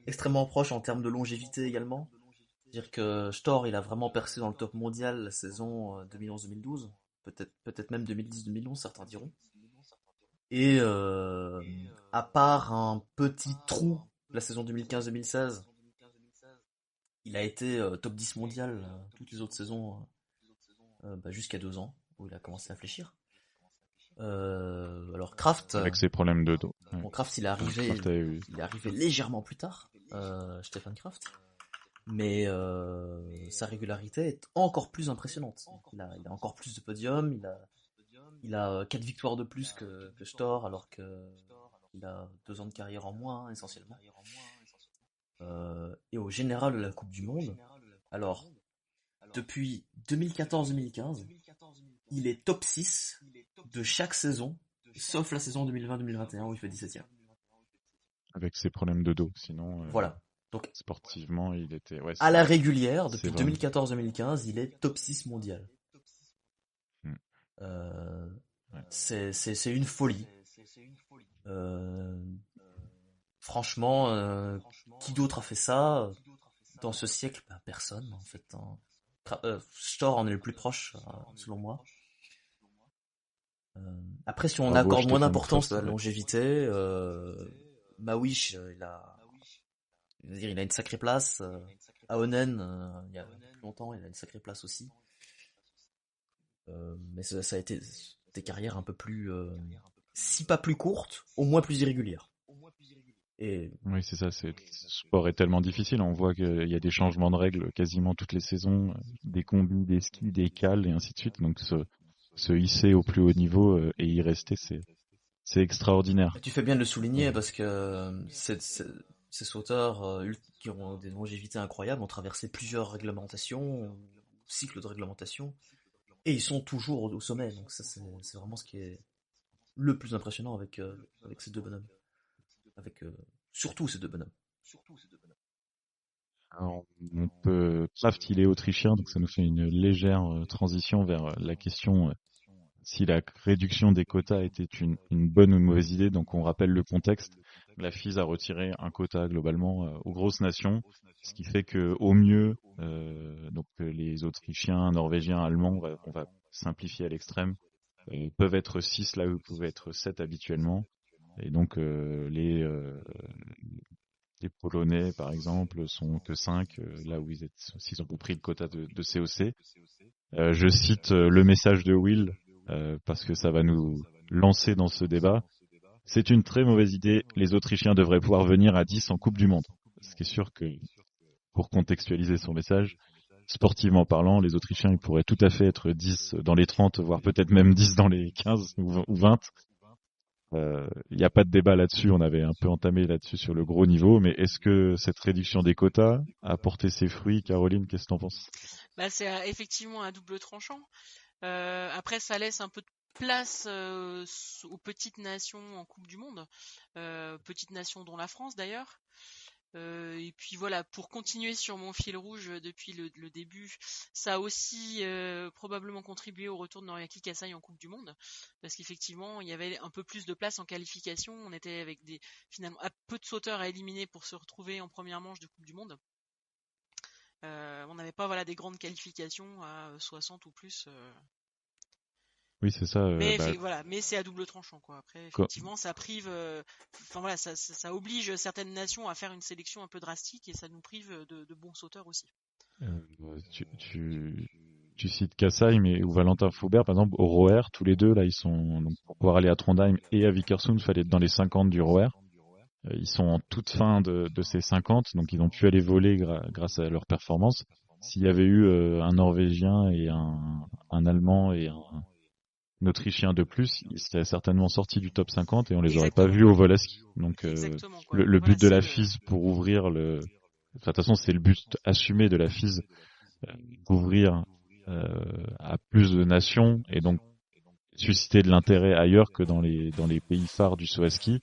extrêmement proches en termes de longévité également. C'est-à-dire que Storr, il a vraiment percé dans le top mondial la saison 2011-2012, peut-être même 2010-2011, certains diront. Et à part un petit trou la saison 2015-2016, il a été top 10 mondial toutes les autres saisons jusqu'à 2 ans où il a commencé à fléchir. Alors Kraft, avec ses problèmes de dos. Bon, Kraft il est arrivé légèrement plus tard, Stefan Kraft, mais sa régularité est encore plus impressionnante. Il a encore plus de podiums, il a 4 victoires de plus que Storr, alors qu'il a 2 ans de carrière en moins essentiellement. Et au général de la Coupe du Monde, alors depuis 2014-2015, il est top 6 de chaque saison, sauf la saison 2020-2021 où il fait 17e. Avec ses problèmes de dos, sinon voilà. Donc sportivement, il était à la régulière depuis 2014-2015, il est top 6 mondial. C'est une folie. Franchement, qui d'autre a fait ça dans ce siècle? Personne en fait. Storr en est le plus proche, selon moi. Après, si on accorde moins d'importance à la longévité, Mawish, il a une sacrée place. Aonen, il y a plus longtemps, il a une sacrée place aussi. Mais ça a été des carrières un peu plus, si pas plus courtes, au moins plus irrégulières. Et oui, c'est ça. Le sport est tellement difficile. On voit qu'il y a des changements de règles quasiment toutes les saisons, des combis, des skis, des cales et ainsi de suite. Donc se hisser au plus haut niveau et y rester, c'est extraordinaire. Tu fais bien de le souligner parce que ces sauteurs qui ont des longévités incroyables ont traversé plusieurs réglementations, cycles de réglementation, et ils sont toujours au sommet. Donc ça, c'est vraiment ce qui est le plus impressionnant avec ces deux bonhommes. Avec surtout ces deux bonhommes. Alors, Kraft, il est autrichien, donc ça nous fait une légère transition vers la question si la réduction des quotas était une bonne ou une mauvaise idée. Donc on rappelle le contexte. La FIS a retiré un quota globalement aux grosses nations, ce qui fait que au mieux, donc les Autrichiens, Norvégiens, Allemands, on va simplifier à l'extrême, peuvent être 6 là où ils pouvaient être 7 habituellement. Et donc les Polonais, par exemple, sont que 5, là où s'ils ont compris le quota de COC. Je cite le message de Will, parce que ça va nous lancer dans ce débat. C'est une très mauvaise idée. Les Autrichiens devraient pouvoir venir à 10 en Coupe du Monde. Ce qui est sûr que, pour contextualiser son message, sportivement parlant, les Autrichiens ils pourraient tout à fait être 10 dans les 30, voire peut-être même 10 dans les 15 ou 20. Il n'y a pas de débat là-dessus, on avait un peu entamé là-dessus sur le gros niveau, mais est-ce que cette réduction des quotas a porté ses fruits? Caroline, qu'est-ce que t'en penses? C'est effectivement un double tranchant. Après, ça laisse un peu de place aux petites nations en Coupe du Monde, petites nations dont la France d'ailleurs. Et puis voilà, pour continuer sur mon fil rouge depuis le début, ça a aussi probablement contribué au retour de Noriaki Kasai en Coupe du Monde, parce qu'effectivement il y avait un peu plus de place en qualification, on était avec finalement peu de sauteurs à éliminer pour se retrouver en première manche de Coupe du Monde. On n'avait pas des grandes qualifications à 60 ou plus. Oui, c'est ça. Mais mais c'est à double tranchant quoi. Après Quoi. effectivement ça prive, ça oblige certaines nations à faire une sélection un peu drastique et ça nous prive de bons sauteurs aussi. Tu cites Kassai, mais ou Valentin Faubert, par exemple, au Roer, tous les deux là, ils sont donc pour pouvoir aller à Trondheim et à Vikersund, il fallait être dans les 50 du Roer. Ils sont en toute fin de ces 50, donc ils ont pu aller voler grâce à leur performance. S'il y avait eu un Norvégien et un Allemand et un Autrichien de plus, ils seraient certainement sortis du top 50 et on les aurait pas vus au vol à ski. Donc le but de la FIS pour ouvrir de toute façon c'est le but assumé de la FIS, d'ouvrir à plus de nations et donc susciter de l'intérêt ailleurs que dans les pays phares du saut à ski.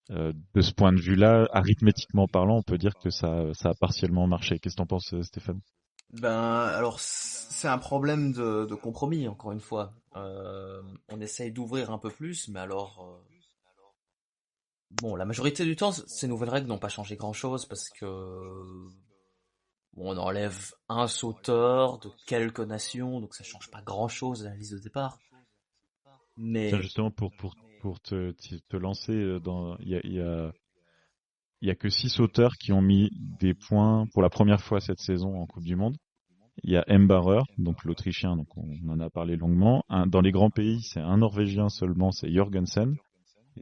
De ce point de vue-là, arithmétiquement parlant, on peut dire que ça a partiellement marché. Qu'est-ce que t'en penses, Stéphane? Alors c'est un problème de compromis, encore une fois. On essaye d'ouvrir un peu plus, mais alors bon, la majorité du temps, ces nouvelles règles n'ont pas changé grand-chose parce que on enlève un sauteur de quelques nations, donc ça change pas grand-chose à la liste de départ. Tiens, Mais justement, pour te lancer il y a que 6 sauteurs qui ont mis des points pour la première fois cette saison en Coupe du Monde. Il y a Embarer, donc l'Autrichien, donc on en a parlé longuement. Dans les grands pays, c'est un Norvégien seulement, c'est Jorgensen.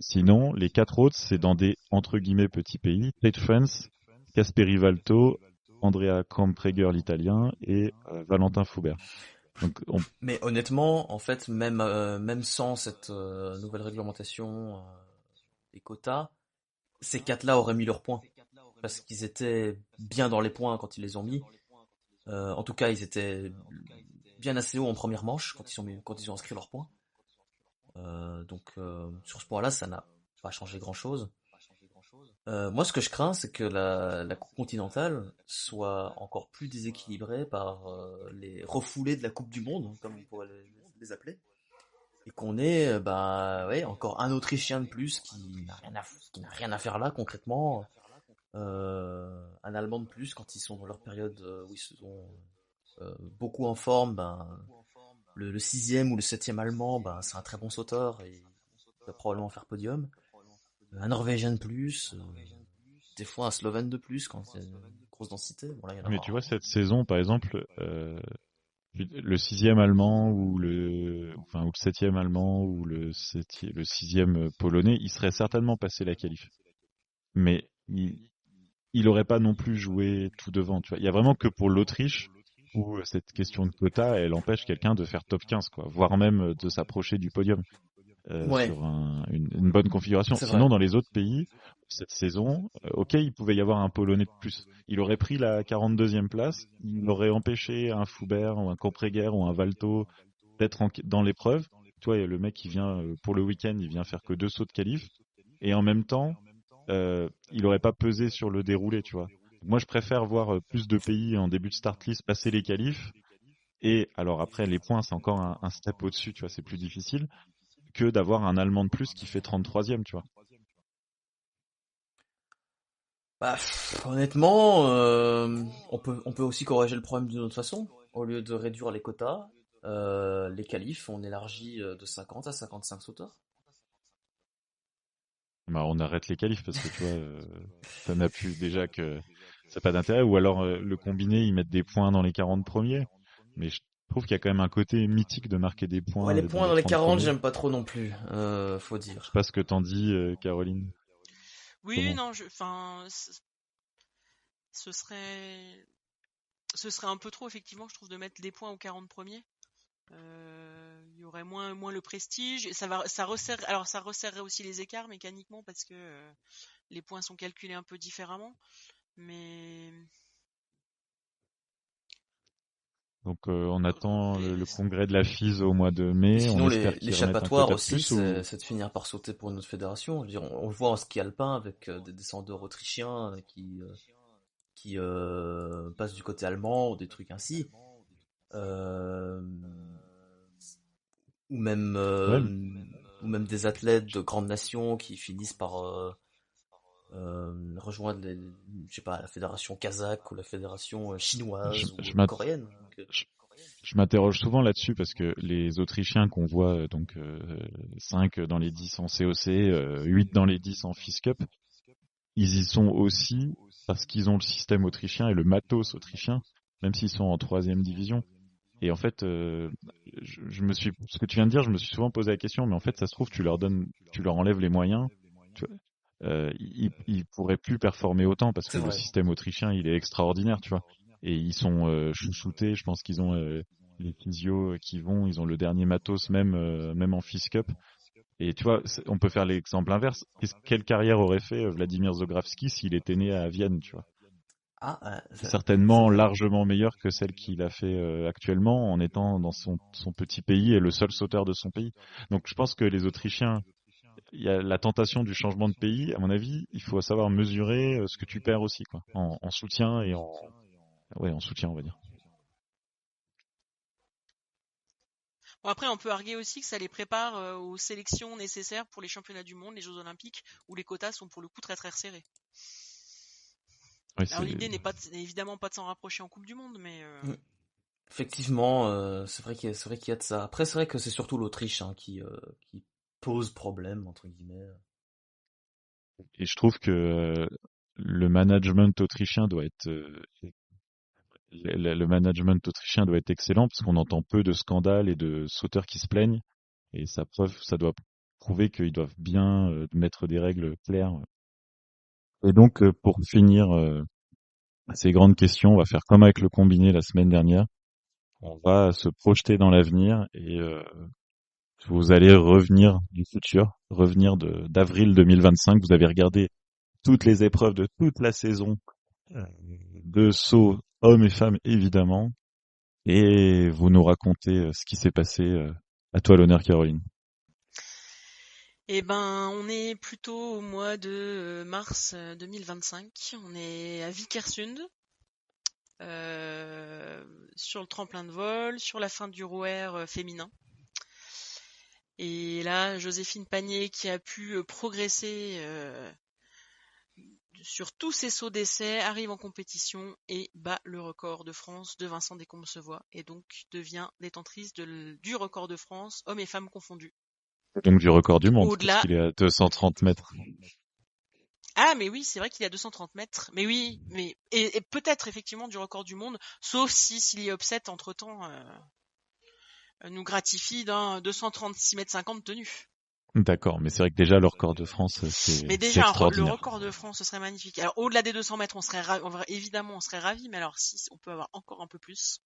Sinon, les 4 autres, c'est dans des entre guillemets petits pays. Tate France, Kasperi Valto, Andrea Kampreger l'Italien et Valentin Faubert. Donc, mais honnêtement, en fait, même sans cette nouvelle réglementation des quotas, ces 4-là auraient mis leurs points parce qu'ils étaient bien dans les points quand ils les ont mis. En tout cas, ils étaient bien assez haut en première manche quand ils ont inscrit leurs points. Donc sur ce point-là, ça n'a pas changé grand-chose. Moi, ce que je crains, c'est que la Coupe continentale soit encore plus déséquilibrée par les refoulés de la Coupe du Monde, comme on pourrait les appeler, et qu'on ait encore un Autrichien de plus qui n'a rien à faire là concrètement, un Allemand de plus quand ils sont dans leur période où ils sont beaucoup en forme. Le 6e ou le 7e Allemand, c'est un très bon sauteur et il va probablement faire podium. Un Norvégien de plus, des fois un Slovène de plus quand il y a une grosse densité. Bon, là, il y en a mais tu vois, cette saison, par exemple, le 6e Allemand ou le 7e Allemand ou le 6e Polonais, il serait certainement passé la qualif. Mais il aurait pas non plus joué tout devant. Tu vois, il y a vraiment que pour l'Autriche où cette question de quota, elle empêche quelqu'un de faire top 15, quoi, voire même de s'approcher du podium sur une bonne configuration. Sinon, dans les autres pays, cette saison, ok, il pouvait y avoir un Polonais de plus. Il aurait pris la 42e place, il aurait empêché un Foubert ou un Kompreger ou un Valto d'être dans l'épreuve. Tu vois, le mec, il vient pour le week-end, il vient faire que 2 sauts de qualif, et en même temps, il aurait pas pesé sur le déroulé, tu vois. Moi, je préfère voir plus de pays en début de start list passer les qualifs. Et alors après, les points, c'est encore un step au-dessus, tu vois, c'est plus difficile que d'avoir un Allemand de plus qui fait 33e, tu vois. Honnêtement, on peut aussi corriger le problème d'une autre façon. Au lieu de réduire les quotas, les qualifs, on élargit de 50 à 55 sauteurs. On arrête les qualifs parce que tu vois, ça n'a plus déjà que ça n'a pas d'intérêt. Ou alors le combiné, ils mettent des points dans les 40 premiers. Mais je trouve qu'il y a quand même un côté mythique de marquer des points. Ouais, les points dans les 40, premiers. j'aime pas trop non plus, faut dire. Je sais pas ce que t'en dis, Caroline. Oui, non, ce serait un peu trop effectivement, je trouve, de mettre des points aux 40 premiers. Il y aurait moins le prestige. Et ça resserrerait aussi les écarts mécaniquement parce que les points sont calculés un peu différemment. Mais Donc on attend le congrès de la FIS au mois de mai. Sinon, On espère qu'ils remettent un l'échappatoire quota de aussi, plus. c'est de finir par sauter pour une autre fédération. Je veux dire, on le voit en ski alpin avec des descendeurs autrichiens qui passent du côté allemand ou des trucs ainsi. Euh, ou même Ouais, ou même des athlètes de grandes nations qui finissent par rejoindre je sais pas, la fédération kazakh ou la fédération je, chinoise je ou m'att- coréenne. Donc, je- je m'interroge souvent là-dessus parce que les Autrichiens qu'on voit, 5 dans les 10 en COC, 8 dans les 10 en FIS Cup, ils y sont aussi parce qu'ils ont le système autrichien et le matos autrichien, même s'ils sont en troisième division. Et en fait, ce que tu viens de dire, je me suis souvent posé la question, mais en fait, ça se trouve, tu leur enlèves les moyens, tu vois, ils pourraient plus performer autant parce c'est que le vrai. système autrichien, il est extraordinaire, tu vois. Et ils sont chouchoutés, je pense qu'ils ont les physios qui vont, ils ont le dernier matos même en FIS Cup. Et tu vois, on peut faire l'exemple inverse. Quelle carrière aurait fait Vladimir Zogravski s'il était né à Vienne, tu vois? Ah, c'est Certainement vrai. largement meilleure que celle qu'il a fait actuellement en étant dans son petit pays et le seul sauteur de son pays. Donc je pense que les Autrichiens, il y a la tentation du changement de pays. À mon avis, il faut savoir mesurer ce que tu perds aussi, quoi, en soutien et en soutien, on va dire. Bon, après, on peut arguer aussi que ça les prépare aux sélections nécessaires pour les championnats du monde, les Jeux Olympiques, où les quotas sont pour le coup très très resserrés. Ouais, Alors l'idée n'est évidemment pas de s'en rapprocher en Coupe du Monde, mais Mm. Effectivement, c'est vrai qu'il y a de ça. Après, c'est vrai que c'est surtout l'Autriche qui pose problème entre guillemets. et je trouve que le management autrichien doit être le management autrichien doit être excellent parce qu'on entend peu de scandales et de sauteurs qui se plaignent. Et ça doit prouver qu'ils doivent bien mettre des règles claires. Et donc, pour finir ces grandes questions, on va faire comme avec le combiné la semaine dernière. On va se projeter dans l'avenir et vous allez revenir du futur, revenir d'avril 2025. Vous avez regardé toutes les épreuves de toute la saison euh, de saut hommes et femmes évidemment, et vous nous racontez ce qui s'est passé. À toi l'honneur, Caroline. eh ben on est plutôt au mois de mars 2025. On est à Vikersund, sur le tremplin de vol, sur la fin du ROER féminin. Et là, Joséphine Panier, qui a pu progresser sur tous ses sauts d'essai, arrive en compétition et bat le record de France de Vincent Descombes-Sevoix et donc devient détentrice du record de France, hommes et femmes confondus. Donc du record du monde, Au-delà. puisqu'il est à 230 mètres. Ah, mais oui, c'est vrai qu'il est à 230 mètres. Mais oui, et peut-être effectivement du record du monde, sauf si Silly Upset entre-temps nous gratifie d'un 236 mètres 50 tenu. D'accord, mais c'est vrai que déjà le record de France, c'est Mais déjà, le extraordinaire. record de France, ce serait magnifique. Alors, au-delà des 200 mètres, évidemment, on serait ravis, mais alors, si on peut avoir encore un peu plus,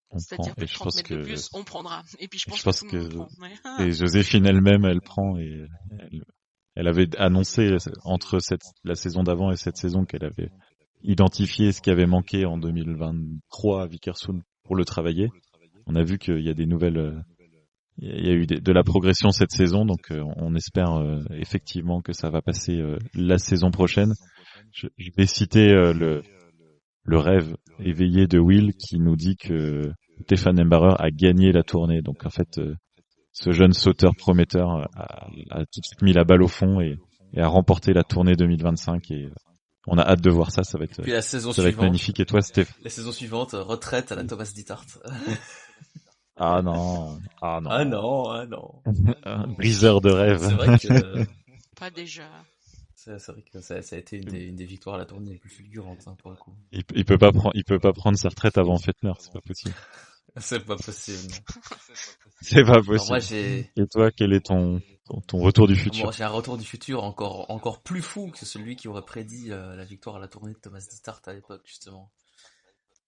On prend. c'est-à-dire Et plus de je 30 pense mètres de que plus, on prendra. Et puis, je pense je que pense tout le que monde prend. Ouais. et Joséphine elle-même, elle prend et elle avait annoncé entre la saison d'avant et cette saison qu'elle avait identifié ce qui avait manqué en 2023 à Vikersund pour le travailler. On a vu qu'il y a des nouvelles, il y a eu de la progression cette saison, donc on espère effectivement que ça va passer la saison prochaine. Je vais citer le rêve éveillé de Will qui nous dit que Stefan Embarer a gagné la tournée. Donc en fait, ce jeune sauteur prometteur a tout de suite mis la balle au fond et a remporté la tournée 2025 et on a hâte de voir ça. Puis la saison ça va être suivante, magnifique. Et toi, Steph? la saison suivante, retraite à la Thomas Dittart. Ah non, ah non. Ah non, ah non. Un briseur de rêve. C'est vrai que Pas déjà. c'est vrai que ça a été une des victoires à la tournée les plus fulgurantes, hein, pour le coup. Il peut pas prendre sa retraite avant Fettner, c'est pas possible. C'est pas possible, non. C'est pas Alors possible. moi j'ai Et toi, quel est ton retour du futur? Moi, j'ai un retour du futur encore plus fou que celui qui aurait prédit la victoire à la tournée de Thomas Dittart à l'époque, justement.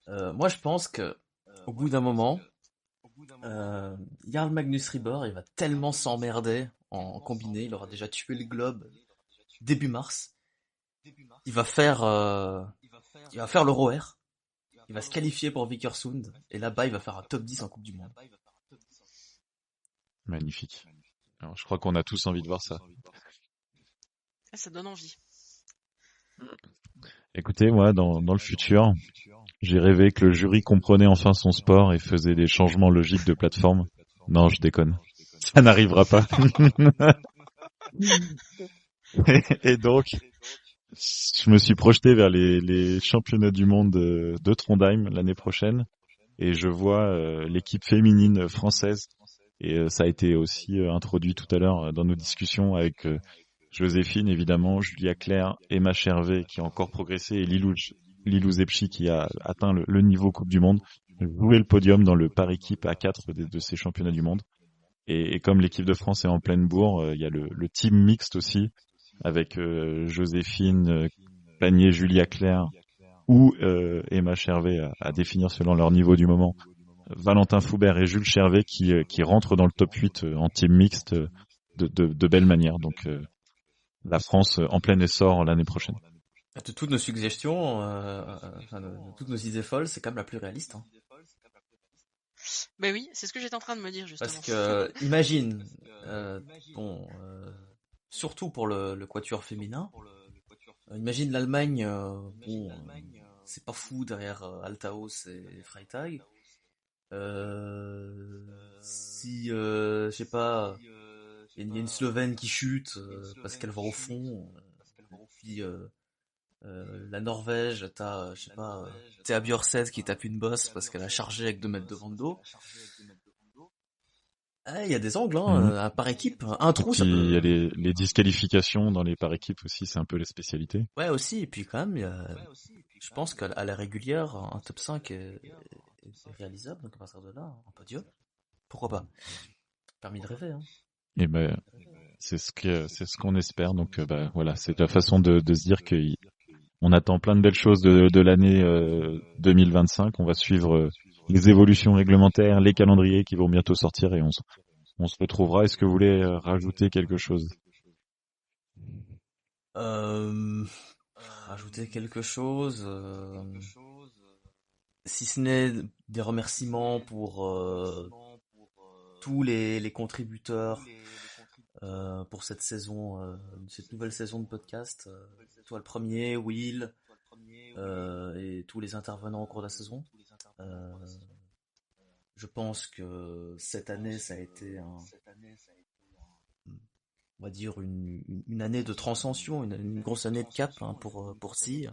Moi, je pense que au bout d'un moment, Jarl Magnus Rieber, il va tellement s'emmerder en combiné, il aura déjà tué le globe début mars. Il va faire le ROER il va se qualifier pour Vikersund, et là-bas, il va faire un top 10 en Coupe du Monde. Magnifique. Alors, je crois qu'on a tous envie de voir ça. Ça donne envie. Écoutez, moi, dans le futur, j'ai rêvé que le jury comprenait enfin son sport et faisait des changements logiques de plateforme. Non, je déconne. Ça n'arrivera pas. Et donc, je me suis projeté vers les championnats du monde de Trondheim l'année prochaine et je vois l'équipe féminine française et ça a été aussi introduit tout à l'heure dans nos discussions avec Joséphine évidemment, Julia Claire, Emma Chervé qui a encore progressé et Lilou Zepchi qui a atteint le niveau Coupe du Monde, jouer le podium dans le par équipe à 4 de ces championnats du monde. Et comme l'équipe de France est en pleine bourre, il y a le team mixte aussi avec Joséphine, Panier, Julia Claire ou Emma Chervé à définir selon leur niveau du moment. Valentin Foubert et Jules Chervé qui rentrent dans le top 8 en team mixte de belle manière. Donc la France en plein essor l'année prochaine. De toutes nos suggestions, de toutes nos idées folles, c'est quand même la plus réaliste. Hein. Ben oui, c'est ce que j'étais en train de me dire justement. Parce que imagine, surtout pour le quatuor féminin, imagine l'Allemagne, c'est pas fou derrière Althaus et Freitag. Si je sais pas, il y a une Slovène qui chute parce qu'elle va au fond, puis la Norvège, t'as je sais pas, Thea Bjørseth qui tape une bosse parce qu'elle a chargé avec 2 mètres devant le dos. Il y a des angles, hein, par équipe, un trou. Puis, ça peut... il y a les disqualifications dans les par équipes aussi, c'est un peu les spécialités. Ouais aussi, et puis quand même, je pense qu'à la régulière, un top 5 est réalisable, donc à partir de là, un podium, pourquoi pas. Permis de rêver, hein. Et ben c'est ce qu'on espère. Donc voilà, c'est la façon de se dire que on attend plein de belles choses de l'année 2025. On va suivre les évolutions réglementaires, les calendriers qui vont bientôt sortir et on se retrouvera. Est-ce que vous voulez rajouter quelque chose? Rajouter quelque chose, si ce n'est des remerciements pour tous les contributeurs pour cette saison, cette nouvelle saison de podcast. Toi le premier, Will, et tous les intervenants au cours de la saison. Je pense que cette année, ça a été on va dire une année de transcension, une grosse année de cap, hein, pour Cyr.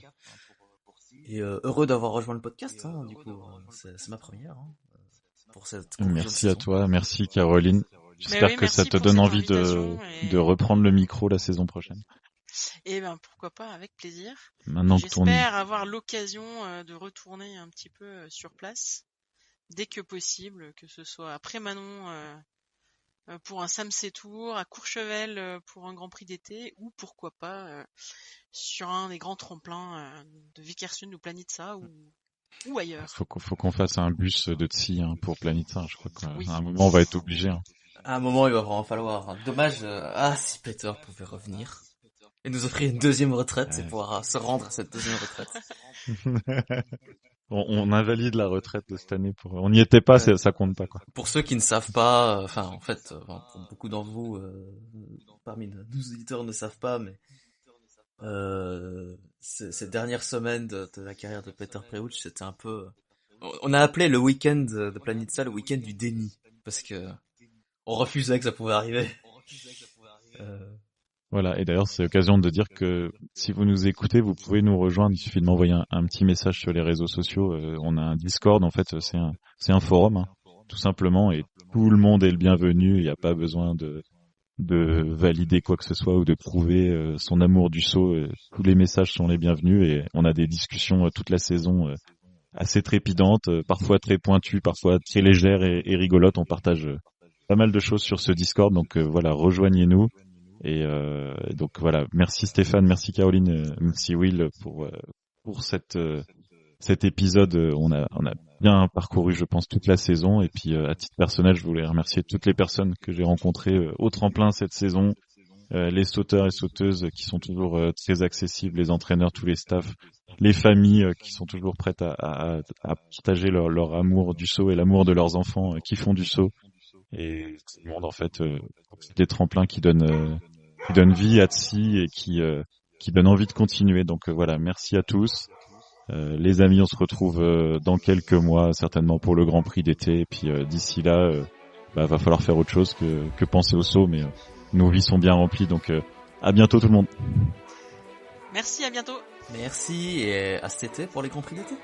Et heureux d'avoir rejoint le podcast, hein, du coup, c'est ma première, hein, pour cette. Merci à toi, merci Caroline. J'espère que ça te donne envie de reprendre le micro la saison prochaine. Et ben pourquoi pas, avec plaisir. Maintenant que j'espère avoir l'occasion de retourner un petit peu sur place dès que possible, que ce soit après Manon pour un Samsey Tour, à Courchevel pour un Grand Prix d'été, ou pourquoi pas sur un des grands tremplins de Vikersund ou Planitza ou ailleurs. Faut qu'on fasse un bus de Tsi pour Planitza. Je crois qu'à un moment on va être obligé. Hein. À un moment il va vraiment falloir. Hein. Dommage. Si Peter pouvait revenir et nous offrir une deuxième retraite et pouvoir se rendre à cette deuxième retraite. On invalide la retraite de cette année. On n'y était pas, ça compte pas quoi. Pour ceux qui ne savent pas, en fait, pour beaucoup d'entre vous, parmi nos auditeurs ne savent pas, mais ces dernières semaines de la carrière de Peter Preuch, c'était un peu, on a appelé le week-end de Planitza le week-end du déni, parce que on refusait que ça pouvait arriver. Voilà, et d'ailleurs c'est l'occasion de dire que si vous nous écoutez, vous pouvez nous rejoindre, il suffit de m'envoyer un petit message sur les réseaux sociaux, on a un Discord, en fait c'est un forum, hein, tout simplement, et tout le monde est le bienvenu, il n'y a pas besoin de valider quoi que ce soit ou de prouver son amour du saut, tous les messages sont les bienvenus et on a des discussions toute la saison assez trépidantes, parfois très pointues, parfois très légères et rigolotes, on partage pas mal de choses sur ce Discord, donc voilà, rejoignez-nous. Et donc voilà, merci Stéphane, merci Caroline, merci Will pour cet épisode. On a bien parcouru, je pense, toute la saison. Et puis à titre personnel, je voulais remercier toutes les personnes que j'ai rencontrées au tremplin cette saison, les sauteurs et sauteuses qui sont toujours très accessibles, les entraîneurs, tous les staffs, les familles qui sont toujours prêtes à partager leur amour du saut et l'amour de leurs enfants qui font du saut. Et tout le monde en fait, c'est des tremplins qui donnent vie à Tsi et qui donnent envie de continuer. Donc voilà, merci à tous. Les amis, on se retrouve dans quelques mois certainement pour le Grand Prix d'été. Et puis d'ici là, va falloir faire autre chose que penser au saut, mais nos vies sont bien remplies. Donc à bientôt tout le monde. Merci, à bientôt. Merci et à cet été pour les Grands Prix d'été.